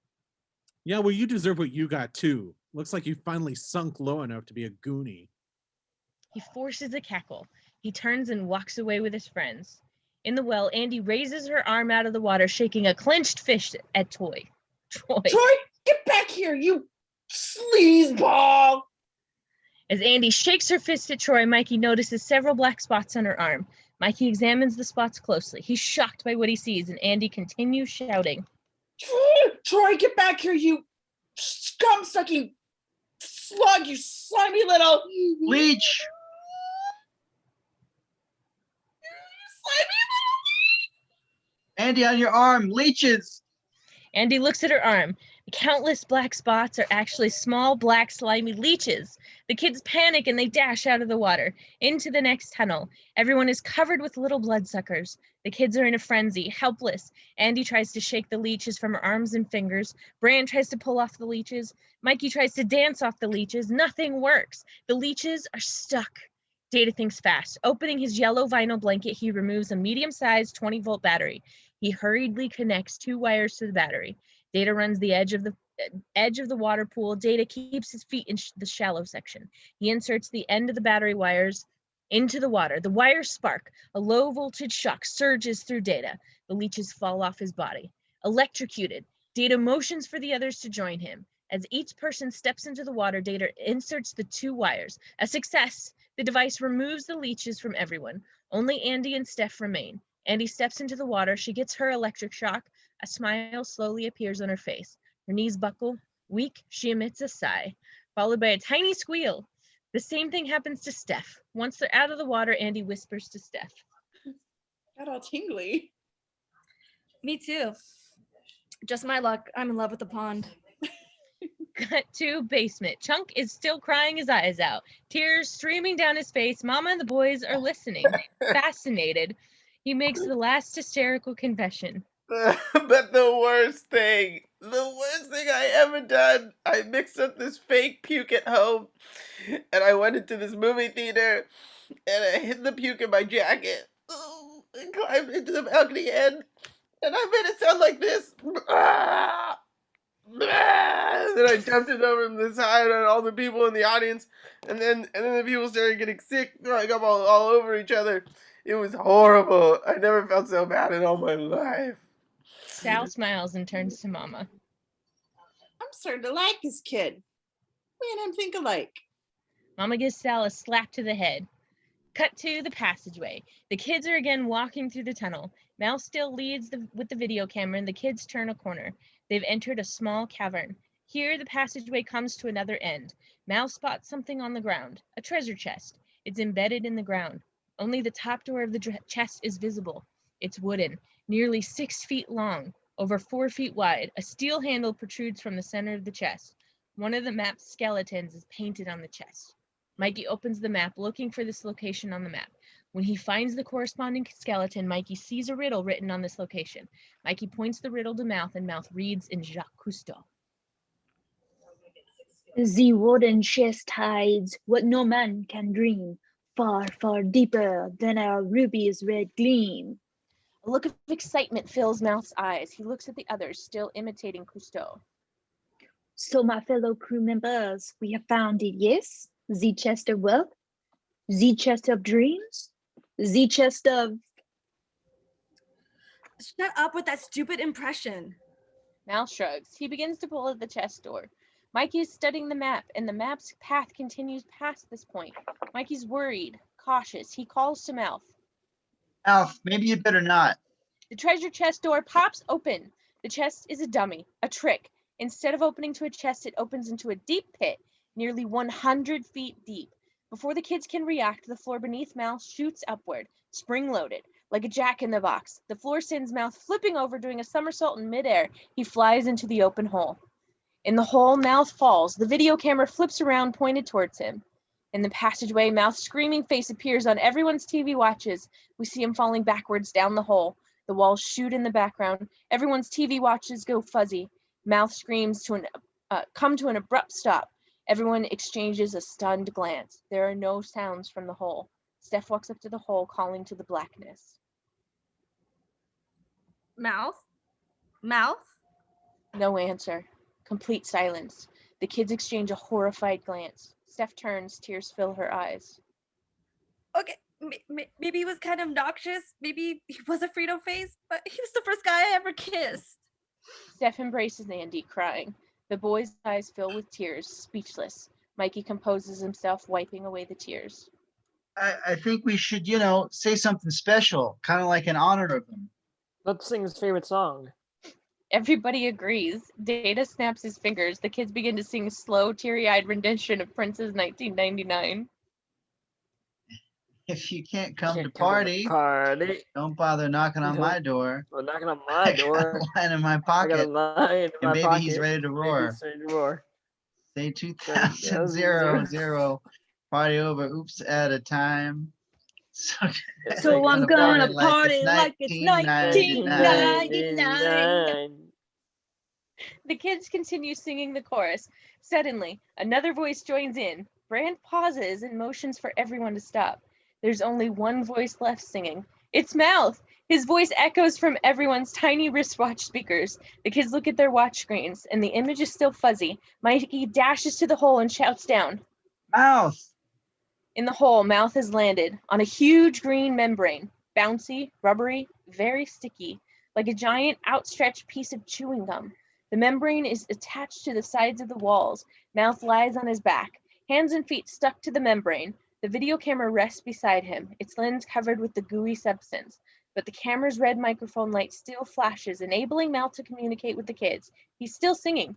Yeah, well, you deserve what you got, too. Looks like you finally sunk low enough to be a Goonie. He forces a cackle. He turns and walks away with his friends. In the well, Andy raises her arm out of the water, shaking a clenched fist at Troy. Troy, get back here, you sleazeball! As Andy shakes her fist at Troy, Mikey notices several black spots on her arm. Mikey examines the spots closely. He's shocked by what he sees, and Andy continues shouting. Troy, get back here, you scum-sucking slug, you slimy little... Leech! Andy, on your arm, leeches! Andy looks at her arm. The countless black spots are actually small, black, slimy leeches. The kids panic and they dash out of the water, into the next tunnel. Everyone is covered with little bloodsuckers. The kids are in a frenzy, helpless. Andy tries to shake the leeches from her arms and fingers. Brand tries to pull off the leeches. Mikey tries to dance off the leeches. Nothing works. The leeches are stuck. Data thinks fast. Opening his yellow vinyl blanket, he removes a medium-sized 20-volt battery. He hurriedly connects 2 wires to the battery. Data runs the edge of the water pool. Data keeps his feet in the shallow section. He inserts the end of the battery wires into the water. The wires spark. A low-voltage shock surges through Data. The leeches fall off his body. Electrocuted, Data motions for the others to join him. As each person steps into the water, Data inserts the 2 wires. A success! The device removes the leeches from everyone. Only Andy and Steph remain. Andy steps into the water. She gets her electric shock. A smile slowly appears on her face. Her knees buckle. Weak, she emits a sigh, followed by a tiny squeal. The same thing happens to Steph. Once they're out of the water, Andy whispers to Steph. Got all tingly. Me too. Just my luck. I'm in love with the pond. Cut to basement. Chunk is still crying his eyes out. Tears streaming down his face. Mama and the boys are listening, fascinated. He makes the last hysterical confession. But the worst thing I ever done, I mixed up this fake puke at home, and I went into this movie theater, and I hid the puke in my jacket, and climbed into the balcony end, and I made it sound like this. And then I dumped it over the side on all the people in the audience, and then the people started getting sick, throwing up all over each other. It was horrible. I never felt so bad in all my life. Sal smiles and turns to Mama. I'm starting to like this kid. We and him think alike. Mama gives Sal a slap to the head. Cut to the passageway. The kids are again walking through the tunnel. Mal still leads with the video camera, and the kids turn a corner. They've entered a small cavern. Here, the passageway comes to another end. Mal spots something on the ground, a treasure chest. It's embedded in the ground. Only the top door of the chest is visible. It's wooden, nearly 6 feet long, over 4 feet wide. A steel handle protrudes from the center of the chest. One of the map's skeletons is painted on the chest. Mikey opens the map, looking for this location on the map. When he finds the corresponding skeleton, Mikey sees a riddle written on this location. Mikey points the riddle to Mouth, and Mouth reads in Jacques Cousteau. The wooden chest hides what no man can dream, far, far deeper than our ruby's red gleam. A look of excitement fills Mouth's eyes. He looks at the others, still imitating Cousteau. So, my fellow crew members, we have found it, yes? The chest of wealth? The chest of dreams? The chest of... Shut up with that stupid impression. Mal shrugs. He begins to pull at the chest door. Mikey is studying the map, and the map's path continues past this point. Mikey's worried, cautious. He calls to Mouth. Alf, maybe you better not. The treasure chest door pops open. The chest is a dummy, a trick. Instead of opening to a chest, it opens into a deep pit, nearly 100 feet deep. Before the kids can react, the floor beneath Mouth shoots upward, spring-loaded, like a jack-in-the-box. The floor sends Mouth flipping over, doing a somersault in midair. He flies into the open hole. In the hole, Mouth falls. The video camera flips around, pointed towards him. In the passageway, Mouth's screaming face appears on everyone's TV watches. We see him falling backwards down the hole. The walls shoot in the background. Everyone's TV watches go fuzzy. Mouth screams come to an abrupt stop. Everyone exchanges a stunned glance. There are no sounds from the hole. Steph walks up to the hole, calling to the blackness. Mouth? Mouth? No answer. Complete silence. The kids exchange a horrified glance. Steph turns, tears fill her eyes. Okay, maybe he was kind of obnoxious. Maybe he was a Frito face, but he was the first guy I ever kissed. Steph embraces Andy, crying. The boy's eyes fill with tears, speechless. Mikey composes himself, wiping away the tears. I think we should, say something special, kind of like in honor of him. Let's sing his favorite song. Everybody agrees. Data snaps his fingers. The kids begin to sing a slow, teary-eyed rendition of Prince's 1999. If you can't come to party, don't bother knocking on my door. Well, knocking on my door. I got a line in my pocket. And maybe he's ready to roar. Say 2000 party over. Oops, at a time. So I'm gonna party like it's 1999. The kids continue singing the chorus. Suddenly, another voice joins in. Brand pauses and motions for everyone to stop. There's only one voice left singing. It's Mouth. His voice echoes from everyone's tiny wristwatch speakers. The kids look at their watch screens, and the image is still fuzzy. Mikey dashes to the hole and shouts down. Mouth! In the hole, Mouth has landed on a huge green membrane. Bouncy, rubbery, very sticky, like a giant outstretched piece of chewing gum. The membrane is attached to the sides of the walls. Mouth lies on his back, hands and feet stuck to the membrane. The video camera rests beside him, its lens covered with the gooey substance, but the camera's red microphone light still flashes, enabling Mouth to communicate with the kids. He's still singing.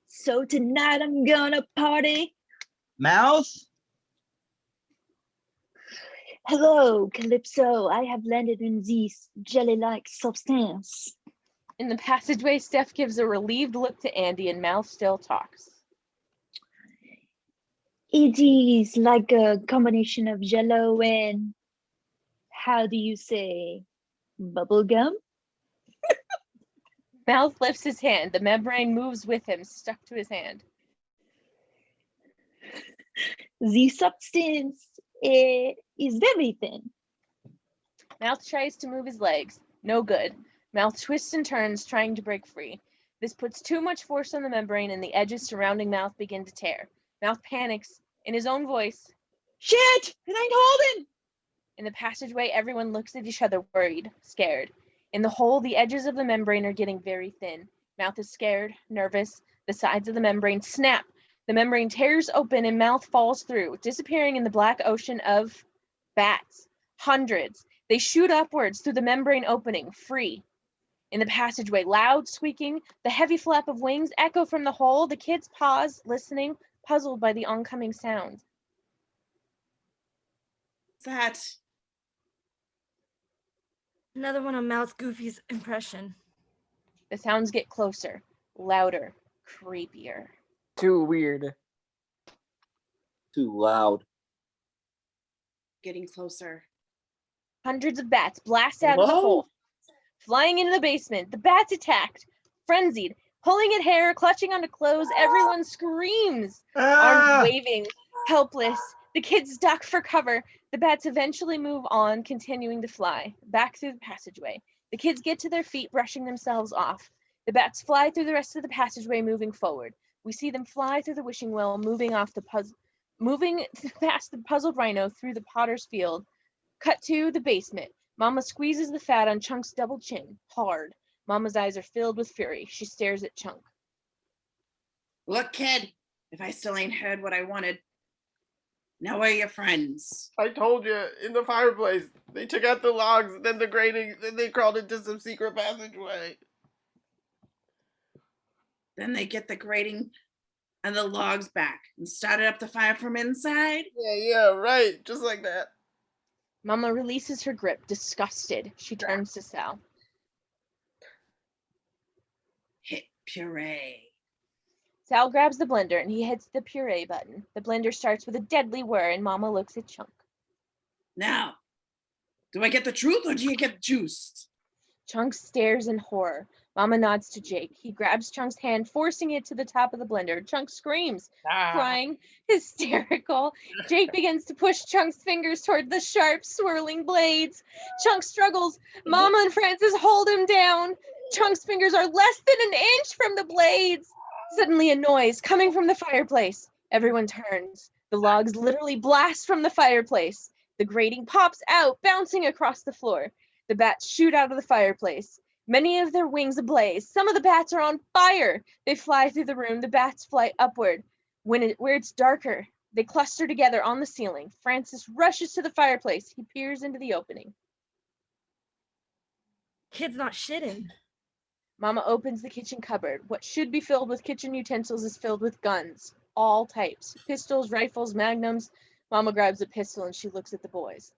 So tonight I'm gonna party. Mouth? Hello, Calypso. I have landed in this jelly-like substance. In the passageway, Steph gives a relieved look to Andy, and Mouth still talks. It is like a combination of Jell-O and, how do you say, bubble gum? Mouth lifts his hand. The membrane moves with him, stuck to his hand. The substance is very thin. Mouth tries to move his legs. No good. Mouth twists and turns, trying to break free. This puts too much force on the membrane, and the edges surrounding Mouth begin to tear. Mouth panics. In his own voice, Shit! It ain't holding! In the passageway, everyone looks at each other, worried, scared. In the hole, the edges of the membrane are getting very thin. Mouth is scared, nervous. The sides of the membrane snap. The membrane tears open and mouth falls through, disappearing in the black ocean of bats. Hundreds. They shoot upwards through the membrane opening, free. In the passageway, loud squeaking, the heavy flap of wings echo from the hole. The kids pause, listening, puzzled by the oncoming sound. What's that? Another one of Mouth Goofy's impression. The sounds get closer, louder, creepier. Too weird. Too loud. Getting closer. Hundreds of bats blast out of the Whoa. hole, flying into the basement. The bats attacked, frenzied, pulling at hair, clutching onto clothes. Everyone screams, arms waving, helpless. The kids duck for cover. The bats eventually move on, continuing to fly, back through the passageway. The kids get to their feet, brushing themselves off. The bats fly through the rest of the passageway, moving forward. We see them fly through the wishing well, moving past the puzzled rhino through the potter's field. Cut to the basement. Mama squeezes the fat on Chunk's double chin, hard. Mama's eyes are filled with fury. She stares at Chunk. Look, kid, if I still ain't heard what I wanted, now where are your friends? I told you, in the fireplace. They took out the logs, then the grating, then they crawled into some secret passageway. Then they get the grating and the logs back and started up the fire from inside. Yeah, right. Just like that. Mama releases her grip, disgusted. She turns to Sal. Hit puree. Sal grabs the blender and he hits the puree button. The blender starts with a deadly whir and Mama looks at Chunk. Now, do I get the truth or do you get juiced? Chunk stares in horror. Mama nods to Jake. He grabs Chunk's hand, forcing it to the top of the blender. Chunk screams, crying, hysterical. Jake begins to push Chunk's fingers toward the sharp, swirling blades. Chunk struggles. Mama and Francis hold him down. Chunk's fingers are less than an inch from the blades. Suddenly a noise coming from the fireplace. Everyone turns. The logs literally blast from the fireplace. The grating pops out, bouncing across the floor. The bats shoot out of the fireplace. Many of their wings ablaze. Some of the bats are on fire. They fly through the room. The bats fly upward. Where it's darker, they cluster together on the ceiling. Francis rushes to the fireplace. He peers into the opening. Kid's not shitting. Mama opens the kitchen cupboard. What should be filled with kitchen utensils is filled with guns. All types. Pistols, rifles, magnums. Mama grabs a pistol and she looks at the boys.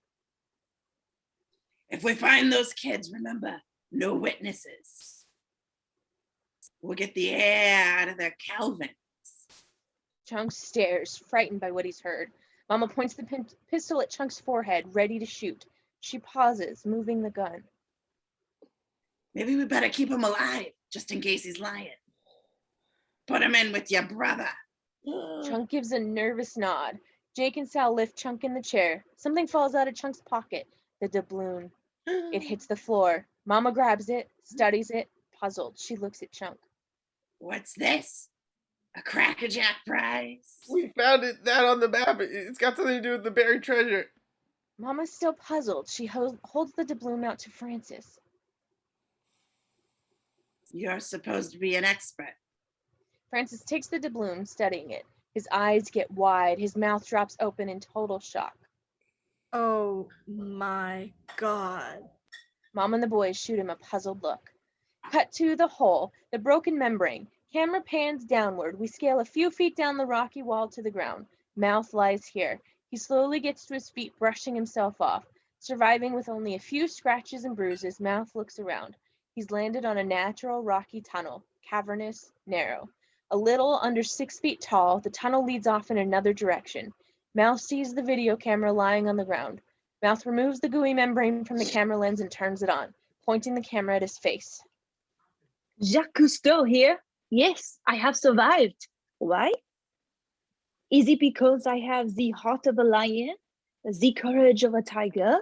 If we find those kids, remember, no witnesses. We'll get the air out of their Calvins. Chunk stares, frightened by what he's heard. Mama points the pistol at Chunk's forehead, ready to shoot. She pauses, moving the gun. Maybe we better keep him alive, just in case he's lying. Put him in with your brother. Chunk gives a nervous nod. Jake and Sal lift Chunk in the chair. Something falls out of Chunk's pocket. The doubloon. It hits the floor. Mama grabs it, studies it, puzzled. She looks at Chunk. What's this? A crackerjack prize? We found that on the map. It's got something to do with the buried treasure. Mama's still puzzled. She holds the doubloon out to Francis. You're supposed to be an expert. Francis takes the doubloon, studying it. His eyes get wide. His mouth drops open in total shock. Oh my God. Mom and the boys shoot him a puzzled look. Cut to the hole, the broken membrane. Camera pans downward. We scale a few feet down the rocky wall to the ground. Mouth lies here. He slowly gets to his feet, brushing himself off. Surviving with only a few scratches and bruises, Mouth looks around. He's landed on a natural rocky tunnel, cavernous, narrow. A little under 6 feet tall, the tunnel leads off in another direction. Mouth sees the video camera lying on the ground. Mouth removes the gooey membrane from the camera lens and turns it on, pointing the camera at his face. Jacques Cousteau here. Yes, I have survived. Why? Is it because I have the heart of a lion, the courage of a tiger,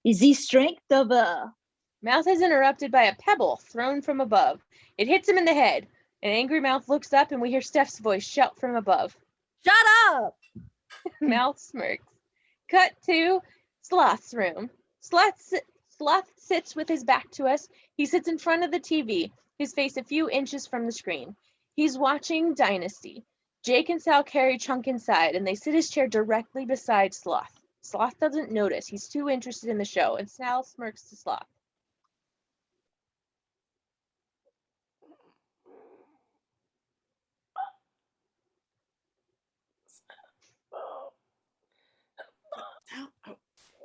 the strength of a... Mouth is interrupted by a pebble thrown from above. It hits him in the head. An angry Mouth looks up and we hear Steph's voice shout from above. Shut up! Mouth smirks. Cut to Sloth's room. Sloth Sloth sits with his back to us. He sits in front of the TV, his face a few inches from the screen. He's watching Dynasty. Jake and Sal carry Chunk inside, and they sit his chair directly beside Sloth. Sloth doesn't notice. He's too interested in the show, and Sal smirks to Sloth.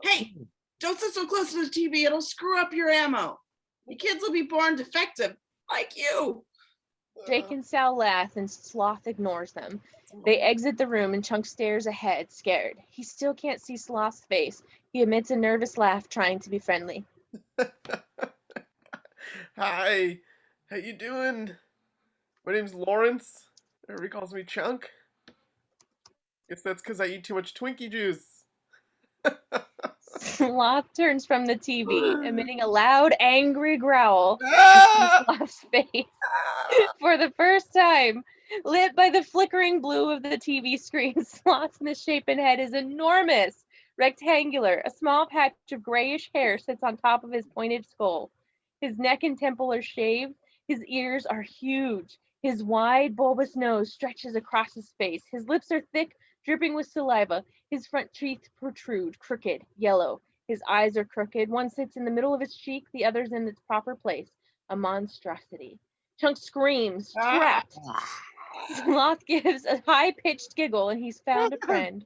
Hey, don't sit so close to the TV. It'll screw up your ammo. The kids will be born defective, like you. Jake and Sal laugh, and Sloth ignores them. They exit the room, and Chunk stares ahead, scared. He still can't see Sloth's face. He emits a nervous laugh, trying to be friendly. Hi, how you doing? My name's Lawrence. Everybody calls me Chunk. Guess that's because I eat too much Twinkie juice. Sloth turns from the TV, emitting a loud, angry growl into Sloth's face. For the first time, lit by the flickering blue of the TV screen, Sloth's misshapen head is enormous, rectangular. A small patch of grayish hair sits on top of his pointed skull. His neck and temple are shaved. His ears are huge. His wide, bulbous nose stretches across his face. His lips are thick, dripping with saliva. His front teeth protrude, crooked, yellow. His eyes are crooked. One sits in the middle of his cheek, the other's in its proper place. A monstrosity. Chunk screams, trapped. Sloth gives a high-pitched giggle, and he's found a friend.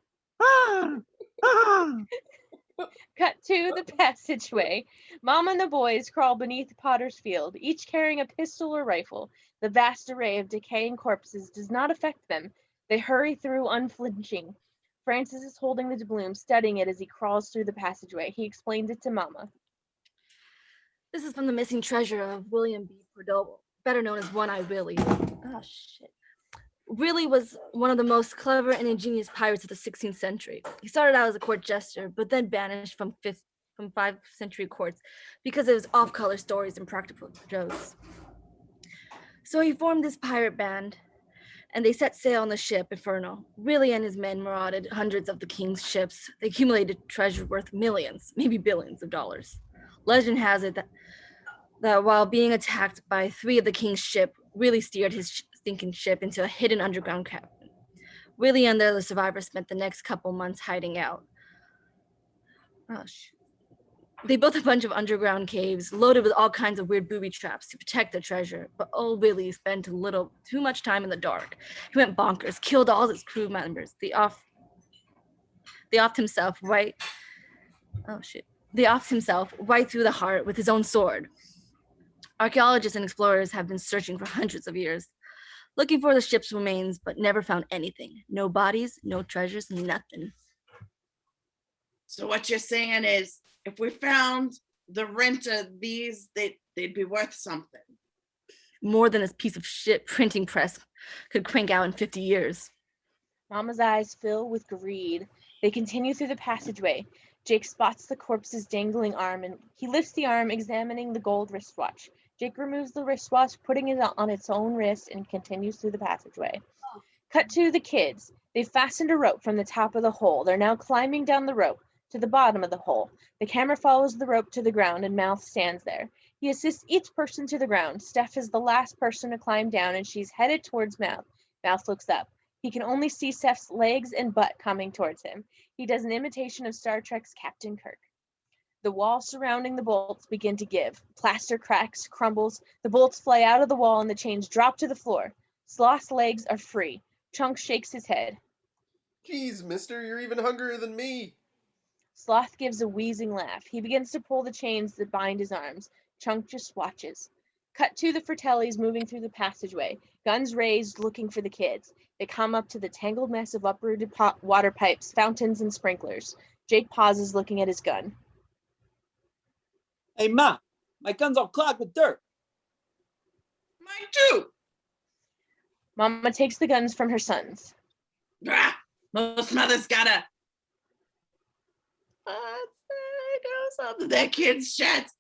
Cut to the passageway. Mom and the boys crawl beneath Potter's Field, each carrying a pistol or rifle. The vast array of decaying corpses does not affect them. They hurry through unflinching. Francis is holding the doubloon, studying it as he crawls through the passageway. He explains it to Mama. This is from the missing treasure of William B. Cordoba, better known as One-Eyed Willie. Oh, shit. Willie was one of the most clever and ingenious pirates of the 16th century. He started out as a court jester, but then banished from 5th century courts because of his off-color stories and practical jokes. So he formed this pirate band, and they set sail on the ship Inferno. Willie and his men marauded hundreds of the king's ships. They accumulated treasure worth millions, maybe billions of dollars. Legend has it that while being attacked by 3 of the king's ship, Willie steered his sinking ship into a hidden underground cabin. Willie and the other survivors spent the next couple months hiding out. They built a bunch of underground caves loaded with all kinds of weird booby traps to protect their treasure, but old Willie spent too much time in the dark. He went bonkers, killed all his crew members. They offed himself right through the heart with his own sword. Archaeologists and explorers have been searching for hundreds of years, looking for the ship's remains, but never found anything. No bodies, no treasures, nothing. So what you're saying is, if we found the rent of these, they'd be worth something. More than a piece of shit printing press could crank out in 50 years. Mama's eyes fill with greed. They continue through the passageway. Jake spots the corpse's dangling arm, and he lifts the arm, examining the gold wristwatch. Jake removes the wristwatch, putting it on its own wrist, and continues through the passageway. Cut to the kids. They've fastened a rope from the top of the hole. They're now climbing down the rope to the bottom of the hole. The camera follows the rope to the ground, and Mouth stands there. He assists each person to the ground. Steph is the last person to climb down, and she's headed towards Mouth. Mouth looks up. He can only see Steph's legs and butt coming towards him. He does an imitation of Star Trek's Captain Kirk. The wall surrounding the bolts begin to give. Plaster cracks, crumbles. The bolts fly out of the wall, and the chains drop to the floor. Sloth's legs are free. Chunk shakes his head. Geez, mister, you're even hungrier than me. Sloth gives a wheezing laugh. He begins to pull the chains that bind his arms. Chunk just watches. Cut to the Fratellis moving through the passageway, guns raised, looking for the kids. They come up to the tangled mess of uprooted water pipes, fountains, and sprinklers. Jake pauses, looking at his gun. Hey, Ma, my gun's all clogged with dirt. Mine too. Mama takes the guns from her sons. Most mothers gotta something their kids' shirts.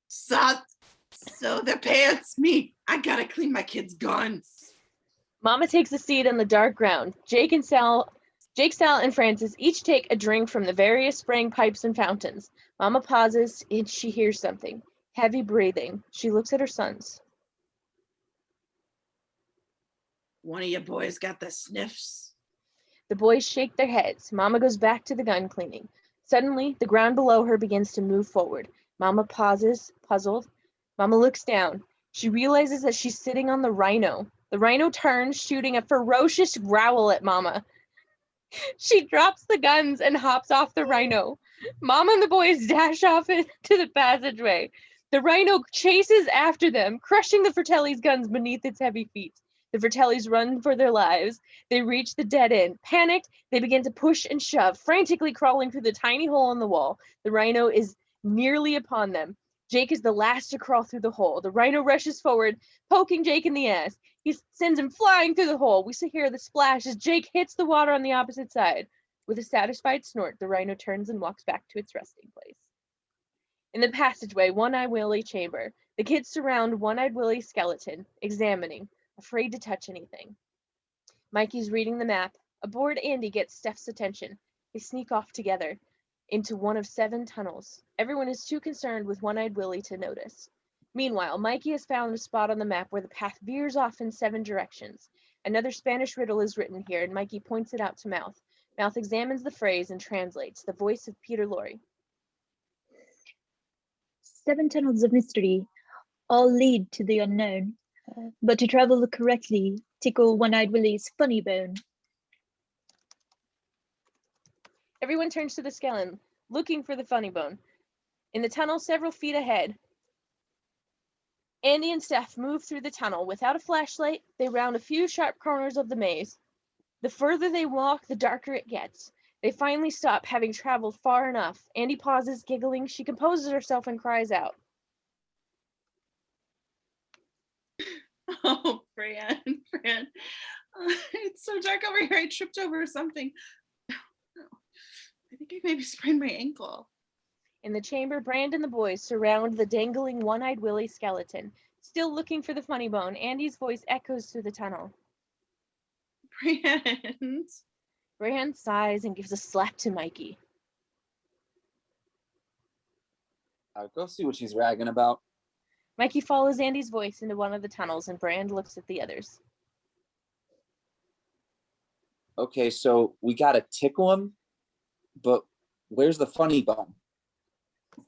So their pants. Me, I gotta clean my kids' guns. Mama takes a seat on the dark ground. Jake and Sal Jake, Sal, and Francis each take a drink from the various spraying pipes and fountains. Mama pauses and she hears something. Heavy breathing. She looks at her sons. One of you boys got the sniffs. The boys shake their heads. Mama goes back to the gun cleaning. Suddenly, the ground below her begins to move forward. Mama pauses, puzzled. Mama looks down. She realizes that she's sitting on the rhino. The rhino turns, shooting a ferocious growl at Mama. She drops the guns and hops off the rhino. Mom and the boys dash off into the passageway. The rhino chases after them, crushing the Fratelli's guns beneath its heavy feet. The Fratellis run for their lives. They reach the dead end. Panicked, they begin to push and shove, frantically crawling through the tiny hole in the wall. The rhino is nearly upon them. Jake is the last to crawl through the hole. The rhino rushes forward, poking Jake in the ass. He sends him flying through the hole. We hear the splash as Jake hits the water on the opposite side. With a satisfied snort, the rhino turns and walks back to its resting place. In the passageway, One-Eyed Willie chamber, the kids surround One-Eyed Willie's skeleton, examining, afraid to touch anything. Mikey's reading the map. A bored Andy gets Steph's attention. They sneak off together into one of 7 tunnels. Everyone is too concerned with One-Eyed Willie to notice. Meanwhile, Mikey has found a spot on the map where the path veers off in 7 directions. Another Spanish riddle is written here, and Mikey points it out to Mouth. Mouth examines the phrase and translates, the voice of Peter Lorre. 7 tunnels of mystery, all lead to the unknown. But to travel correctly, tickle One-Eyed Willie's funny bone. Everyone turns to the skeleton, looking for the funny bone. In the tunnel several feet ahead, Andy and Steph move through the tunnel. Without a flashlight, they round a few sharp corners of the maze. The further they walk, the darker it gets. They finally stop, having traveled far enough. Andy pauses, giggling. She composes herself and cries out. Oh, Fran. It's so dark over here. I tripped over something. I think I maybe sprained my ankle. In the chamber, Brand and the boys surround the dangling One-Eyed Willie skeleton. Still looking for the funny bone, Andy's voice echoes through the tunnel. Brand sighs and gives a slap to Mikey. Go see what she's ragging about. Mikey follows Andy's voice into one of the tunnels, and Brand looks at the others. Okay, so we gotta tickle him, but where's the funny bone?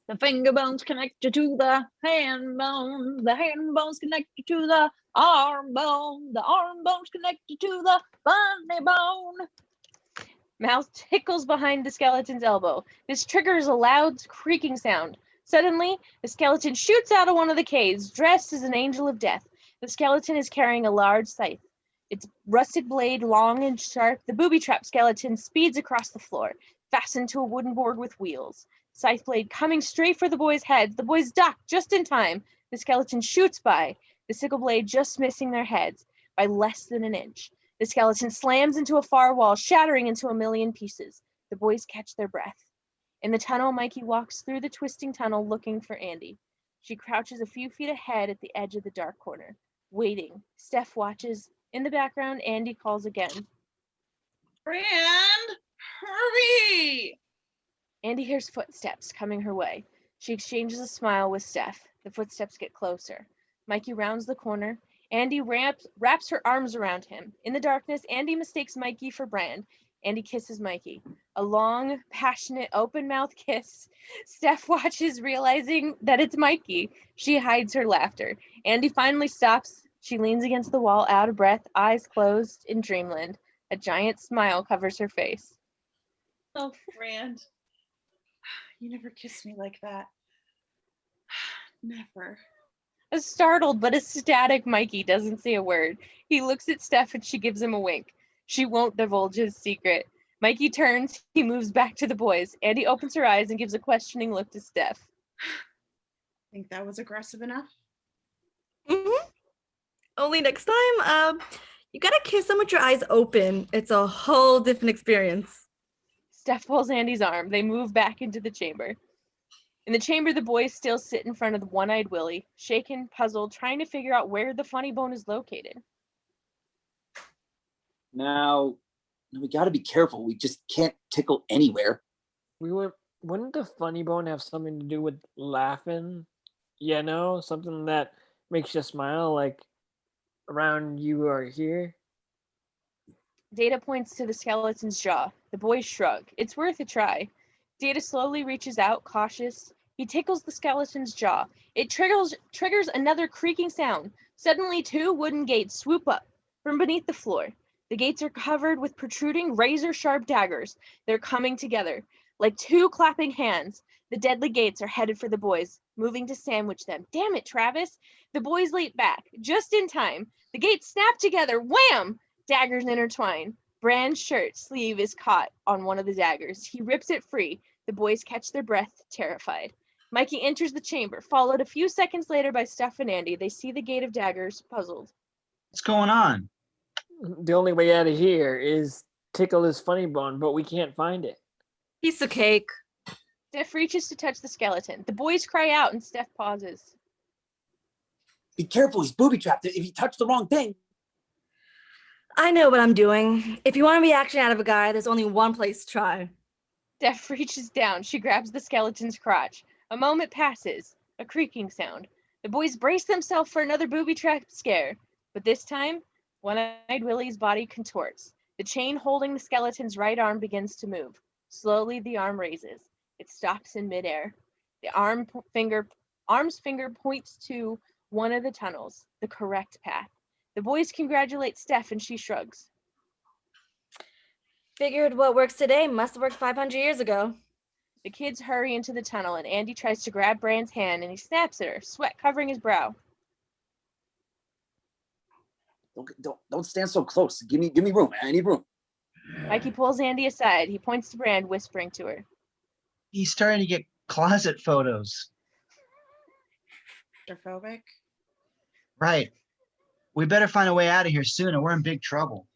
The finger bone's connected to the hand bone. The hand bone's connected to the arm bone. The arm bone's connected to the funny bone. Mouth tickles behind the skeleton's elbow. This triggers a loud creaking sound. Suddenly, the skeleton shoots out of one of the caves, dressed as an angel of death. The skeleton is carrying a large scythe. Its rusted blade long and sharp, the booby-trapped skeleton speeds across the floor, fastened to a wooden board with wheels. Scythe blade coming straight for the boys' heads. The boys duck just in time. The skeleton shoots by, the sickle blade just missing their heads by less than an inch. The skeleton slams into a far wall, shattering into a million pieces. The boys catch their breath. In the tunnel, Mikey walks through the twisting tunnel looking for Andy. She crouches a few feet ahead at the edge of the dark corner, waiting. Steph watches. In the background, Andy calls again. Brand, hurry! Andy hears footsteps coming her way. She exchanges a smile with Steph. The footsteps get closer. Mikey rounds the corner. Andy wraps her arms around him. In the darkness, Andy mistakes Mikey for Brand. Andy kisses Mikey. A long, passionate, open-mouthed kiss. Steph watches, realizing that it's Mikey. She hides her laughter. Andy finally stops. She leans against the wall, out of breath, eyes closed in dreamland. A giant smile covers her face. Oh, Brand. You never kissed me like that. Never. A startled but ecstatic Mikey doesn't say a word. He looks at Steph and she gives him a wink. She won't divulge his secret. Mikey turns, he moves back to the boys. Andy opens her eyes and gives a questioning look to Steph. Think that was aggressive enough? Mm-hmm. Only next time, you gotta kiss them with your eyes open. It's a whole different experience. Steph pulls Andy's arm. They move back into the chamber. In the chamber, the boys still sit in front of the One-Eyed Willie, shaken, puzzled, trying to figure out where the funny bone is located. Now, No, we got to be careful. We just can't tickle anywhere. Wouldn't the funny bone have something to do with laughing? You know, something that makes you smile, like around you or here. Data points to the skeleton's jaw. The boys shrug. It's worth a try. Data slowly reaches out, cautious. He tickles the skeleton's jaw. It triggers another creaking sound. Suddenly, two wooden gates swoop up from beneath the floor. The gates are covered with protruding razor-sharp daggers. They're coming together. Like two clapping hands, the deadly gates are headed for the boys, moving to sandwich them. Damn it, Travis! The boys leap back, just in time. The gates snap together. Wham! Daggers intertwine. Brand's shirt sleeve is caught on one of the daggers. He rips it free. The boys catch their breath, terrified. Mikey enters the chamber, followed a few seconds later by Steph and Andy. They see the gate of daggers, puzzled. What's going on? The only way out of here is tickle his funny bone, but we can't find it. Piece of cake. Steph reaches to touch the skeleton. The boys cry out and Steph pauses. Be careful, he's booby trapped. If he touched the wrong thing. I know what I'm doing. If you want a reaction out of a guy, there's only one place to try. Steph reaches down. She grabs the skeleton's crotch. A moment passes. A creaking sound. The boys brace themselves for another booby trap scare. But this time, One-Eyed Willie's body contorts. The chain holding the skeleton's right arm begins to move. Slowly, the arm raises. It stops in midair. The arm's finger points to one of the tunnels, the correct path. The boys congratulate Steph and she shrugs. Figured what works today must have worked 500 years ago. The kids hurry into the tunnel and Andy tries to grab Brand's hand and he snaps at her, sweat covering his brow. Don't stand so close. Give me room. I need room. Mikey pulls Andy aside. He points to Brand, whispering to her. He's starting to get closet photos. Claustrophobic. Right. We better find a way out of here soon or we're in big trouble.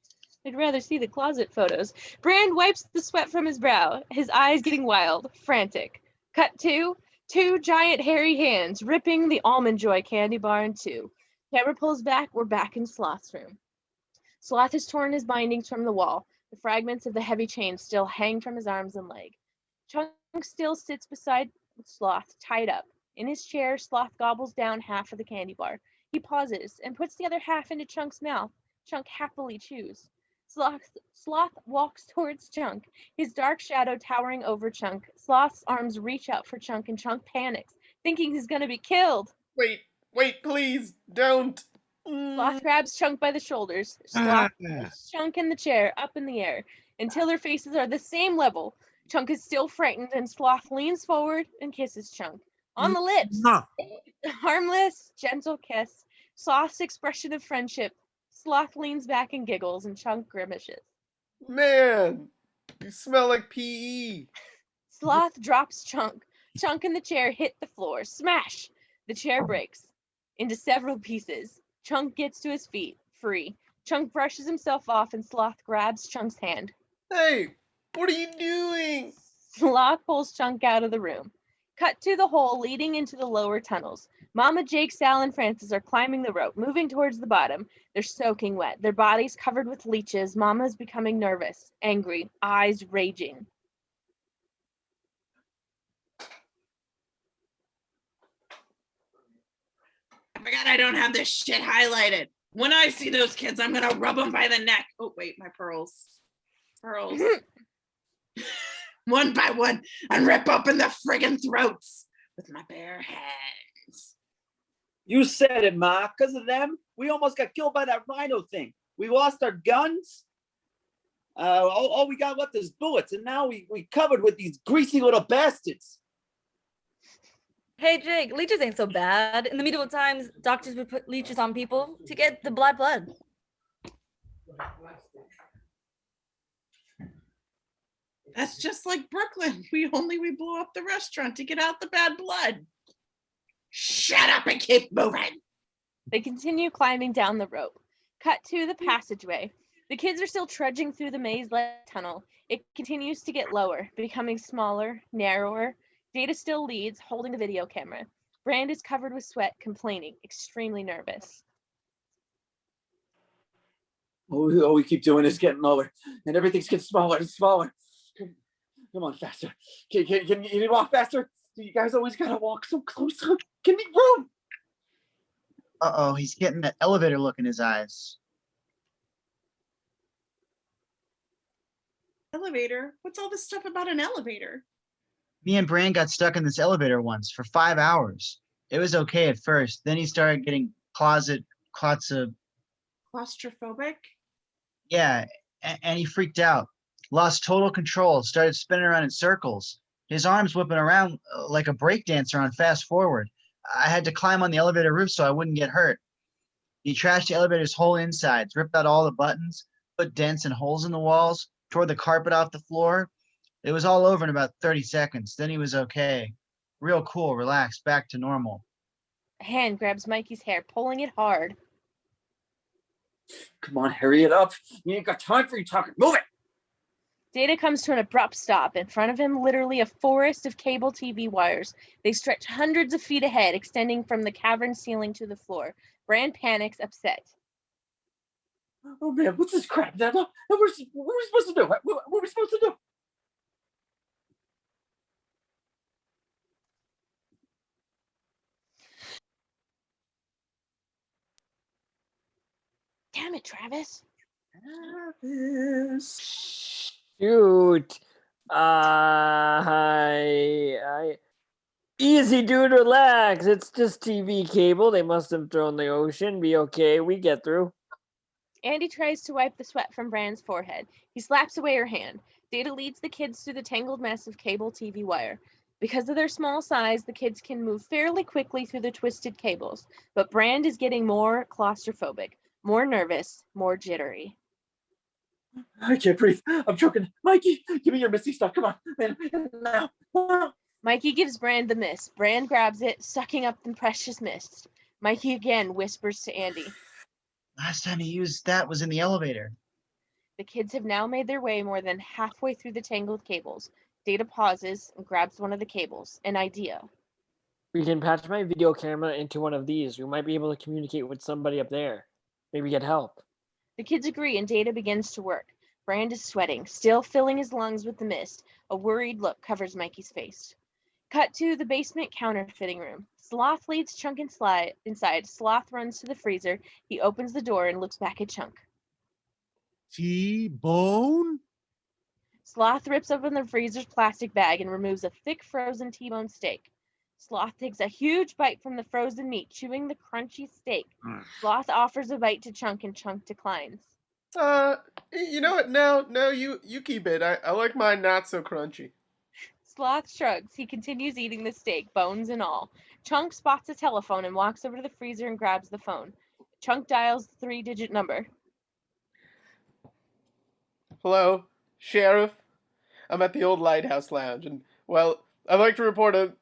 I'd rather see the closet photos. Brand wipes the sweat from his brow, his eyes getting wild, frantic. Cut to two giant hairy hands ripping the Almond Joy candy bar in two. Camera pulls back. We're back in Sloth's room. Sloth has torn his bindings from the wall. The fragments of the heavy chain still hang from his arms and leg. Chunk still sits beside Sloth, tied up. In his chair, Sloth gobbles down half of the candy bar. He pauses and puts the other half into Chunk's mouth. Chunk happily chews. Sloth walks towards Chunk, his dark shadow towering over Chunk. Sloth's arms reach out for Chunk and Chunk panics, thinking he's gonna be killed. Wait, please, don't. Sloth grabs Chunk by the shoulders. Sloth pushes Chunk in the chair, up in the air, until their faces are the same level. Chunk is still frightened, and Sloth leans forward and kisses Chunk. On the lips. No. Harmless, gentle kiss. Sloth's expression of friendship. Sloth leans back and giggles, and Chunk grimaces. Man, you smell like PE. Sloth drops Chunk. Chunk and the chair hit the floor. Smash! The chair breaks into several pieces. Chunk gets to his feet, free. Chunk brushes himself off, and Sloth grabs Chunk's hand. Hey, what are you doing? Sloth pulls Chunk out of the room. Cut to the hole leading into the lower tunnels. Mama, Jake, Sal, and Francis are climbing the rope, moving towards the bottom. They're soaking wet, their bodies covered with leeches. Mama's becoming nervous, angry, eyes raging. I forgot I don't have this shit highlighted. When I see those kids, I'm gonna rub them by the neck. Oh wait, my pearls. One by one, and rip open the friggin' throats with my bare hands. You said it, Ma. Because of them, we almost got killed by that rhino thing. We lost our guns. All we got left is bullets, and now we covered with these greasy little bastards. Hey Jake, leeches ain't so bad. In the medieval times, doctors would put leeches on people to get the blood. That's just like Brooklyn. We blow up the restaurant to get out the bad blood. Shut up and keep moving. They continue climbing down the rope. Cut to the passageway. The kids are still trudging through the maze-like tunnel. It continues to get lower, becoming smaller, narrower. Data still leads, holding the video camera. Brand is covered with sweat, complaining, extremely nervous. All we keep doing is getting lower, and everything's getting smaller and smaller. Come on, faster. Can you walk faster? You guys always gotta walk so close. Give me room. Uh-oh, he's getting that elevator look in his eyes. Elevator? What's all this stuff about an elevator? Me and Bran got stuck in this elevator once for 5 hours. It was okay at first. Then he started getting claustrophobic. Yeah, and he freaked out. Lost total control, started spinning around in circles. His arms whipping around like a breakdancer on fast forward. I had to climb on the elevator roof so I wouldn't get hurt. He trashed the elevator's whole insides, ripped out all the buttons, put dents and holes in the walls, tore the carpet off the floor. It was all over in about 30 seconds. Then he was okay. Real cool, relaxed, back to normal. A hand grabs Mikey's hair, pulling it hard. Come on, hurry it up. You ain't got time for you talking. Move it. Data comes to an abrupt stop. In front of him, literally a forest of cable TV wires. They stretch hundreds of feet ahead, extending from the cavern ceiling to the floor. Bran panics, upset. Oh man, what's this crap? What are we supposed to do? What are we supposed to do? Damn it, Travis. Shoot. Easy, dude, relax. It's just TV cable. They must have thrown the ocean. Be okay. We get through. Andy tries to wipe the sweat from Bran's forehead. He slaps away her hand. Data leads the kids through the tangled mess of cable TV wire. Because of their small size, the kids can move fairly quickly through the twisted cables. But Brand is getting more claustrophobic, more nervous, more jittery. I can't breathe. I'm choking. Mikey, give me your misty stuff. Come on, man. Now. Mikey gives Brand the mist. Brand grabs it, sucking up the precious mist. Mikey again whispers to Andy. Last time he used that was in the elevator. The kids have now made their way more than halfway through the tangled cables. Data pauses and grabs one of the cables. An idea. We can patch my video camera into one of these. We might be able to communicate with somebody up there. Maybe get help. The kids agree and Data begins to work. Brand is sweating, still filling his lungs with the mist. A worried look covers Mikey's face. Cut to the basement counterfeiting room. Sloth leads Chunk inside. Sloth runs to the freezer. He opens the door and looks back at Chunk. T-bone? Sloth rips open the freezer's plastic bag and removes a thick frozen T-bone steak. Sloth takes a huge bite from the frozen meat, chewing the crunchy steak. Sloth offers a bite to Chunk and Chunk declines. You know what? No, you keep it. I like mine not so crunchy. Sloth shrugs. He continues eating the steak, bones and all. Chunk spots a telephone and walks over to the freezer and grabs the phone. Chunk dials the 3-digit number. Hello, Sheriff. I'm at the old Lighthouse Lounge, and I'd like to report a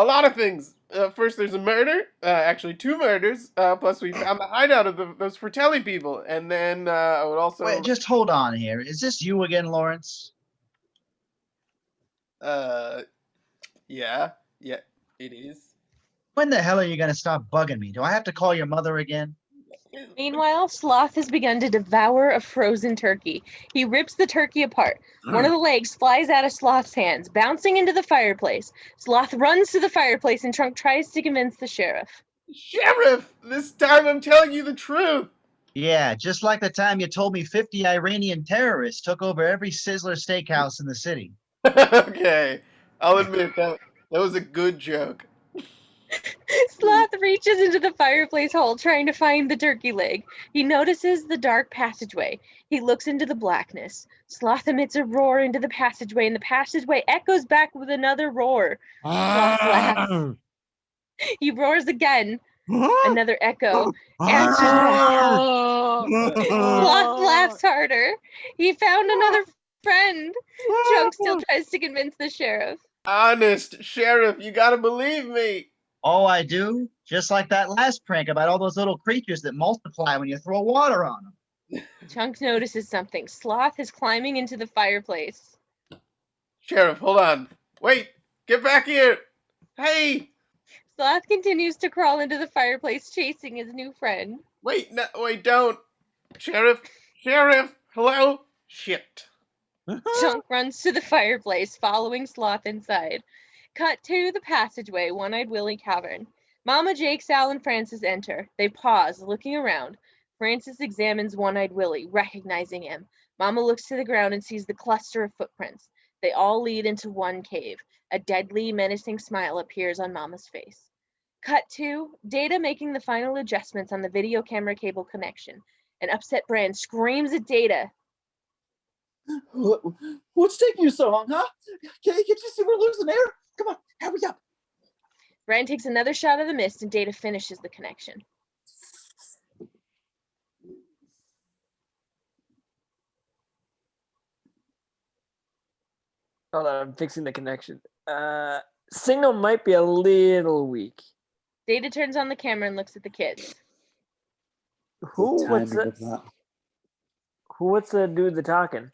lot of things. First, there's a murder. Actually, 2 murders. Plus, we found the hideout of those Fratelli people, and then I would also. Wait, just hold on here. Is this you again, Lawrence? Yeah, it is. When the hell are you gonna stop bugging me? Do I have to call your mother again? Meanwhile, Sloth has begun to devour a frozen turkey. He rips the turkey apart. One of the legs flies out of Sloth's hands, bouncing into the fireplace. Sloth runs to the fireplace and Trunk tries to convince the sheriff. Sheriff, this time I'm telling you the truth. Yeah, just like the time you told me 50 Iranian terrorists took over every Sizzler steakhouse in the city. Okay, I'll admit that was a good joke. Sloth reaches into the fireplace hole trying to find the turkey leg. He notices the dark passageway. He looks into the blackness. Sloth emits a roar into the passageway, and the passageway echoes back with another roar. Sloth laughs. He roars again. Another echo answers back. Sloth laughs harder. He found another friend. Chunk still tries to convince the sheriff. Honest, Sheriff, you gotta believe me. Oh, I do? Just like that last prank about all those little creatures that multiply when you throw water on them. Chunk notices something. Sloth is climbing into the fireplace. Sheriff, hold on. Wait, get back here. Hey. Sloth continues to crawl into the fireplace, chasing his new friend. Wait, don't. Sheriff, hello? Shit. Chunk runs to the fireplace, following Sloth inside. Cut to the passageway, One-Eyed Willie cavern. Mama, Jake, Sal, and Francis enter. They pause, looking around. Francis examines One-Eyed Willie, recognizing him. Mama looks to the ground and sees the cluster of footprints. They all lead into one cave. A deadly, menacing smile appears on Mama's face. Cut to Data making the final adjustments on the video camera cable connection. An upset Brand screams at Data. What's taking you so long, huh? Can't you see we're losing air? Come on, hurry up. Brand takes another shot of the mist and Data finishes the connection. Hold on, I'm fixing the connection. Signal might be a little weak. Data turns on the camera and looks at the kids. Who wants to do the talking?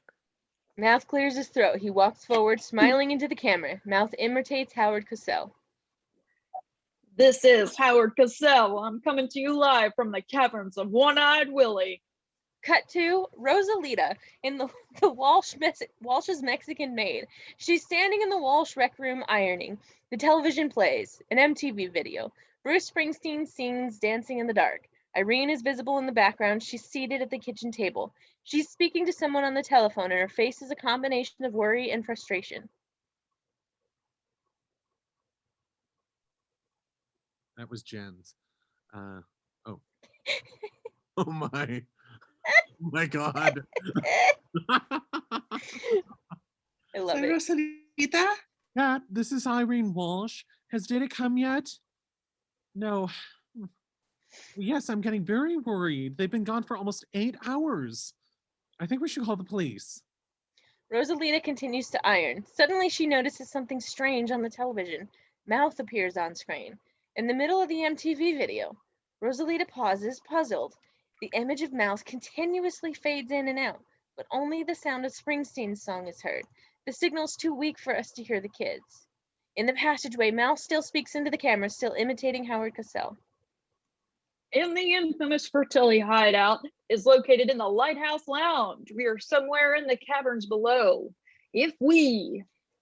Mouth clears his throat. He walks forward, smiling into the camera. Mouth imitates Howard Cosell. This is Howard Cosell. I'm coming to you live from the caverns of One-Eyed Willie. Cut to Rosalita in the Walsh's Mexican maid. She's standing in the Walsh rec room ironing. The television plays, an MTV video. Bruce Springsteen sings Dancing in the Dark. Irene is visible in the background. She's seated at the kitchen table. She's speaking to someone on the telephone, and her face is a combination of worry and frustration. That was Jen's. Oh. Oh my. Oh my God. I love it. Rosalita? Kat, this is Irene Walsh. Has Data come yet? No. Yes, I'm getting very worried. They've been gone for almost 8 hours. I think we should call the police. Rosalita continues to iron. Suddenly she notices something strange on the television. Mouth appears on screen. In the middle of the MTV video, Rosalita pauses, puzzled. The image of Mouth continuously fades in and out, but only the sound of Springsteen's song is heard. The signal's too weak for us to hear the kids. In the passageway, Mouth still speaks into the camera, still imitating Howard Cosell. In the infamous fertility hideout is located in the Lighthouse Lounge. We are somewhere in the caverns below.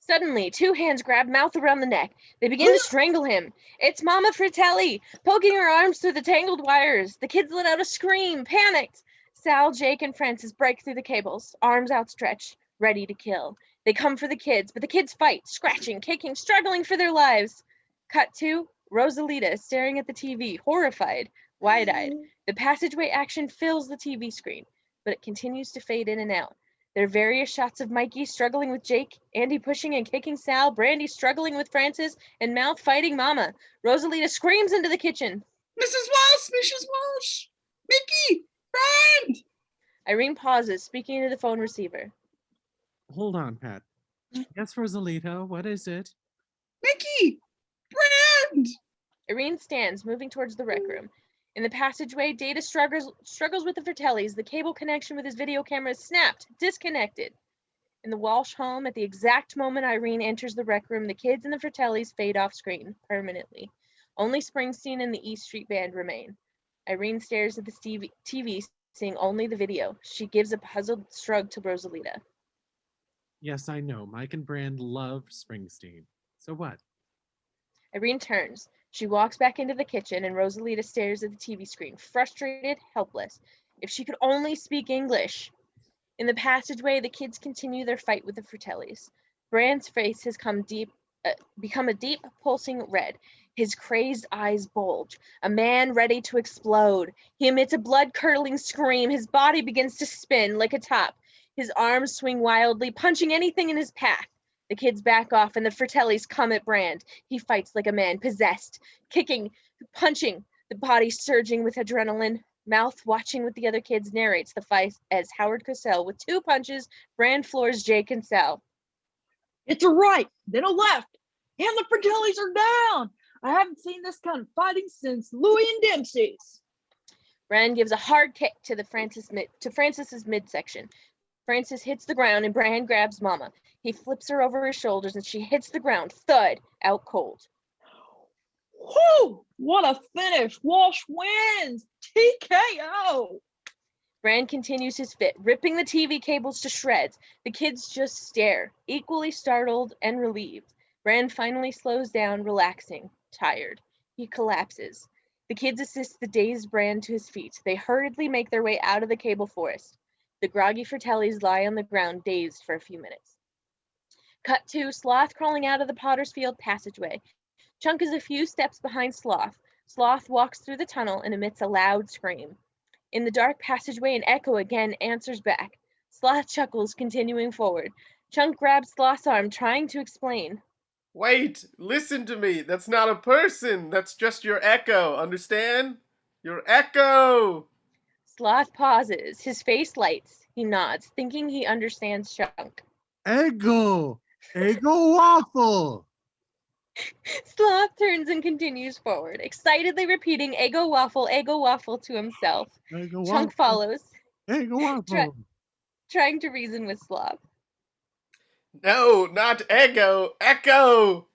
Suddenly, two hands grab Mouth around the neck. They begin to strangle him. It's Mama Fratelli, poking her arms through the tangled wires. The kids let out a scream, panicked. Sal, Jake, and Francis break through the cables, arms outstretched, ready to kill. They come for the kids, but the kids fight, scratching, kicking, struggling for their lives. Cut to Rosalita staring at the TV, horrified, wide-eyed. The passageway action fills the TV screen, but it continues to fade in and out. There are various shots of Mikey struggling with Jake, Andy pushing and kicking Sal, Brandy struggling with Francis, and Mouth fighting Mama. Rosalita screams into the kitchen. Mrs. Walsh! Mickey! Brand! Irene pauses, speaking into the phone receiver. Hold on, Pat. Yes, Rosalita, what is it? Mickey! Brand! Irene stands, moving towards the rec room. In the passageway, Data struggles with the Fratellis. The cable connection with his video camera is snapped, disconnected. In the Walsh home, at the exact moment Irene enters the rec room, the kids and the Fratellis fade off screen permanently. Only Springsteen and the East Street Band remain. Irene stares at the TV, seeing only the video. She gives a puzzled shrug to Rosalita. Yes, I know. Mike and Brand love Springsteen. So what? Irene turns. She walks back into the kitchen, and Rosalita stares at the TV screen, frustrated, helpless. If she could only speak English. In the passageway, the kids continue their fight with the Fratellis. Brand's face has become a deep, pulsing red. His crazed eyes bulge. A man ready to explode. He emits a blood-curdling scream. His body begins to spin like a top. His arms swing wildly, punching anything in his path. The kids back off, and the Fratellis come at Brand. He fights like a man possessed, kicking, punching, the body surging with adrenaline. Mouth, watching with the other kids, narrates the fight as Howard Cosell. With 2 punches, Brand floors Jake and Sal. It's a right, then a left, and the Fratellis are down. I haven't seen this kind of fighting since Louis and Dempsey's. Brand gives a hard kick to Francis's midsection. Francis hits the ground, and Brand grabs Mama. He flips her over his shoulders, and she hits the ground, thud, out cold. Whew! What a finish! Walsh wins! TKO! Brand continues his fit, ripping the TV cables to shreds. The kids just stare, equally startled and relieved. Brand finally slows down, relaxing, tired. He collapses. The kids assist the dazed Brand to his feet. They hurriedly make their way out of the cable forest. The groggy Fratellis lie on the ground, dazed for a few minutes. Cut to Sloth crawling out of the Potter's Field passageway. Chunk is a few steps behind Sloth. Sloth walks through the tunnel and emits a loud scream. In the dark passageway, an echo again answers back. Sloth chuckles, continuing forward. Chunk grabs Sloth's arm, trying to explain. Wait, listen to me. That's not a person. That's just your echo. Understand? Your echo. Sloth pauses. His face lights. He nods, thinking he understands Chunk. Eggo! Eggo waffle! Sloth turns and continues forward, excitedly repeating Eggo waffle to himself. Eggo Chunk waffle. follows, Eggo waffle. trying to reason with Sloth. No, not ego. Echo.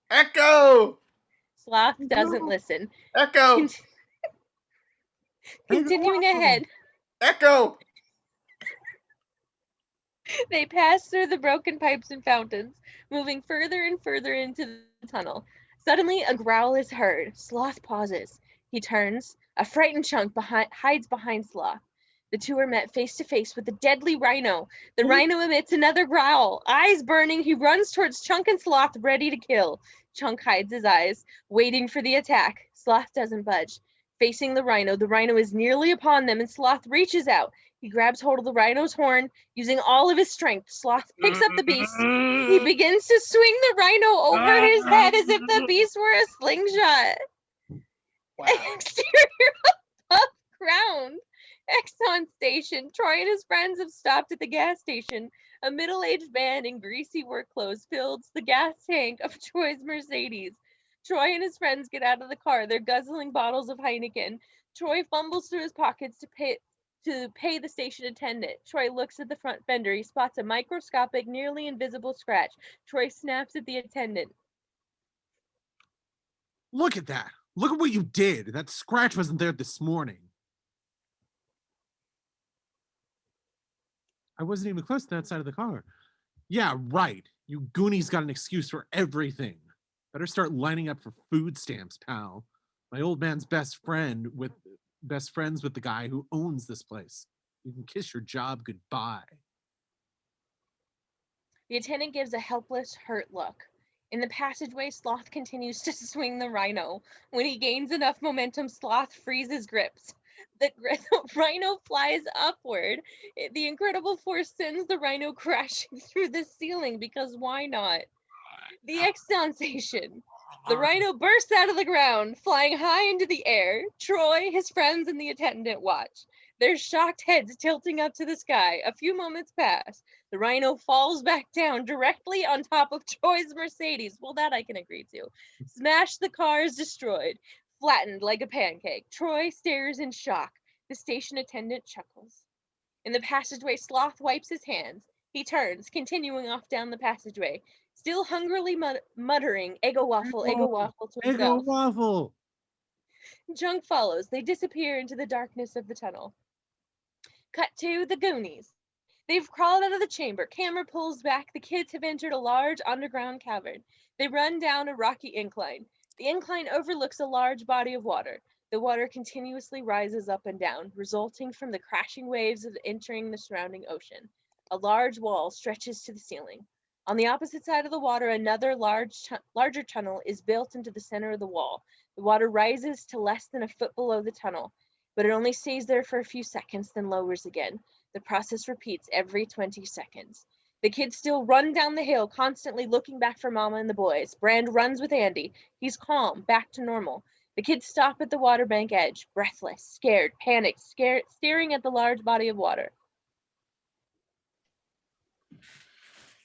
Echo. Sloth doesn't listen. Echo. Continuing ahead, Echo. they pass through the broken pipes and fountains, moving further and further into the tunnel. Suddenly, a growl is heard. Sloth pauses. He turns. A frightened Chunk hides behind Sloth. The two are met face to face with the deadly rhino. The rhino emits another growl. Eyes burning, he runs towards Chunk and Sloth, ready to kill. Chunk hides his eyes, waiting for the attack. Sloth doesn't budge. Facing the rhino is nearly upon them, and Sloth reaches out. He grabs hold of the rhino's horn, using all of his strength. Sloth picks up the beast. He begins to swing the rhino over his head as if the beast were a slingshot. Wow. Exterior above ground. Exxon station. Troy and his friends have stopped at the gas station. A middle-aged man in greasy work clothes fills the gas tank of Troy's Mercedes. Troy and his friends get out of the car. They're guzzling bottles of Heineken. Troy fumbles through his pockets to pay the station attendant. Troy looks at the front fender. He spots a microscopic, nearly invisible scratch. Troy snaps at the attendant. Look at that. Look at what you did. That scratch wasn't there this morning. I wasn't even close to that side of the car. Yeah, right. You Goonies got an excuse for everything. Better start lining up for food stamps, pal. My old man's best friends with the guy who owns this place. You can kiss your job goodbye. The attendant gives a helpless, hurt look. In the passageway, Sloth continues to swing the rhino. When he gains enough momentum, Sloth frees his grips. The rhino flies upward. The incredible force sends the rhino crashing through the ceiling, because why not? The exhaustion. The rhino bursts out of the ground, flying high into the air. Troy, his friends, and the attendant watch. Their shocked heads tilting up to the sky. A few moments pass. The rhino falls back down directly on top of Troy's Mercedes. Well, that I can agree to. Smash, the car is destroyed, flattened like a pancake. Troy stares in shock. The station attendant chuckles. In the passageway, Sloth wipes his hands. He turns, continuing off down the passageway, still hungrily muttering, Eggo waffle to himself. Eggo waffle. Chunk follows. They disappear into the darkness of the tunnel. Cut to the Goonies. They've crawled out of the chamber. Camera pulls back. The kids have entered a large underground cavern. They run down a rocky incline. The incline overlooks a large body of water. The water continuously rises up and down, resulting from the crashing waves of entering the surrounding ocean. A large wall stretches to the ceiling. On the opposite side of the water, another larger tunnel is built into the center of the wall. The water rises to less than a foot below the tunnel, but it only stays there for a few seconds, then lowers again. The process repeats every 20 seconds. The kids still run down the hill, constantly looking back for Mama and the boys. Brand runs with Andy. He's calm, back to normal. The kids stop at the waterbank edge, breathless, scared, panicked, staring at the large body of water.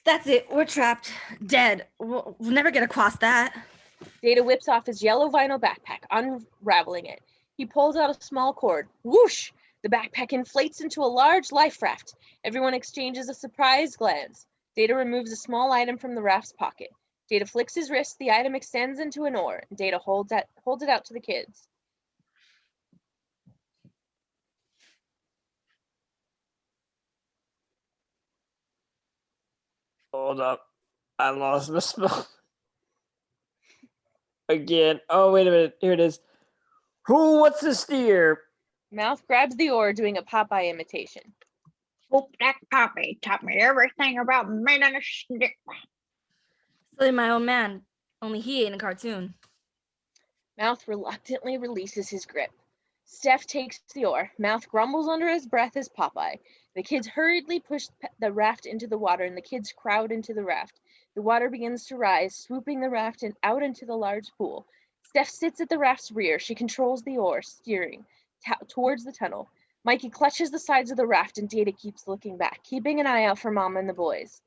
That's it. We're trapped. Dead. We'll never get across that. Data whips off his yellow vinyl backpack, unraveling it. He pulls out a small cord. Whoosh! The backpack inflates into a large life raft. Everyone exchanges a surprised glance. Data removes a small item from the raft's pocket. Data flicks his wrist. The item extends into an oar. Data holds it out to the kids. Hold up. I lost my spell. Again. Oh, wait a minute. Here it is. Who wants to steer? Mouth grabs the oar, doing a Popeye imitation. Oh, that Poppy taught me everything about men on a stick. Silly my old man. Only he ain't a cartoon. Mouth reluctantly releases his grip. Steph takes the oar. Mouth grumbles under his breath as Popeye. The kids hurriedly push the raft into the water, and the kids crowd into the raft. The water begins to rise, swooping the raft out into the large pool. Steph sits at the raft's rear. She controls the oar, steering towards the tunnel. Mikey clutches the sides of the raft, and Data keeps looking back, keeping an eye out for Mama and the boys.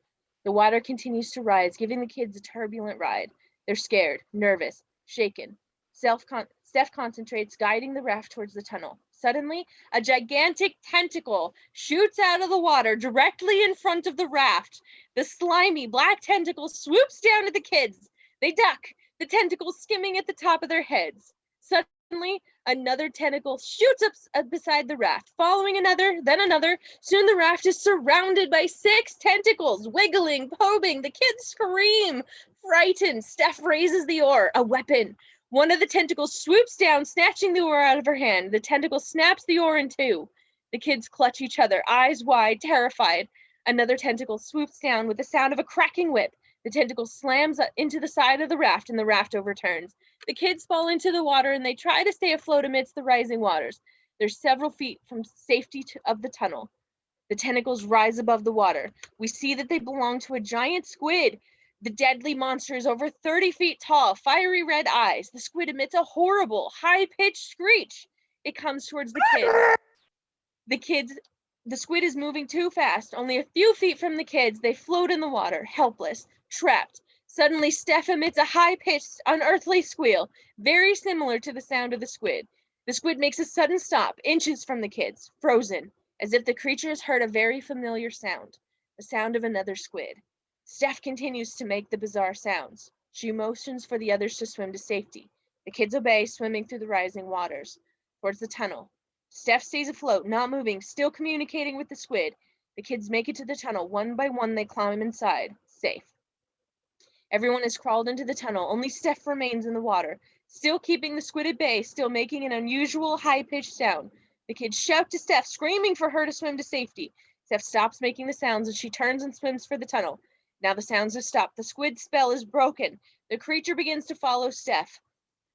The water continues to rise, giving the kids a turbulent ride. They're scared, nervous, shaken. Steph concentrates, guiding the raft towards the tunnel. Suddenly, a gigantic tentacle shoots out of the water directly in front of the raft. The slimy black tentacle swoops down at the kids. They duck, the tentacle skimming at the top of their heads. Suddenly, another tentacle shoots up beside the raft, following another, then another. Soon the raft is surrounded by 6 tentacles, wiggling, probing. The kids scream. Frightened, Steph raises the oar, a weapon. One of the tentacles swoops down, snatching the oar out of her hand. The tentacle snaps the oar in two. The kids clutch each other, eyes wide, terrified. Another tentacle swoops down with the sound of a cracking whip. The tentacle slams into the side of the raft, and the raft overturns. The kids fall into the water, and they try to stay afloat amidst the rising waters. They're several feet from safety of the tunnel. The tentacles rise above the water. We see that they belong to a giant squid. The deadly monster is over 30 feet tall, fiery red eyes. The squid emits a horrible, high-pitched screech. It comes towards the kids. The squid is moving too fast. Only a few feet from the kids, they float in the water, helpless, trapped. Suddenly, Steph emits a high-pitched, unearthly squeal, very similar to the sound of the squid. The squid makes a sudden stop, inches from the kids, frozen, as if the creature has heard a very familiar sound, the sound of another squid. Steph continues to make the bizarre sounds. She motions for the others to swim to safety. The kids obey, swimming through the rising waters, towards the tunnel. Steph stays afloat, not moving, still communicating with the squid. The kids make it to the tunnel. One by one, they climb inside, safe. Everyone has crawled into the tunnel. Only Steph remains in the water, still keeping the squid at bay, still making an unusual high-pitched sound. The kids shout to Steph, screaming for her to swim to safety. Steph stops making the sounds, and she turns and swims for the tunnel. Now the sounds have stopped. The squid spell is broken. The creature begins to follow Steph,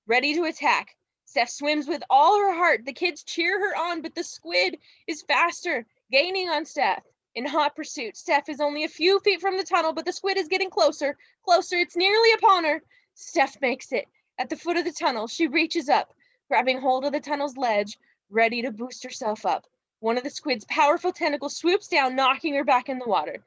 ready to attack. Steph swims with all her heart. The kids cheer her on, but the squid is faster, gaining on Steph. In hot pursuit, Steph is only a few feet from the tunnel, but the squid is getting closer. Closer, it's nearly upon her. Steph makes it. At the foot of the tunnel, she reaches up, grabbing hold of the tunnel's ledge, ready to boost herself up. One of the squid's powerful tentacles swoops down, knocking her back in the water.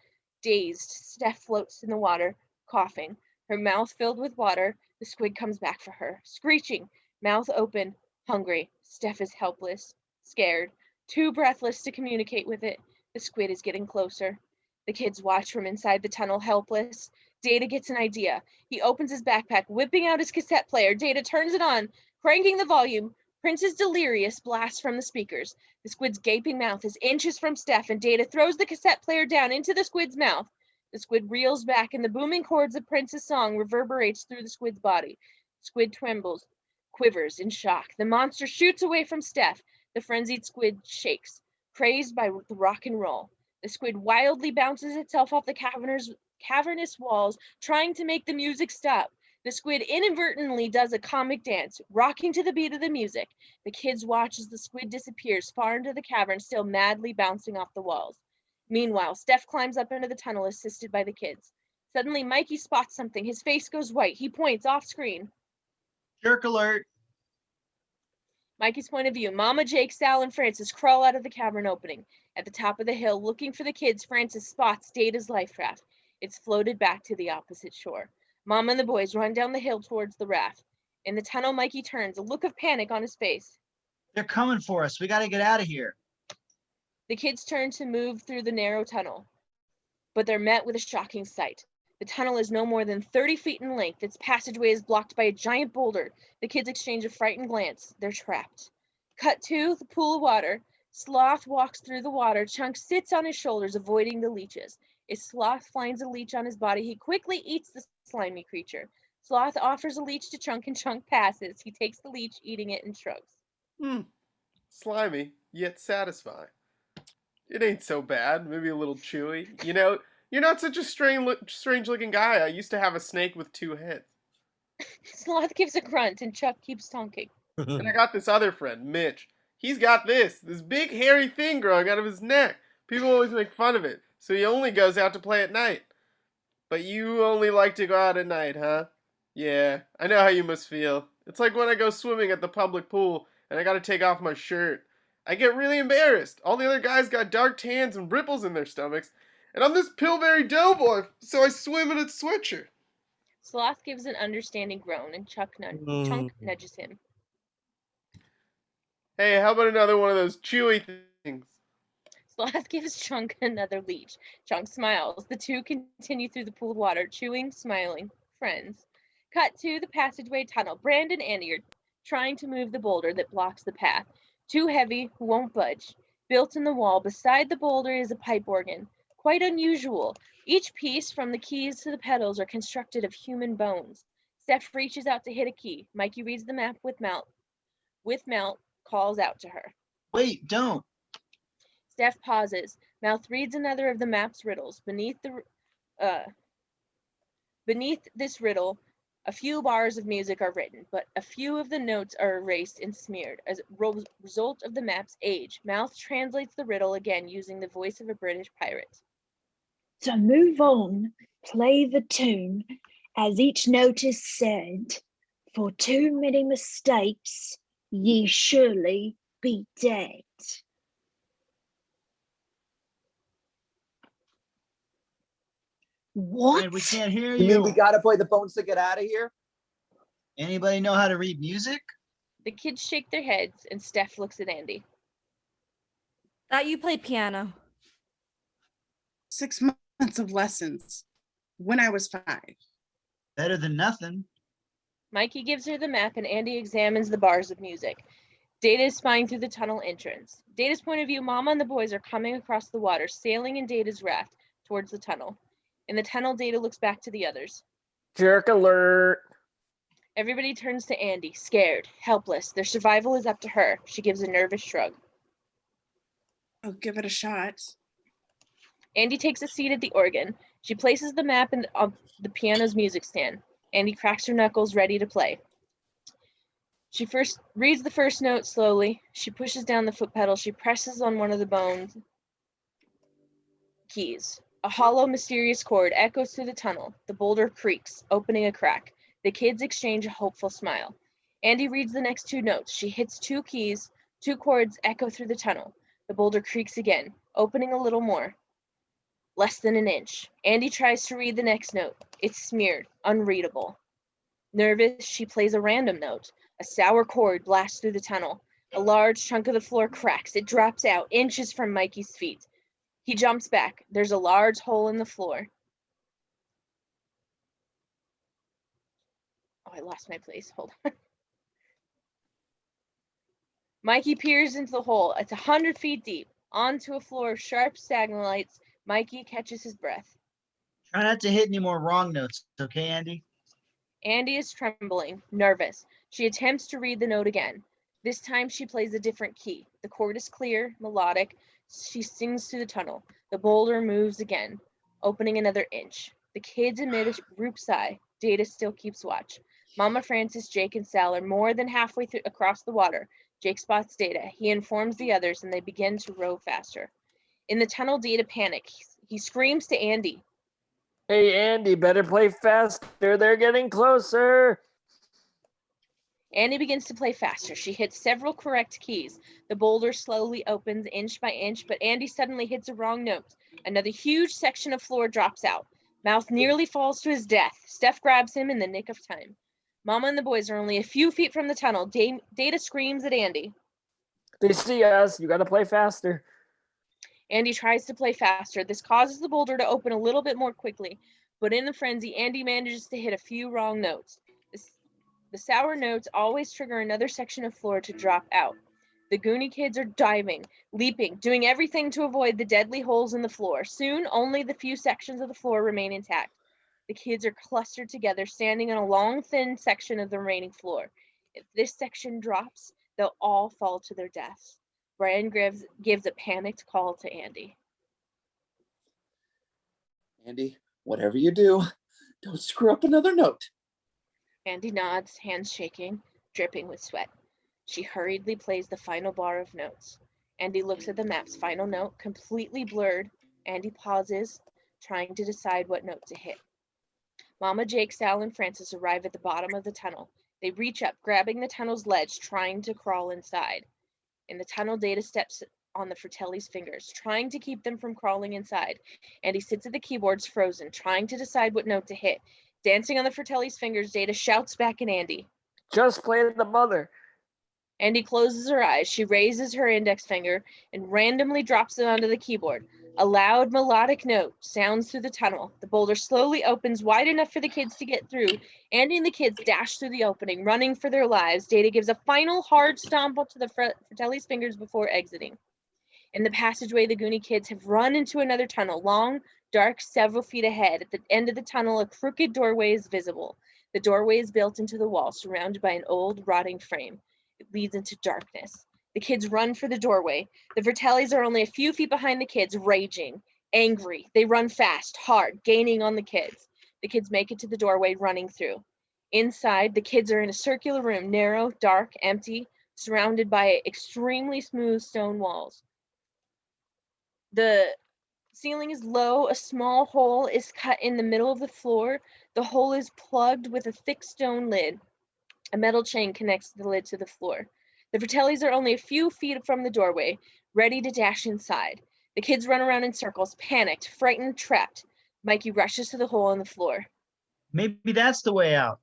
Dazed, Steph floats in the water, coughing, her mouth filled with water. The squid comes back for her, screeching, mouth open, hungry. Steph is helpless, scared, too breathless to communicate with it. The squid is getting closer. The kids watch from inside the tunnel, helpless. Data gets an idea. He opens his backpack, whipping out his cassette player. Data turns it on, cranking the volume. Princess Delirious blasts from the speakers. The squid's gaping mouth is inches from Steph, and Data throws the cassette player down into the squid's mouth. The squid reels back, and the booming chords of Prince's song reverberates through the squid's body. Squid trembles, quivers in shock. The monster shoots away from Steph. The frenzied squid shakes, crazed by the rock and roll. The squid wildly bounces itself off the cavernous walls, trying to make the music stop. The squid inadvertently does a comic dance, rocking to the beat of the music. The kids watch as the squid disappears far into the cavern, still madly bouncing off the walls. Meanwhile, Steph climbs up into the tunnel, assisted by the kids. Suddenly, Mikey spots something. His face goes white. He points off screen. Jerk alert. Mikey's point of view. Mama, Jake, Sal, and Francis crawl out of the cavern opening. At the top of the hill, looking for the kids, Francis spots Data's life raft. It's floated back to the opposite shore. Mama and the boys run down the hill towards the raft. In the tunnel, Mikey turns, a look of panic on his face. They're coming for us. We got to get out of here. The kids turn to move through the narrow tunnel, but they're met with a shocking sight. The tunnel is no more than 30 feet in length. Its passageway is blocked by a giant boulder. The kids exchange a frightened glance. They're trapped. Cut to the pool of water. Sloth walks through the water. Chunk sits on his shoulders, avoiding the leeches. A sloth finds a leech on his body. He quickly eats the slimy creature. Sloth offers a leech to Chunk and Chunk passes. He takes the leech, eating it, and shrugs. Slimy, yet satisfying. It ain't so bad. Maybe a little chewy. You know, you're not such a strange looking guy. I used to have a snake with 2 heads. Sloth gives a grunt, and Chuck keeps talking. And I got this other friend, Mitch. He's got this big hairy thing growing out of his neck. People always make fun of it, so he only goes out to play at night. But you only like to go out at night, huh? Yeah, I know how you must feel. It's like when I go swimming at the public pool and I gotta take off my shirt. I get really embarrassed. All the other guys got dark tans and ripples in their stomachs, and I'm this pillberry doughboy, so I swim in a sweatshirt. Sloth gives an understanding groan, and Chunk nudges him. Hey, how about another one of those chewy things? Sloth gives Chunk another leech. Chunk smiles. The two continue through the pool of water, chewing, smiling, friends. Cut to the passageway tunnel. Brandon and Andy are trying to move the boulder that blocks the path. Too heavy, won't budge. Built in the wall, beside the boulder is a pipe organ. Quite unusual. Each piece, from the keys to the pedals, are constructed of human bones. Steph reaches out to hit a key. Mikey reads the map with Mount, calls out to her. Wait, don't. Steph pauses. Mouth reads another of the map's riddles. Beneath this riddle, a few bars of music are written, but a few of the notes are erased and smeared. As a result of the map's age, Mouth translates the riddle again using the voice of a British pirate. So move on, play the tune, as each note is said. For too many mistakes, ye surely be dead. What? Man, we can't hear You you. mean we gotta play the bones to get out of here? Anybody know how to read music? The kids shake their heads, and Steph looks at Andy. Thought you played piano. 6 months of lessons when I was 5. Better than nothing. Mikey gives her the map, and Andy examines the bars of music. Data is spying through the tunnel entrance. Data's point of view, Mama and the boys are coming across the water, sailing in Data's raft towards the tunnel. In the tunnel, Data looks back to the others. Jerk alert. Everybody turns to Andy, scared, helpless. Their survival is up to her. She gives a nervous shrug. I'll give it a shot. Andy takes a seat at the organ. She places the map on the piano's music stand. Andy cracks her knuckles, ready to play. She first reads the first note slowly. She pushes down the foot pedal. She presses on one of the bones keys. A hollow, mysterious chord echoes through the tunnel. The boulder creaks, opening a crack. The kids exchange a hopeful smile. Andy reads the next 2 notes. She hits 2 keys. 2 chords echo through the tunnel. The boulder creaks again, opening a little more. Less than an inch. Andy tries to read the next note. It's smeared, unreadable. Nervous, she plays a random note. A sour chord blasts through the tunnel. A large chunk of the floor cracks. It drops out, inches from Mikey's feet. He jumps back. There's a large hole in the floor. Oh, I lost my place. Hold on. Mikey peers into the hole. It's 100 feet deep. Onto a floor of sharp stalagmites. Mikey catches his breath. Try not to hit any more wrong notes, okay, Andy? Andy is trembling, nervous. She attempts to read the note again. This time she plays a different key. The chord is clear, melodic. She sings through the tunnel. The boulder moves again, opening another inch. The kids emit a group sigh. Data still keeps watch. Mama Francis, Jake, and Sal are more than halfway across the water. Jake spots Data. He informs the others, and they begin to row faster. In the tunnel, Data panics. He screams to Andy. Hey, Andy, better play faster. They're getting closer. Andy begins to play faster. She hits several correct keys. The boulder slowly opens inch by inch, but Andy suddenly hits a wrong note. Another huge section of floor drops out. Mouth nearly falls to his death. Steph grabs him in the nick of time. Mama and the boys are only a few feet from the tunnel. Data screams at Andy. They see us. You got to play faster. Andy tries to play faster. This causes the boulder to open a little bit more quickly, but in the frenzy, Andy manages to hit a few wrong notes. The sour notes always trigger another section of floor to drop out. The Goonie kids are diving, leaping, doing everything to avoid the deadly holes in the floor. Soon, only the few sections of the floor remain intact. The kids are clustered together, standing on a long, thin section of the remaining floor. If this section drops, they'll all fall to their deaths. Brian gives a panicked call to Andy. Andy, whatever you do, don't screw up another note. Andy nods, hands shaking, dripping with sweat. She hurriedly plays the final bar of notes. Andy looks at the map's final note, completely blurred. Andy pauses, trying to decide what note to hit. Mama, Jake, Sal, and Francis arrive at the bottom of the tunnel. They reach up, grabbing the tunnel's ledge, trying to crawl inside. In the tunnel, Data steps on the Fratelli's fingers, trying to keep them from crawling inside. Andy sits at the keyboards, frozen, trying to decide what note to hit. Dancing on the Fratelli's fingers, Data shouts back at Andy. Just play the mother. Andy closes her eyes. She raises her index finger and randomly drops it onto the keyboard. A loud melodic note sounds through the tunnel. The boulder slowly opens wide enough for the kids to get through. Andy and the kids dash through the opening, running for their lives. Data gives a final hard stomp to the Fratelli's fingers before exiting. In the passageway, the Goonie kids have run into another tunnel, long, dark, several feet ahead. At the end of the tunnel, a crooked doorway is visible. The doorway is built into the wall, surrounded by an old, rotting frame. It leads into darkness. The kids run for the doorway. The Fratellis are only a few feet behind the kids, raging, angry. They run fast, hard, gaining on the kids. The kids make it to the doorway, running through. Inside, the kids are in a circular room, narrow, dark, empty, surrounded by extremely smooth stone walls. The ceiling is low. A small hole is cut in the middle of the floor. The hole is plugged with a thick stone lid. A metal chain connects the lid to the floor. The Fratellis are only a few feet from the doorway, ready to dash inside. The kids run around in circles, panicked, frightened, trapped. Mikey rushes to the hole in the floor. Maybe that's the way out.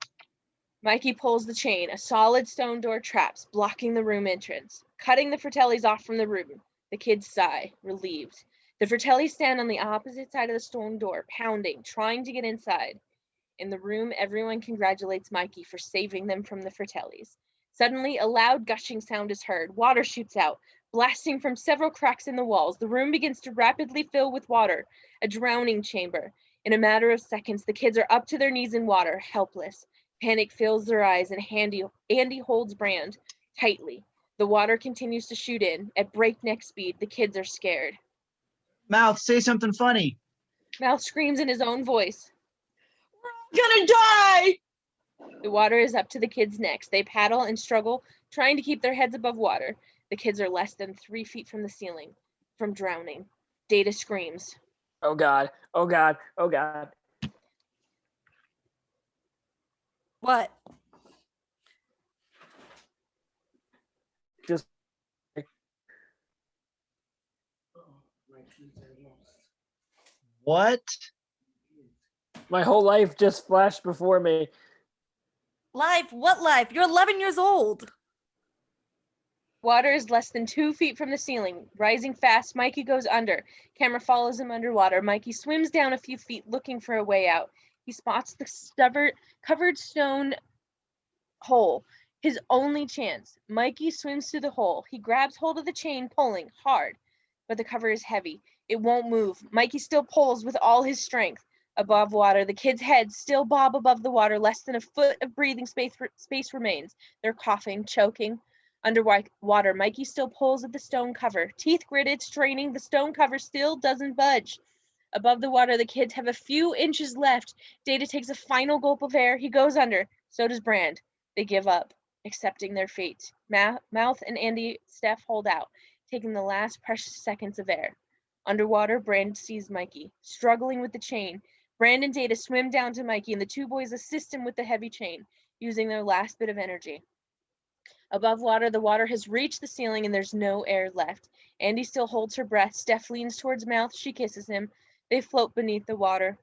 Mikey pulls the chain. A solid stone door traps, blocking the room entrance, cutting the Fratellis off from the room. The kids sigh, relieved. The Fratellis stand on the opposite side of the stone door, pounding, trying to get inside. In the room, everyone congratulates Mikey for saving them from the Fratellis. Suddenly, a loud gushing sound is heard. Water shoots out, blasting from several cracks in the walls. The room begins to rapidly fill with water, a drowning chamber. In a matter of seconds, the kids are up to their knees in water, helpless. Panic fills their eyes, and Andy holds Brand tightly. The water continues to shoot in. At breakneck speed, the kids are scared. Mouth, say something funny. Mouth screams in his own voice. Gonna die! The water is up to the kids' necks. They paddle and struggle, trying to keep their heads above water. The kids are less than 3 feet from the ceiling, from drowning. Data screams. Oh God, oh God, oh God. What? Just What? my whole life just flashed before me. Life? What life? You're 11 years old. Water is less than 2 feet from the ceiling. Rising fast, Mikey goes under. Camera follows him underwater. Mikey swims down a few feet, looking for a way out. He spots the covered stone hole, his only chance. Mikey swims through the hole. He grabs hold of the chain, pulling hard, but the cover is heavy. It won't move. Mikey still pulls with all his strength. Above water, the kids' heads still bob above the water. Less than a foot of breathing space remains. They're coughing, choking. Underwater, Mikey still pulls at the stone cover. Teeth gritted, straining, the stone cover still doesn't budge. Above the water, the kids have a few inches left. Data takes a final gulp of air. He goes under. So does Brand. They give up, accepting their fate. Mouth and Andy Steph hold out, taking the last precious seconds of air. Underwater, Brand sees Mikey, struggling with the chain. Brand and Data swim down to Mikey, and the two boys assist him with the heavy chain, using their last bit of energy. Above water, the water has reached the ceiling, and there's no air left. Andy still holds her breath. Steph leans towards Mouth. She kisses him. They float beneath the water.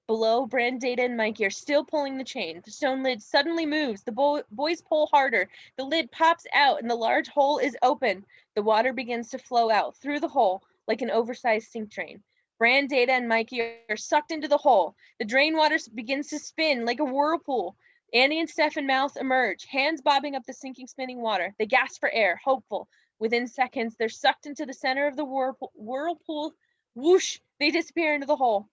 Below, Brand, Data, and Mikey are still pulling the chain. The stone lid suddenly moves. The boys pull harder. The lid pops out, and the large hole is open. The water begins to flow out through the hole like an oversized sink drain. Brand, Data, and Mikey are sucked into the hole. The drain water begins to spin like a whirlpool. Andy and Steph and Mouth emerge, hands bobbing up the sinking, spinning water. They gasp for air, hopeful, Within seconds, they're sucked into the center of the whirlpool. Whoosh! They disappear into the hole.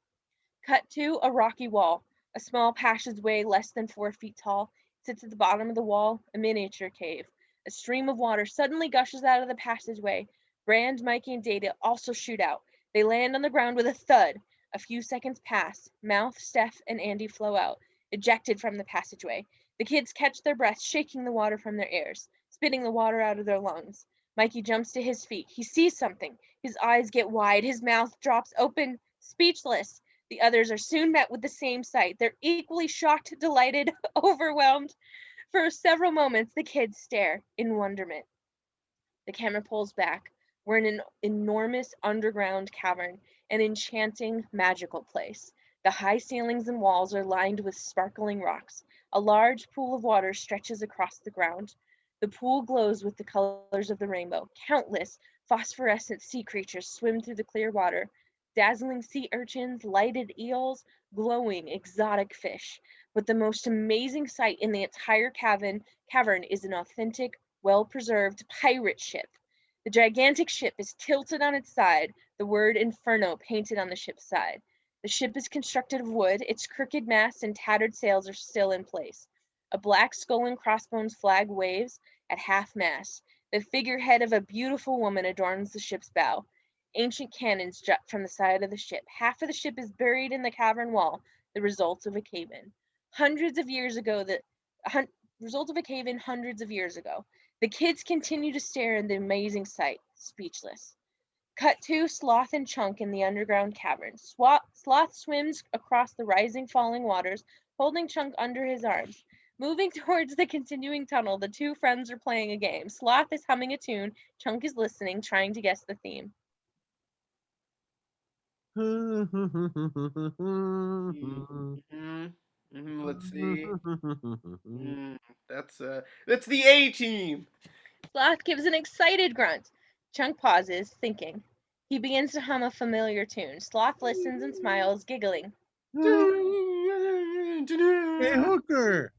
Cut to a rocky wall. A small passageway less than 4 feet tall sits at the bottom of the wall, a miniature cave. A stream of water suddenly gushes out of the passageway. Brand, Mikey, and Data also shoot out. They land on the ground with a thud. A few seconds pass. Mouth, Steph, and Andy flow out, ejected from the passageway. The kids catch their breath, shaking the water from their ears, spitting the water out of their lungs. Mikey jumps to his feet. He sees something. His eyes get wide. His mouth drops open, speechless. The others are soon met with the same sight. They're equally shocked, delighted, overwhelmed. For several moments, the kids stare in wonderment. The camera pulls back. We're in an enormous underground cavern, an enchanting, magical place. The high ceilings and walls are lined with sparkling rocks. A large pool of water stretches across the ground. The pool glows with the colors of the rainbow. Countless phosphorescent sea creatures swim through the clear water. Dazzling sea urchins, lighted eels, glowing exotic fish. But the most amazing sight in the entire cavern is an authentic, well-preserved pirate ship. The gigantic ship is tilted on its side, the word Inferno painted on the ship's side. The ship is constructed of wood. Its crooked masts and tattered sails are still in place. A black skull and crossbones flag waves at half-mast. The figurehead of a beautiful woman adorns the ship's bow. Ancient cannons jut from the side of the ship. Half of the ship is buried in the cavern wall, the result of a cave-in. Hundreds of years ago, result of a cave-in hundreds of years ago. The kids continue to stare at the amazing sight, speechless. Cut to Sloth and Chunk in the underground cavern. Sloth swims across the rising, falling waters, holding Chunk under his arms. Moving towards the continuing tunnel, the two friends are playing a game. Sloth is humming a tune. Chunk is listening, trying to guess the theme. Let's see. That's the A team. Sloth gives an excited grunt. Chunk pauses, thinking. He begins to hum a familiar tune. Sloth listens and smiles, giggling. Hey, Hooker!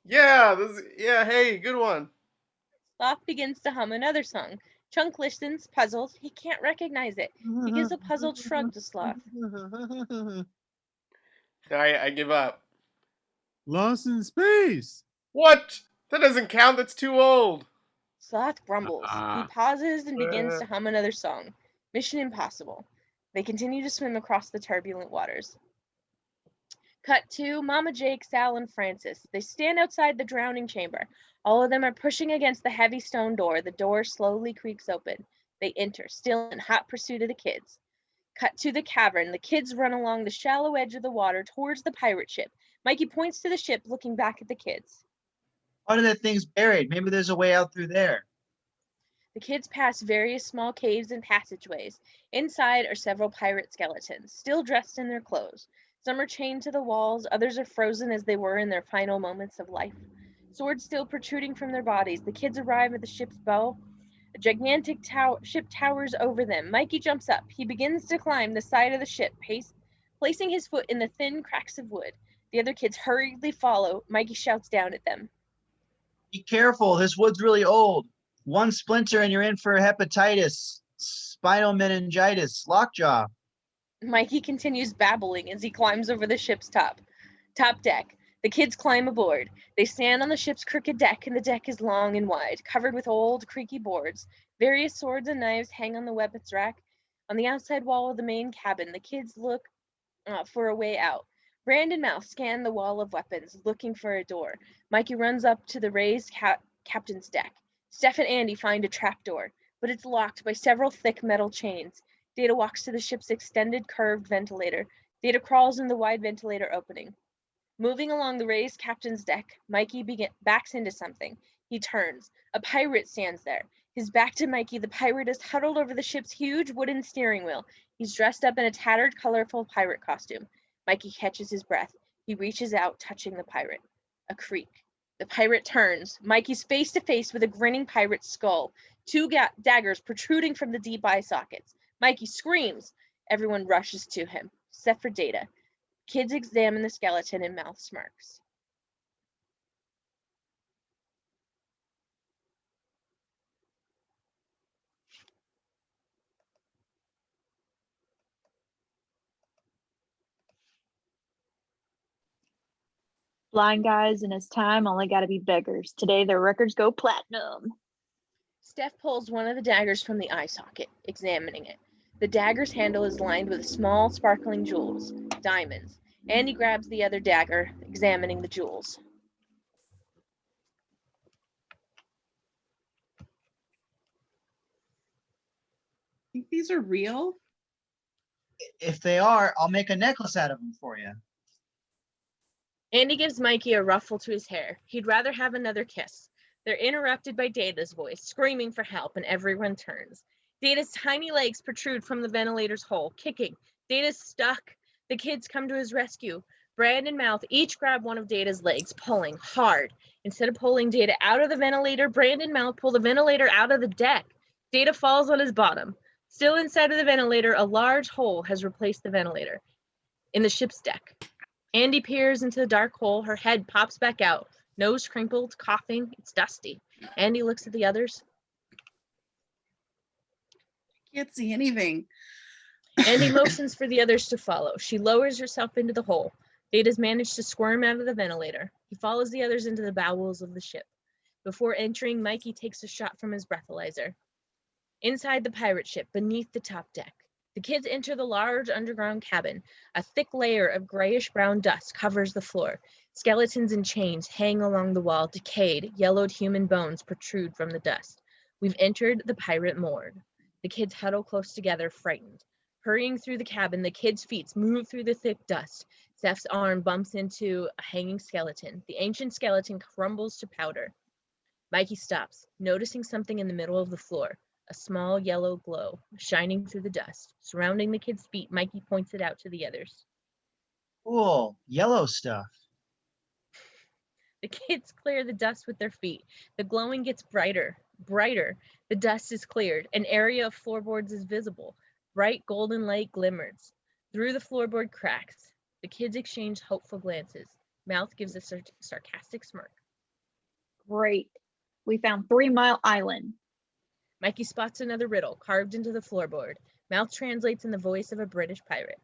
Yeah, hey, good one. Sloth begins to hum another song. Chunk listens, puzzled. He can't recognize it. He gives a puzzled shrug to Sloth. I give up. Lost in Space! What? That doesn't count. That's too old. Sloth grumbles. He pauses and begins to hum another song. Mission Impossible. They continue to swim across the turbulent waters. Cut to Mama Jake, Sal, and Francis. They stand outside the drowning chamber. All of them are pushing against the heavy stone door. The door slowly creaks open. They enter, still in hot pursuit of the kids. Cut to the cavern. The kids run along the shallow edge of the water towards the pirate ship. Mikey points to the ship, looking back at the kids. Part of that thing's buried. Maybe there's a way out through there. The kids pass various small caves and passageways. Inside are several pirate skeletons, still dressed in their clothes. Some are chained to the walls, others are frozen as they were in their final moments of life. Swords still protruding from their bodies. The kids arrive at the ship's bow. A gigantic ship towers over them. Mikey jumps up. He begins to climb the side of the ship, placing his foot in the thin cracks of wood. The other kids hurriedly follow. Mikey shouts down at them. Be careful. This wood's really old. One splinter and you're in for hepatitis, spinal meningitis, lockjaw. Mikey continues babbling as he climbs over the ship's top deck. The kids climb aboard. They stand on the ship's crooked deck, and the deck is long and wide, covered with old, creaky boards. Various swords and knives hang on the weapons rack. On the outside wall of the main cabin, the kids look for a way out. Brand and Mouth scan the wall of weapons, looking for a door. Mikey runs up to the raised captain's deck. Steph and Andy find a trapdoor, but it's locked by several thick metal chains. Data walks to the ship's extended curved ventilator. Data crawls in the wide ventilator opening. Moving along the raised captain's deck, Mikey backs into something. He turns. A pirate stands there. His back to Mikey, the pirate is huddled over the ship's huge wooden steering wheel. He's dressed up in a tattered, colorful pirate costume. Mikey catches his breath. He reaches out, touching the pirate. A creak. The pirate turns. Mikey's face to face with a grinning pirate's skull. Two daggers protruding from the deep eye sockets. Mikey screams. Everyone rushes to him, except for Data. Kids examine the skeleton and Mouth smirks. Blind guys in his time only got to be beggars. Today their records go platinum. Steph pulls one of the daggers from the eye socket, examining it. The dagger's handle is lined with small, sparkling jewels, diamonds. Andy grabs the other dagger, examining the jewels. Think these are real? If they are, I'll make a necklace out of them for you. Andy gives Mikey a ruffle to his hair. He'd rather have another kiss. They're interrupted by Data's voice, screaming for help, and everyone turns. Data's tiny legs protrude from the ventilator's hole, kicking. Data's stuck. The kids come to his rescue. Brand and Mouth each grab one of Data's legs, pulling hard. Instead of pulling Data out of the ventilator, Brand and Mouth pull the ventilator out of the deck. Data falls on his bottom. Still inside of the ventilator, a large hole has replaced the ventilator in the ship's deck. Andy peers into the dark hole. Her head pops back out, nose crinkled, coughing. It's dusty. Andy looks at the others. Can't see anything. Andy motions for the others to follow. She lowers herself into the hole. Data's managed to squirm out of the ventilator. He follows the others into the bowels of the ship. Before entering, Mikey takes a shot from his breathalyzer. Inside the pirate ship, beneath the top deck, the kids enter the large underground cabin. A thick layer of grayish-brown dust covers the floor. Skeletons and chains hang along the wall. Decayed, yellowed human bones protrude from the dust. We've entered the pirate morgue. The kids huddle close together, frightened. Hurrying through the cabin, the kids' feet move through the thick dust. Steph's arm bumps into a hanging skeleton. The ancient skeleton crumbles to powder. Mikey stops, noticing something in the middle of the floor. A small yellow glow, shining through the dust. Surrounding the kids' feet, Mikey points it out to the others. Cool, yellow stuff. The kids clear the dust with their feet. The glowing gets brighter. The dust is cleared. An area of floorboards is visible. Bright golden light glimmers through the floorboard cracks. The kids exchange hopeful glances. Mouth gives a sarcastic smirk. Great. We found 3 Mile Island. Mikey spots another riddle carved into the floorboard. Mouth translates in the voice of a British pirate.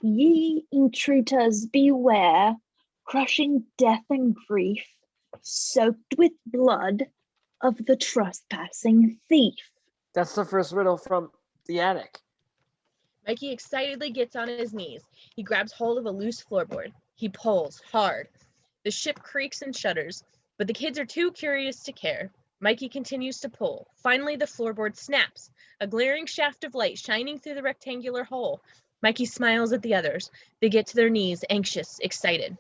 Ye intruders beware, crushing death and grief, soaked with blood of the trespassing thief. That's the first riddle from the attic. Mikey excitedly gets on his knees. He grabs hold of a loose floorboard. He pulls hard. The ship creaks and shudders, but the kids are too curious to care. Mikey continues to pull. Finally, the floorboard snaps, a glaring shaft of light shining through the rectangular hole. Mikey smiles at the others. They get to their knees, anxious, excited.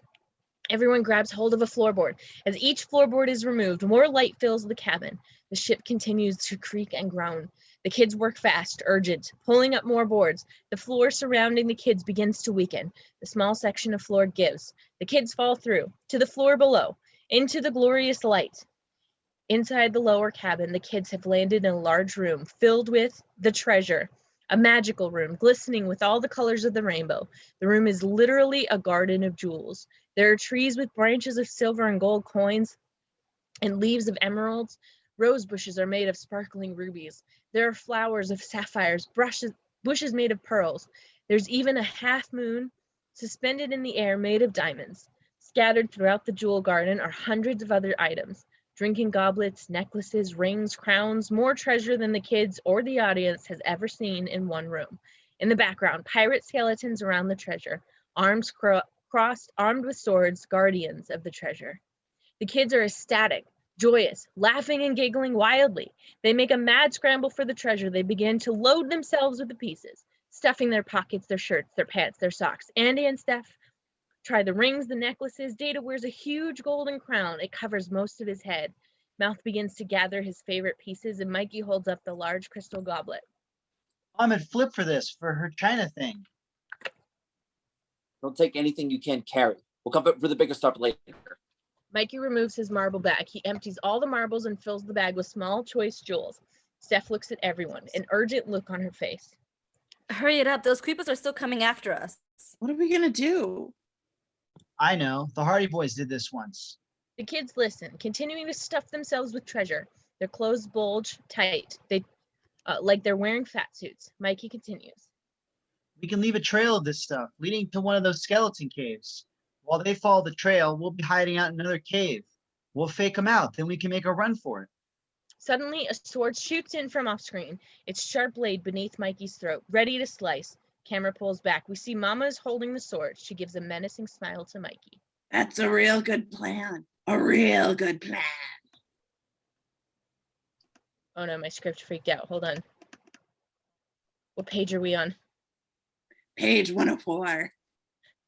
Everyone grabs hold of a floorboard. As each floorboard is removed, more light fills the cabin. The ship continues to creak and groan. The kids work fast, urgent, pulling up more boards. The floor surrounding the kids begins to weaken. The small section of floor gives. The kids fall through, to the floor below, into the glorious light. Inside the lower cabin, the kids have landed in a large room filled with the treasure, a magical room glistening with all the colors of the rainbow. The room is literally a garden of jewels. There are trees with branches of silver and gold coins and leaves of emeralds. Rose bushes are made of sparkling rubies. There are flowers of sapphires, bushes made of pearls. There's even a half moon suspended in the air made of diamonds. Scattered throughout the jewel garden are hundreds of other items. Drinking goblets, necklaces, rings, crowns, more treasure than the kids or the audience has ever seen in one room. In the background, pirate skeletons around the treasure, arms crossed, armed with swords, guardians of the treasure. The kids are ecstatic, joyous, laughing and giggling wildly. They make a mad scramble for the treasure. They begin to load themselves with the pieces, stuffing their pockets, their shirts, their pants, their socks. Andy and Steph try the rings, the necklaces. Data wears a huge golden crown. It covers most of his head. Mouth begins to gather his favorite pieces, and Mikey holds up the large crystal goblet. Mom had flipped for this, for her China thing. Don't take anything you can't carry. We'll come for the bigger stuff later. Mikey removes his marble bag. He empties all the marbles and fills the bag with small, choice jewels. Steph looks at everyone, an urgent look on her face. Hurry it up. Those creepers are still coming after us. What are we going to do? I know. The Hardy Boys did this once. The kids listen, continuing to stuff themselves with treasure. Their clothes bulge tight. They like they're wearing fat suits. Mikey continues. We can leave a trail of this stuff leading to one of those skeleton caves. While they follow the trail, we'll be hiding out in another cave. We'll fake them out, then we can make a run for it. Suddenly, a sword shoots in from off screen, its sharp blade beneath Mikey's throat, ready to slice. Camera pulls back. We see Mama is holding the sword. She gives a menacing smile to Mikey. That's a real good plan. A real good plan. Oh no, my script freaked out. Hold on. What page are we on? Page 104.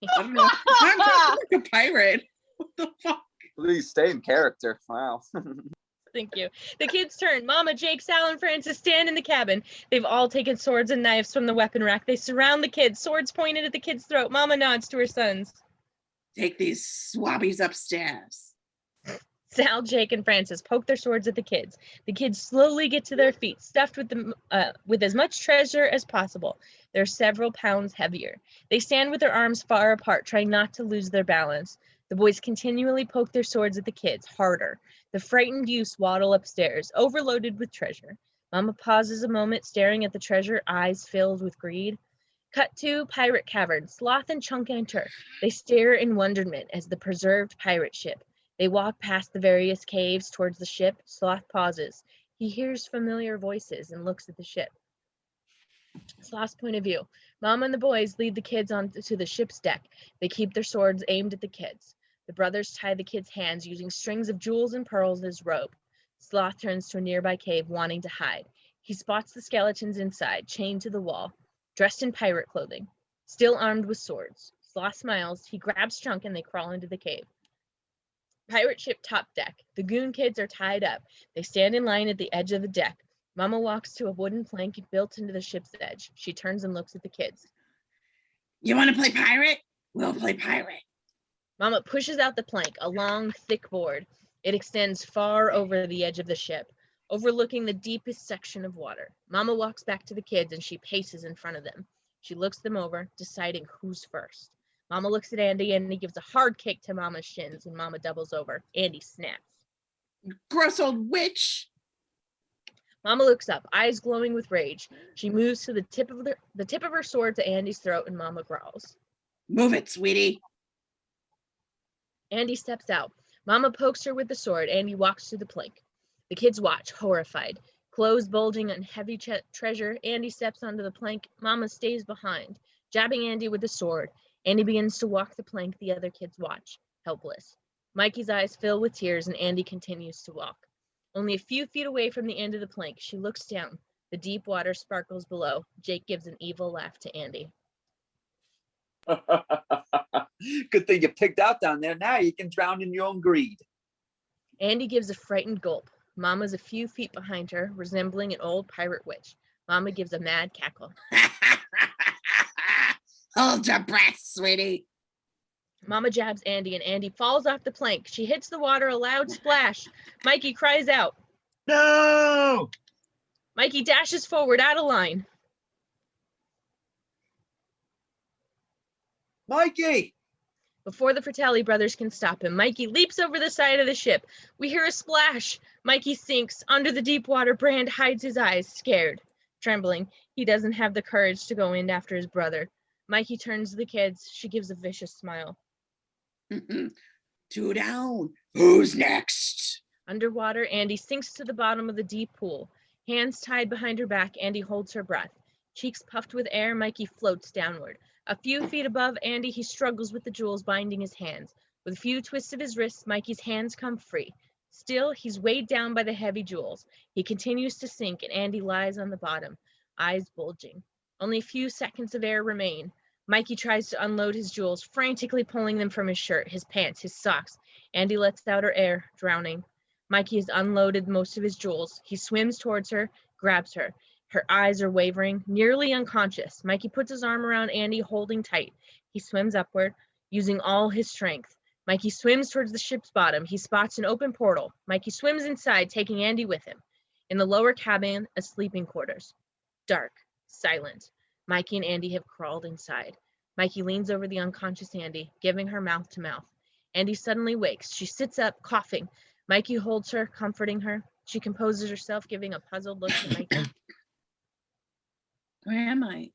I don't know. I'm talking like a pirate. What the fuck? Please stay in character. Wow. Thank you. The kids turn. Mama, Jake, Sal, and Francis stand in the cabin. They've all taken swords and knives from the weapon rack. They surround the kids, swords pointed at the kid's throat. Mama nods to her sons. Take these swabbies upstairs. Sal, Jake, and Francis poke their swords at the kids. The kids slowly get to their feet, stuffed with as much treasure as possible. They're several pounds heavier. They stand with their arms far apart, trying not to lose their balance. The boys continually poke their swords at the kids, harder. The frightened youths waddle upstairs, overloaded with treasure. Mama pauses a moment, staring at the treasure, eyes filled with greed. Cut to Pirate Cavern. Sloth and Chunk enter. They stare in wonderment as the preserved pirate ship. They walk past the various caves towards the ship. Sloth pauses. He hears familiar voices and looks at the ship. Sloth's point of view. Mama and the boys lead the kids onto the ship's deck. They keep their swords aimed at the kids. The brothers tie the kids' hands using strings of jewels and pearls as rope. Sloth turns to a nearby cave, wanting to hide. He spots the skeletons inside, chained to the wall, dressed in pirate clothing, still armed with swords. Sloth smiles. He grabs Chunk and they crawl into the cave. Pirate ship top deck. The goon kids are tied up. They stand in line at the edge of the deck. Mama walks to a wooden plank built into the ship's edge. She turns and looks at the kids. You want to play pirate? We'll play pirate. Mama pushes out the plank, a long, thick board. It extends far over the edge of the ship, overlooking the deepest section of water. Mama walks back to the kids and she paces in front of them. She looks them over, deciding who's first. Mama looks at Andy and he gives a hard kick to Mama's shins and Mama doubles over. Andy snaps. Gross old witch. Mama looks up, eyes glowing with rage. She moves to the tip of her sword to Andy's throat and Mama growls. Move it, sweetie. Andy steps out. Mama pokes her with the sword. Andy walks to the plank. The kids watch, horrified. Clothes bulging on heavy treasure. Andy steps onto the plank. Mama stays behind, jabbing Andy with the sword. Andy begins to walk the plank. The other kids watch, helpless. Mikey's eyes fill with tears and Andy continues to walk. Only a few feet away from the end of the plank, she looks down. The deep water sparkles below. Jake gives an evil laugh to Andy. Good thing you picked out down there. Now you can drown in your own greed. Andy gives a frightened gulp. Mama's a few feet behind her, resembling an old pirate witch. Mama gives a mad cackle. Hold your breath, sweetie. Mama jabs Andy and Andy falls off the plank. She hits the water, a loud splash. Mikey cries out. No! Mikey dashes forward, out of line. Mikey! Before the Fratelli brothers can stop him, Mikey leaps over the side of the ship. We hear a splash. Mikey sinks under the deep water. Brand hides his eyes, scared, trembling. He doesn't have the courage to go in after his brother. Mikey turns to the kids. She gives a vicious smile. 2 down. Who's next? Underwater, Andy sinks to the bottom of the deep pool. Hands tied behind her back, Andy holds her breath. Cheeks puffed with air, Mikey floats downward. A few feet above Andy, he struggles with the jewels binding his hands. With a few twists of his wrists, Mikey's hands come free. Still, he's weighed down by the heavy jewels. He continues to sink, and Andy lies on the bottom, eyes bulging. Only a few seconds of air remain. Mikey tries to unload his jewels, frantically pulling them from his shirt, his pants, his socks. Andy lets out her air, drowning. Mikey has unloaded most of his jewels. He swims towards her, grabs her. Her eyes are wavering, nearly unconscious. Mikey puts his arm around Andy, holding tight. He swims upward, using all his strength. Mikey swims towards the ship's bottom. He spots an open portal. Mikey swims inside, taking Andy with him. In the lower cabin, a sleeping quarters. Dark, silent. Mikey and Andy have crawled inside. Mikey leans over the unconscious Andy, giving her mouth to mouth. Andy suddenly wakes. She sits up, coughing. Mikey holds her, comforting her. She composes herself, giving a puzzled look to Mikey. Where am I?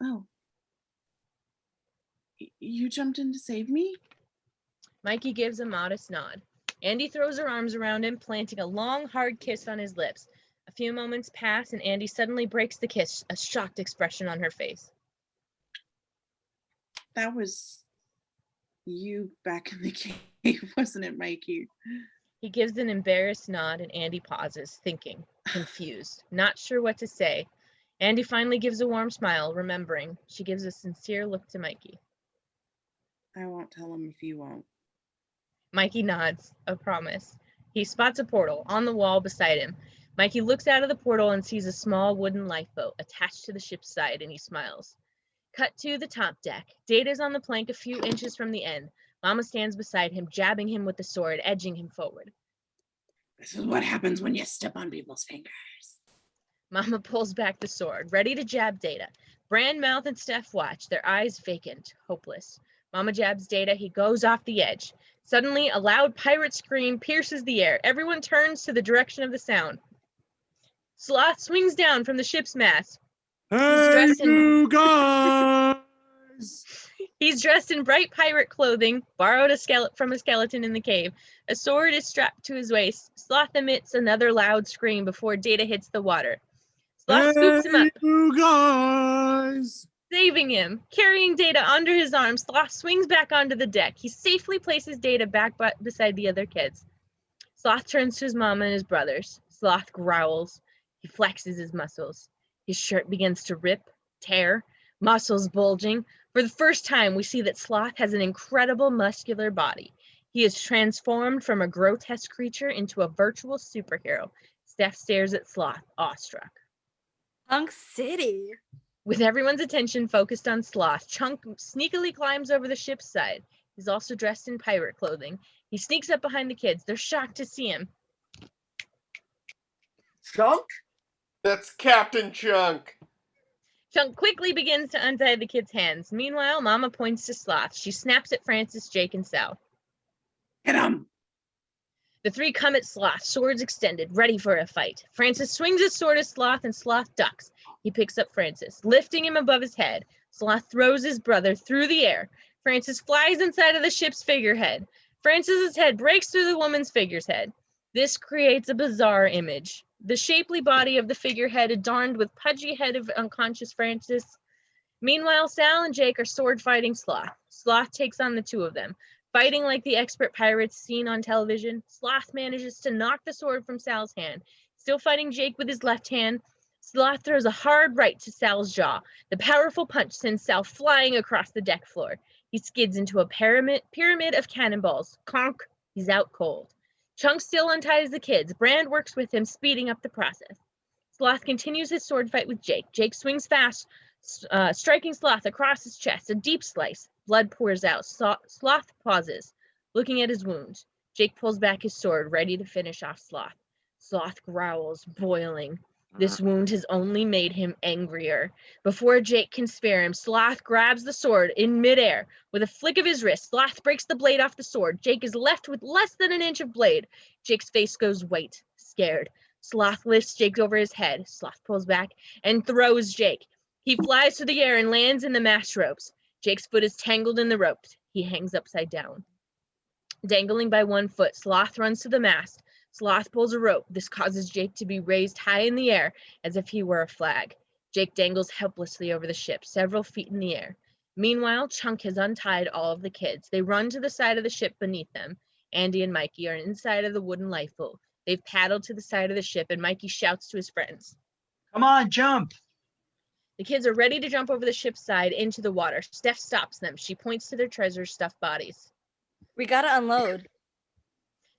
Oh. You jumped in to save me? Mikey gives a modest nod. Andy throws her arms around him, planting a long, hard kiss on his lips. A few moments pass, and Andy suddenly breaks the kiss, a shocked expression on her face. That was you back in the cave, wasn't it, Mikey? He gives an embarrassed nod, and Andy pauses, thinking, confused, not sure what to say. Andy finally gives a warm smile, remembering. She gives a sincere look to Mikey. I won't tell him if you won't. Mikey nods, a promise. He spots a portal on the wall beside him. Mikey looks out of the portal and sees a small wooden lifeboat attached to the ship's side, and he smiles. Cut to the top deck. Data's on the plank a few inches from the end. Mama stands beside him, jabbing him with the sword, edging him forward. This is what happens when you step on people's fingers. Mama pulls back the sword, ready to jab Data. Bran, Mouth, and Steph watch, their eyes vacant, hopeless. Mama jabs Data. He goes off the edge. Suddenly, a loud pirate scream pierces the air. Everyone turns to the direction of the sound. Sloth swings down from the ship's mast. Hey, you guys! He's dressed in bright pirate clothing, borrowed from a skeleton in the cave. A sword is strapped to his waist. Sloth emits another loud scream before Data hits the water. Sloth scoops him up, you guys! saving him. Carrying Data under his arm, Sloth swings back onto the deck. He safely places Data back beside the other kids. Sloth turns to his mom and his brothers. Sloth growls. He flexes his muscles. His shirt begins to rip, tear, muscles bulging. For the first time, we see that Sloth has an incredible muscular body. He is transformed from a grotesque creature into a virtual superhero. Steph stares at Sloth, awestruck. Punk City. With everyone's attention focused on Sloth, Chunk sneakily climbs over the ship's side. He's also dressed in pirate clothing. He sneaks up behind the kids. They're shocked to see him. Chunk? That's Captain Chunk. Chunk quickly begins to untie the kids' hands. Meanwhile, Mama points to Sloth. She snaps at Francis, Jake, and Sal. Hit him! The three come at Sloth, swords extended, ready for a fight. Francis swings his sword at Sloth, and Sloth ducks. He picks up Francis, lifting him above his head. Sloth throws his brother through the air. Francis flies inside of the ship's figurehead. Francis's head breaks through the woman's figure's head. This creates a bizarre image. The shapely body of the figurehead adorned with pudgy head of unconscious Francis. Meanwhile, Sal and Jake are sword fighting Sloth. Sloth takes on the two of them. Fighting like the expert pirates seen on television, Sloth manages to knock the sword from Sal's hand. Still fighting Jake with his left hand, Sloth throws a hard right to Sal's jaw. The powerful punch sends Sal flying across the deck floor. He skids into a pyramid of cannonballs. Conk, he's out cold. Chunk still unties the kids. Brand works with him, speeding up the process. Sloth continues his sword fight with Jake. Jake swings fast, striking Sloth across his chest. A deep slice. Blood pours out. Sloth pauses, looking at his wound. Jake pulls back his sword, ready to finish off Sloth. Sloth growls, boiling. This wound has only made him angrier. Before Jake can spare him, Sloth grabs the sword in midair. With a flick of his wrist, Sloth breaks the blade off the sword. Jake is left with less than an inch of blade. Jake's face goes white, scared. Sloth lifts Jake over his head. Sloth pulls back and throws Jake. He flies through the air and lands in the mast ropes. Jake's foot is tangled in the ropes. He hangs upside down. Dangling by one foot, Sloth runs to the mast. Sloth pulls a rope. This causes Jake to be raised high in the air as if he were a flag. Jake dangles helplessly over the ship, several feet in the air. Meanwhile, Chunk has untied all of the kids. They run to the side of the ship beneath them. Andy and Mikey are inside of the wooden lifeboat. They've paddled to the side of the ship, and Mikey shouts to his friends. Come on, jump. The kids are ready to jump over the ship's side into the water. Steph stops them. She points to their treasure stuffed bodies. We gotta unload.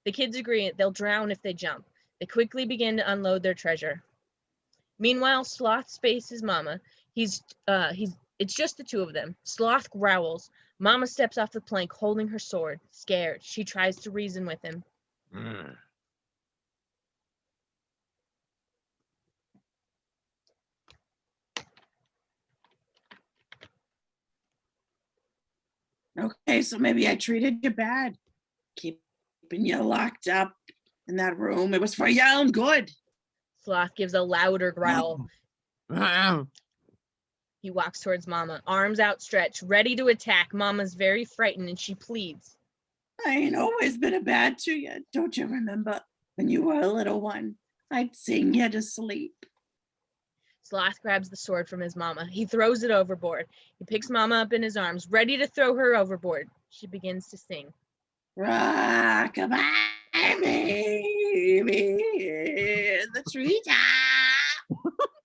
The kids agree they'll drown if they jump. They quickly begin to unload their treasure. Meanwhile, Sloth faces Mama. It's just the two of them. Sloth growls. Mama steps off the plank, holding her sword, scared. She tries to reason with him. Okay, so maybe I treated you bad. Keeping you locked up in that room. It was for your own good. Sloth gives a louder growl. He walks towards Mama, arms outstretched, ready to attack. Mama's very frightened and she pleads. I ain't always been a bad to you. Don't you remember when you were a little one? I'd sing you to sleep. Sloth grabs the sword from his mama. He throws it overboard. He picks Mama up in his arms, ready to throw her overboard. She begins to sing. Rock-a-bye, baby, in the treetop.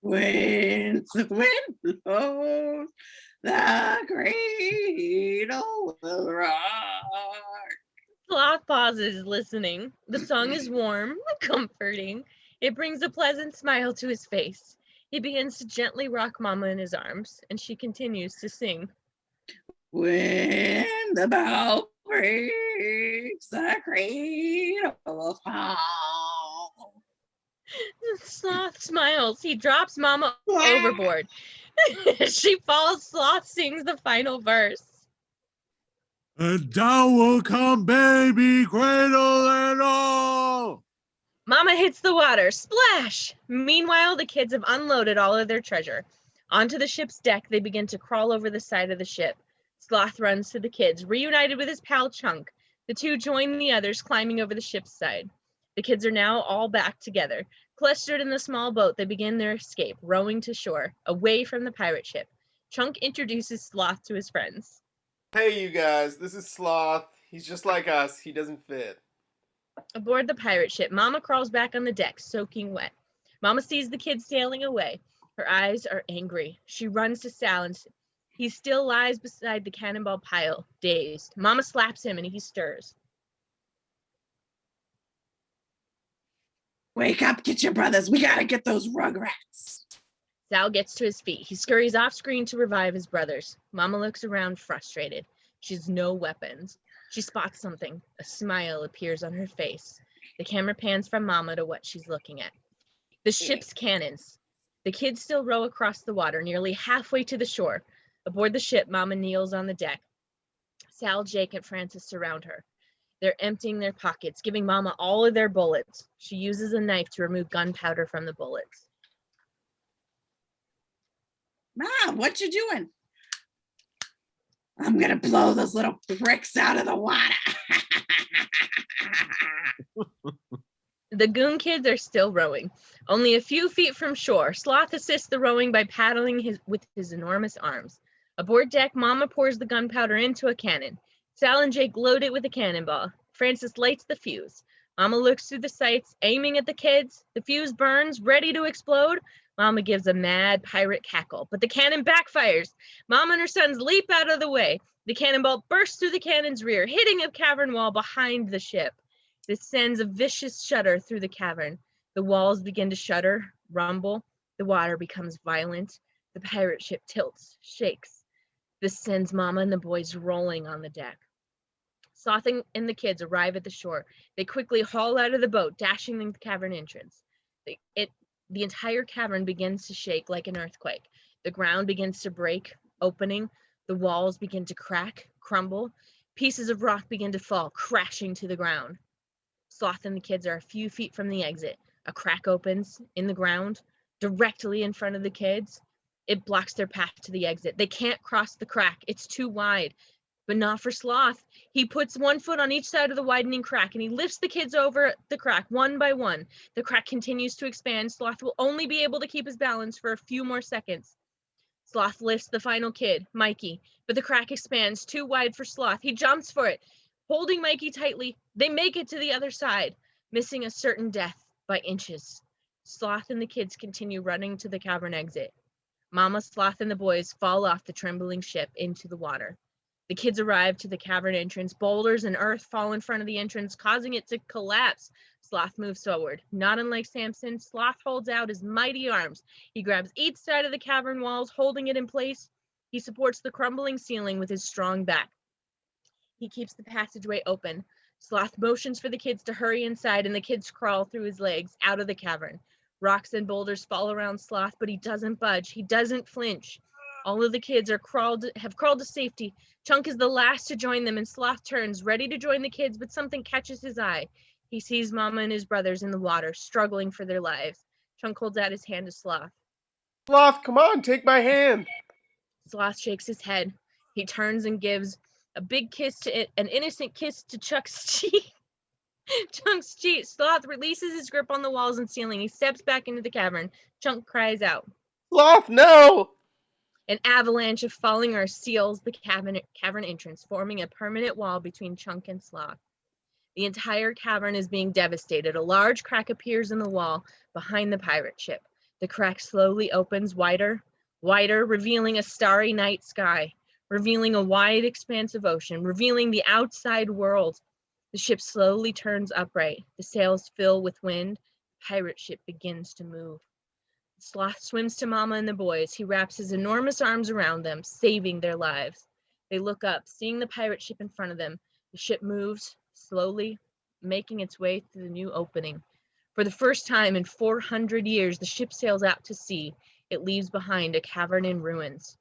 When the wind blows, the cradle will rock. Sloth pauses, listening. The song is warm, comforting. It brings a pleasant smile to his face. He begins to gently rock Mama in his arms, and she continues to sing. When the bow breaks, the cradle will fall. Sloth smiles. He drops Mama overboard. She falls. Sloth sings the final verse. And down will come baby, cradle and all. Mama hits the water. Splash! Meanwhile, the kids have unloaded all of their treasure. Onto the ship's deck, they begin to crawl over the side of the ship. Sloth runs to the kids, reunited with his pal Chunk. The two join the others, climbing over the ship's side. The kids are now all back together. Clustered in the small boat, they begin their escape, rowing to shore, away from the pirate ship. Chunk introduces Sloth to his friends. Hey, you guys, this is Sloth. He's just like us. He doesn't fit. Aboard the pirate ship, Mama crawls back on the deck, soaking wet. Mama sees the kids sailing away. Her eyes are angry. She runs to Sal, and he still lies beside the cannonball pile, dazed. Mama slaps him, and he stirs. Wake up, get your brothers. We gotta get those rugrats. Sal gets to his feet. He scurries off screen to revive his brothers. Mama looks around, frustrated. She has no weapons. She spots something. A smile appears on her face. The camera pans from Mama to what she's looking at. The ship's cannons. The kids still row across the water, nearly halfway to the shore. Aboard the ship, Mama kneels on the deck. Sal, Jake, and Francis surround her. They're emptying their pockets, giving Mama all of their bullets. She uses a knife to remove gunpowder from the bullets. Mom, what you doing? I'm gonna blow those little bricks out of the water. The Goon kids are still rowing. Only a few feet from shore, Sloth assists the rowing by paddling with his enormous arms. Aboard deck, Mama pours the gunpowder into a cannon. Sal and Jake load it with a cannonball. Francis lights the fuse. Mama looks through the sights, aiming at the kids. The fuse burns, ready to explode. Mama gives a mad pirate cackle, but the cannon backfires. Mama and her sons leap out of the way. The cannonball bursts through the cannon's rear, hitting a cavern wall behind the ship. This sends a vicious shudder through the cavern. The walls begin to shudder, rumble. The water becomes violent. The pirate ship tilts, shakes. This sends Mama and the boys rolling on the deck. Sloth and the kids arrive at the shore. They quickly haul out of the boat, dashing the cavern entrance. The entire cavern begins to shake like an earthquake. The ground begins to break, opening. The walls begin to crack, crumble. Pieces of rock begin to fall, crashing to the ground. Sloth and the kids are a few feet from the exit. A crack opens in the ground, directly in front of the kids. It blocks their path to the exit. They can't cross the crack. It's too wide. But not for Sloth. He puts one foot on each side of the widening crack, and he lifts the kids over the crack one by one. The crack continues to expand. Sloth will only be able to keep his balance for a few more seconds. Sloth lifts the final kid, Mikey, but the crack expands too wide for Sloth. He jumps for it. Holding Mikey tightly, they make it to the other side, missing a certain death by inches. Sloth and the kids continue running to the cavern exit. Mama, Sloth, and the boys fall off the trembling ship into the water. The kids arrive to the cavern entrance. Boulders and earth fall in front of the entrance, causing it to collapse. Sloth moves forward. Not unlike Samson, Sloth holds out his mighty arms. He grabs each side of the cavern walls, holding it in place. He supports the crumbling ceiling with his strong back. He keeps the passageway open. Sloth motions for the kids to hurry inside, and the kids crawl through his legs out of the cavern. Rocks and boulders fall around Sloth, but he doesn't budge. He doesn't flinch. All of the kids have crawled to safety. Chunk is the last to join them, and Sloth turns, ready to join the kids, but something catches his eye. He sees Mama and his brothers in the water, struggling for their lives. Chunk holds out his hand to Sloth. Sloth, come on, take my hand. Sloth shakes his head. He turns and gives a big kiss an innocent kiss to Chuck's cheek. Chunk's cheek. Sloth releases his grip on the walls and ceiling. He steps back into the cavern. Chunk cries out. Sloth, no! An avalanche of falling earth seals the cavern entrance, forming a permanent wall between Chunk and Sloth. The entire cavern is being devastated. A large crack appears in the wall behind the pirate ship. The crack slowly opens wider, revealing a starry night sky, revealing a wide expanse of ocean, revealing the outside world. The ship slowly turns upright. The sails fill with wind. The pirate ship begins to move. Sloth swims to Mama and the boys. He wraps his enormous arms around them, saving their lives. They look up, seeing the pirate ship in front of them. The ship moves slowly, making its way through the new opening. For the first time in 400 years, the ship sails out to sea. It leaves behind a cavern in ruins.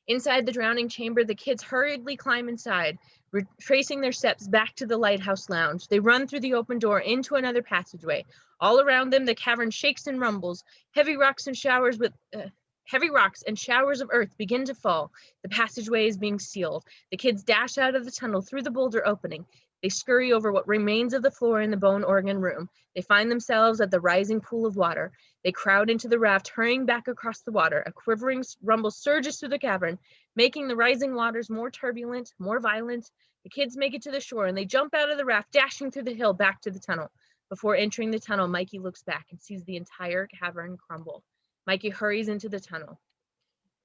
Inside the drowning chamber, the kids hurriedly climb inside, retracing their steps back to the Lighthouse Lounge. They run through the open door into another passageway. All around them, the cavern shakes and rumbles. Heavy rocks and showers of earth begin to fall. The passageway is being sealed. The kids dash out of the tunnel through the boulder opening. They scurry over what remains of the floor in the bone organ room. They find themselves at the rising pool of water. They crowd into the raft, hurrying back across the water. A quivering rumble surges through the cavern, making the rising waters more turbulent, more violent. The kids make it to the shore, and they jump out of the raft, dashing through the hill back to the tunnel. Before entering the tunnel, Mikey looks back and sees the entire cavern crumble. Mikey hurries into the tunnel.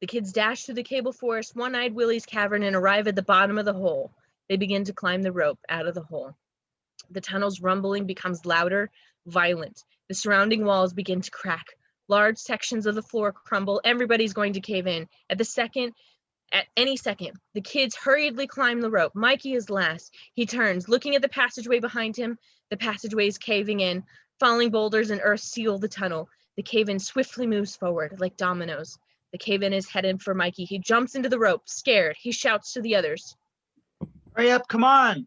The kids dash through the cable forest, One-Eyed Willie's cavern, and arrive at the bottom of the hole. They begin to climb the rope out of the hole. The tunnel's rumbling becomes louder, violent. The surrounding walls begin to crack. Large sections of the floor crumble. Everybody's going to cave in. At any second, the kids hurriedly climb the rope. Mikey is last. He turns, looking at the passageway behind him. The passageway is caving in. Falling boulders and earth seal the tunnel. The cave-in swiftly moves forward, like dominoes. The cave-in is headed for Mikey. He jumps into the rope, scared. He shouts to the others. Hurry up, come on.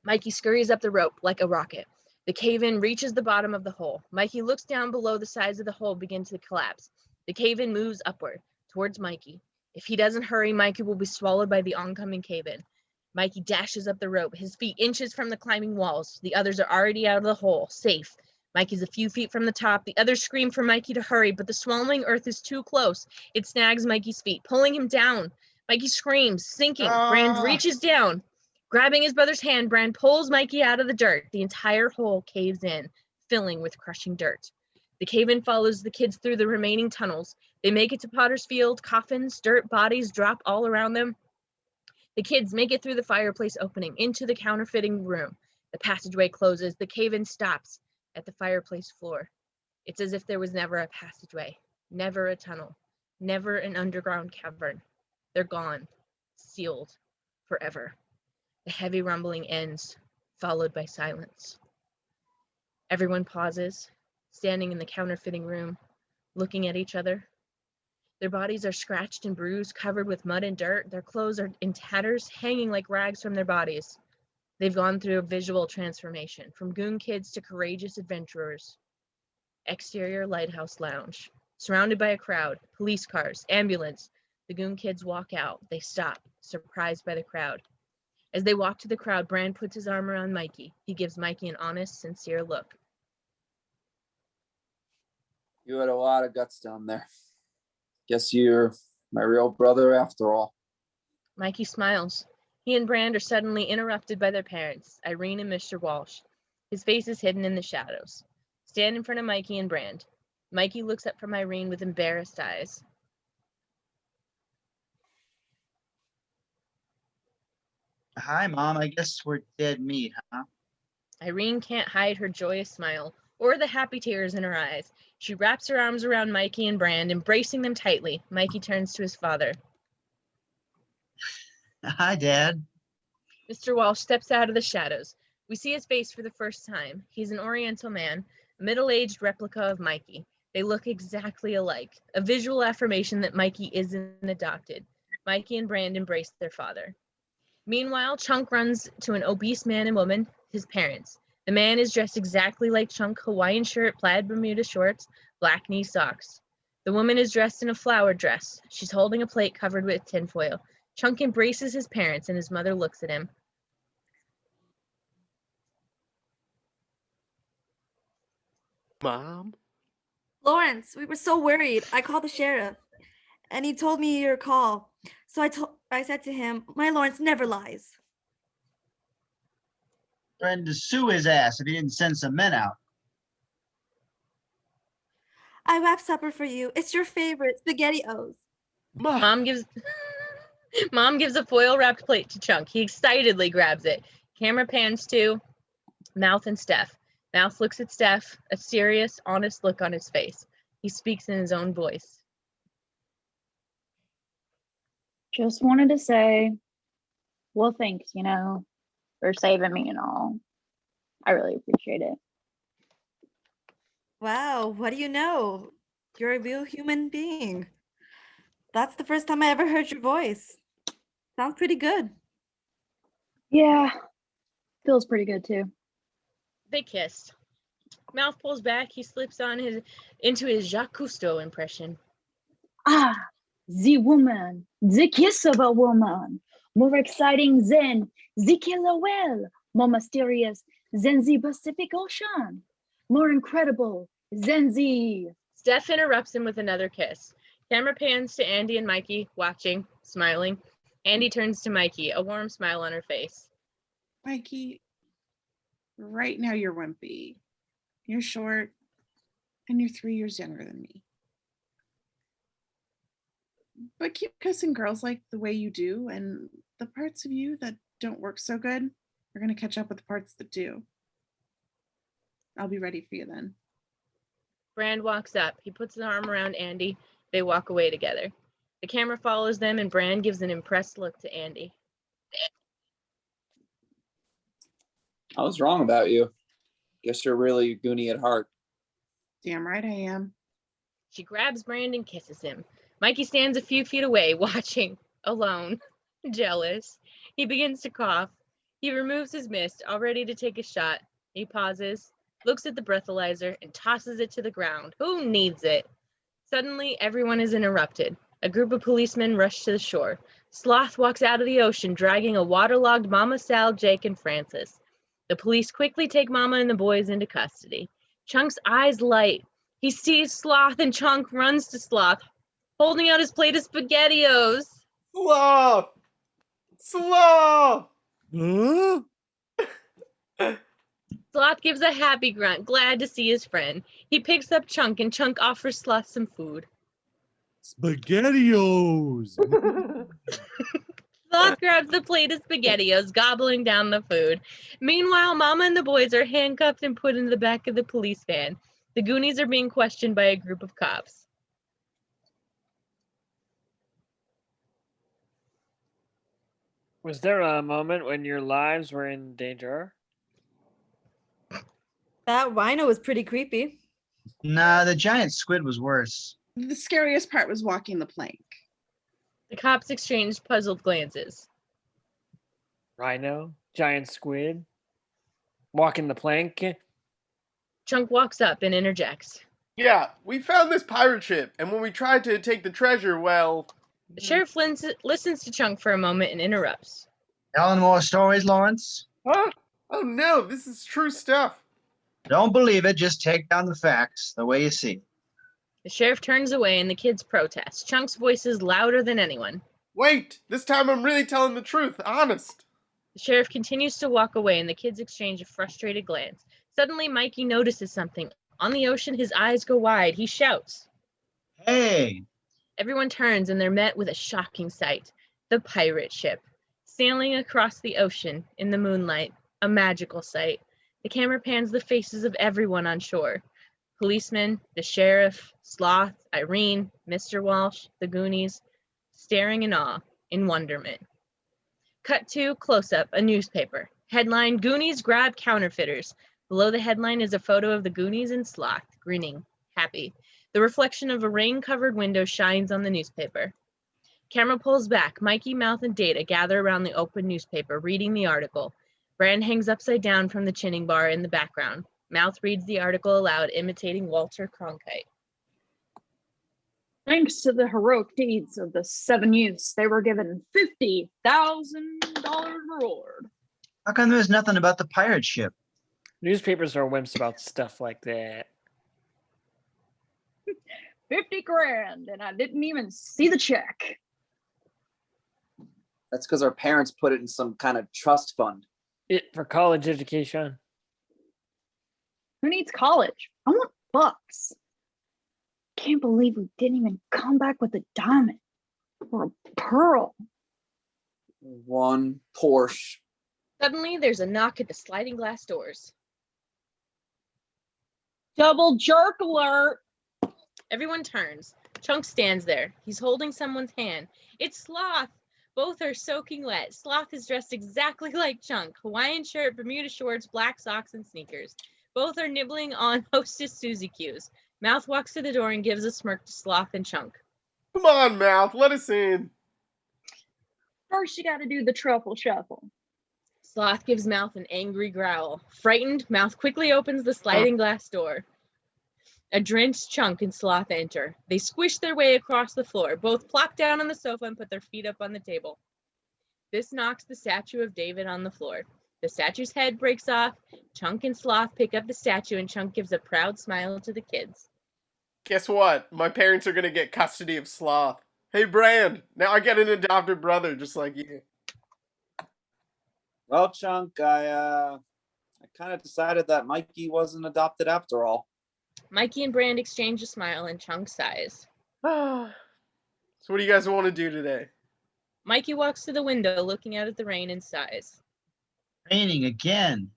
Mikey scurries up the rope like a rocket. The cave-in reaches the bottom of the hole. Mikey looks down below. The sides of the hole begin to collapse. The cave-in moves upward towards Mikey. If he doesn't hurry, Mikey will be swallowed by the oncoming cave-in. Mikey dashes up the rope, his feet inches from the climbing walls. The others are already out of the hole, safe. Mikey's a few feet from the top. The others scream for Mikey to hurry, but the swallowing earth is too close. It snags Mikey's feet, pulling him down. Mikey screams, sinking. Brand reaches down. Grabbing his brother's hand, Brand pulls Mikey out of the dirt. The entire hole caves in, filling with crushing dirt. The cave-in follows the kids through the remaining tunnels. They make it to Potter's Field. Coffins, dirt, bodies drop all around them. The kids make it through the fireplace opening into the counterfeiting room. The passageway closes. The cave-in stops at the fireplace floor. It's as if there was never a passageway, never a tunnel, never an underground cavern. They're gone, sealed, forever. The heavy rumbling ends, followed by silence. Everyone pauses, standing in the counterfeiting room, looking at each other. Their bodies are scratched and bruised, covered with mud and dirt. Their clothes are in tatters, hanging like rags from their bodies. They've gone through a visual transformation, from goon kids to courageous adventurers. Exterior Lighthouse Lounge. Surrounded by a crowd, police cars, ambulance. The goon kids walk out. They stop, surprised by the crowd. As they walk to the crowd, Brand puts his arm around Mikey. He gives Mikey an honest, sincere look. You had a lot of guts down there. Guess you're my real brother after all. Mikey smiles. He and Brand are suddenly interrupted by their parents, Irene and Mr. Walsh. His face is hidden in the shadows. Stand in front of Mikey and Brand. Mikey looks up from Irene with embarrassed eyes. Hi, Mom. I guess we're dead meat, huh? Irene can't hide her joyous smile or the happy tears in her eyes. She wraps her arms around Mikey and Brand, embracing them tightly. Mikey turns to his father. Hi, Dad. Mr. Walsh steps out of the shadows. We see his face for the first time. He's an Oriental man, a middle-aged replica of Mikey. They look exactly alike, a visual affirmation that Mikey isn't adopted. Mikey and Brand embrace their father. Meanwhile, Chunk runs to an obese man and woman, his parents. The man is dressed exactly like Chunk, Hawaiian shirt, plaid Bermuda shorts, black knee socks. The woman is dressed in a flower dress. She's holding a plate covered with tinfoil. Chunk embraces his parents and his mother looks at him. Mom? Lawrence, we were so worried. I called the sheriff and he told me your call. So I said to him, my Lawrence never lies. Threatened to sue his ass if he didn't send some men out. I wrapped supper for you. It's your favorite, SpaghettiOs. Mom gives a foil wrapped plate to Chunk. He excitedly grabs it. Camera pans to Mouth and Steph. Mouth looks at Steph, a serious, honest look on his face. He speaks in his own voice. Just wanted to say, well, thanks, for saving me and all. I really appreciate it. Wow, what do you know? You're a real human being. That's the first time I ever heard your voice. Sounds pretty good. Yeah, feels pretty good too. They kissed. Mouth pulls back. He slips on into his Jacques Cousteau impression. Ah, the woman, the kiss of a woman, more exciting than the killer whale, more mysterious than the Pacific Ocean, more incredible than the... Steph interrupts him with another kiss. Camera pans to Andy and Mikey, watching, smiling. Andy turns to Mikey, a warm smile on her face. Mikey, right now you're wimpy. You're short, and you're 3 years younger than me. But keep kissing girls like the way you do, and the parts of you that don't work so good are going to catch up with the parts that do. I'll be ready for you then. Brand walks up. He puts his arm around Andy. They walk away together. The camera follows them, and Brand gives an impressed look to Andy. I was wrong about you. Guess you're really a Goonie at heart. Damn right I am. She grabs Brand and kisses him. Mikey stands a few feet away, watching, alone, jealous. He begins to cough. He removes his mist, all ready to take a shot. He pauses, looks at the breathalyzer, and tosses it to the ground. Who needs it? Suddenly, everyone is interrupted. A group of policemen rush to the shore. Sloth walks out of the ocean, dragging a waterlogged Mama, Sal, Jake, and Francis. The police quickly take Mama and the boys into custody. Chunk's eyes light. He sees Sloth, and Chunk runs to Sloth, holding out his plate of SpaghettiOs. Sloth! Sloth! Huh? Sloth gives a happy grunt, glad to see his friend. He picks up Chunk, and Chunk offers Sloth some food. SpaghettiOs. Sloth grabs the plate of SpaghettiOs, gobbling down the food. Meanwhile, Mama and the boys are handcuffed and put into the back of the police van. The Goonies are being questioned by a group of cops. Was there a moment when your lives were in danger? That rhino was pretty creepy. Nah, the giant squid was worse. The scariest part was walking the plank. The cops exchanged puzzled glances. Rhino? Giant squid? Walking the plank? Chunk walks up and interjects. Yeah, we found this pirate ship, and when we tried to take the treasure, well... The sheriff listens to Chunk for a moment and interrupts. Telling more stories, Lawrence? Huh? Oh no, this is true stuff. Don't believe it, just take down the facts the way you see it. The sheriff turns away and the kids protest. Chunk's voice is louder than anyone. Wait, this time I'm really telling the truth, honest. The sheriff continues to walk away and the kids exchange a frustrated glance. Suddenly, Mikey notices something. On the ocean, his eyes go wide. He shouts. Hey! Everyone turns and they're met with a shocking sight. The pirate ship, sailing across the ocean in the moonlight, a magical sight. The camera pans the faces of everyone on shore. Policemen, the sheriff, Sloth, Irene, Mr. Walsh, the Goonies, staring in awe, in wonderment. Cut to, close-up, a newspaper. Headline, Goonies grab counterfeiters. Below the headline is a photo of the Goonies and Sloth, grinning, happy. The reflection of a rain-covered window shines on the newspaper. Camera pulls back. Mikey, Mouth, and Data gather around the open newspaper, reading the article. Brand hangs upside down from the chinning bar in the background. Mouth reads the article aloud, imitating Walter Cronkite. Thanks to the heroic deeds of the 7 youths, they were given $50,000 reward. How come there's nothing about the pirate ship? Newspapers are wimps about stuff like that. 50 grand, and I didn't even see the check. That's because our parents put it in some kind of trust fund. It for college education. Who needs college? I want bucks. Can't believe we didn't even come back with a diamond or a pearl. One Porsche. Suddenly, there's a knock at the sliding glass doors. Double jerk alert. Everyone turns. Chunk stands there. He's holding someone's hand. It's Sloth. Both are soaking wet. Sloth is dressed exactly like Chunk. Hawaiian shirt, Bermuda shorts, black socks, and sneakers. Both are nibbling on Hostess Susie Q's. Mouth walks to the door and gives a smirk to Sloth and Chunk. Come on, Mouth, let us in. First, you gotta do the truffle shuffle. Sloth gives Mouth an angry growl. Frightened, Mouth quickly opens the sliding glass door. A drenched Chunk and Sloth enter. They squish their way across the floor. Both plop down on the sofa and put their feet up on the table. This knocks the statue of David on the floor. The statue's head breaks off. Chunk and Sloth pick up the statue, and Chunk gives a proud smile to the kids. Guess what? My parents are gonna get custody of Sloth. Hey, Brand, now I get an adopted brother just like you. Well, Chunk, I kind of decided that Mikey wasn't adopted after all. Mikey and Brand exchange a smile, and Chunk sighs. So what do you guys want to do today? Mikey walks to the window, looking out at the rain, and sighs. Raining again.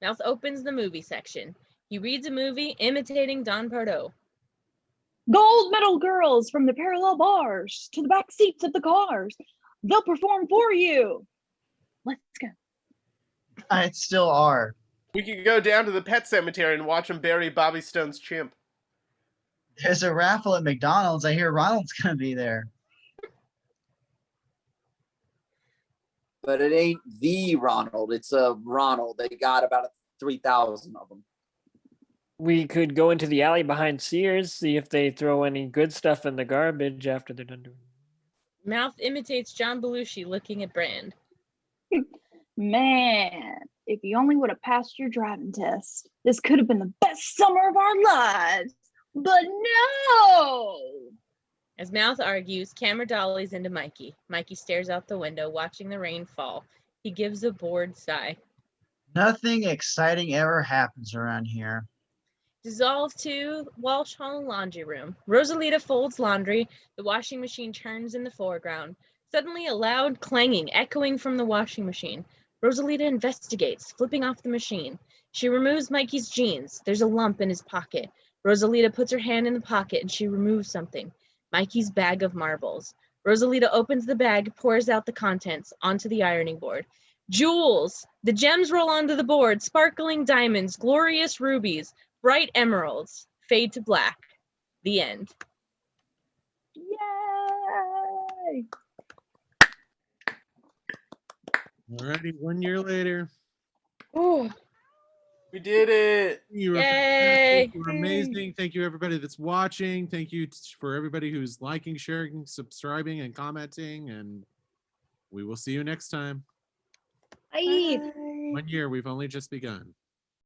Mouth opens the movie section. He reads a movie imitating Don Pardo. Gold medal girls from the parallel bars to the back seats of the cars. They'll perform for you. Let's go. It still are. We could go down to the pet cemetery and watch him bury Bobby Stone's chimp. There's a raffle at McDonald's. I hear Ronald's gonna be there. But it ain't the Ronald. It's a Ronald. They got about 3,000 of them. We could go into the alley behind Sears, see if they throw any good stuff in the garbage after they're done doing it. Mouth imitates John Belushi looking at Brand. Man, if you only would have passed your driving test, this could have been the best summer of our lives. But no! As Mouth argues, camera dollies into Mikey. Mikey stares out the window, watching the rain fall. He gives a bored sigh. Nothing exciting ever happens around here. Dissolve to Walsh Hall laundry room. Rosalita folds laundry. The washing machine turns in the foreground. Suddenly, a loud clanging echoing from the washing machine. Rosalita investigates, flipping off the machine. She removes Mikey's jeans. There's a lump in his pocket. Rosalita puts her hand in the pocket and she removes something. Mikey's bag of marbles. Rosalita opens the bag, pours out the contents onto the ironing board. Jewels! The gems roll onto the board. Sparkling diamonds, glorious rubies, bright emeralds. Fade to black. The end. Yay! Alrighty, 1 year later. Oh, We did it. You were Yay! fantastic. You were amazing. Thank you, everybody that's watching. Thank you for everybody who's liking, sharing, subscribing, and commenting. And we will see you next time. Bye. 1 year. We've only just begun.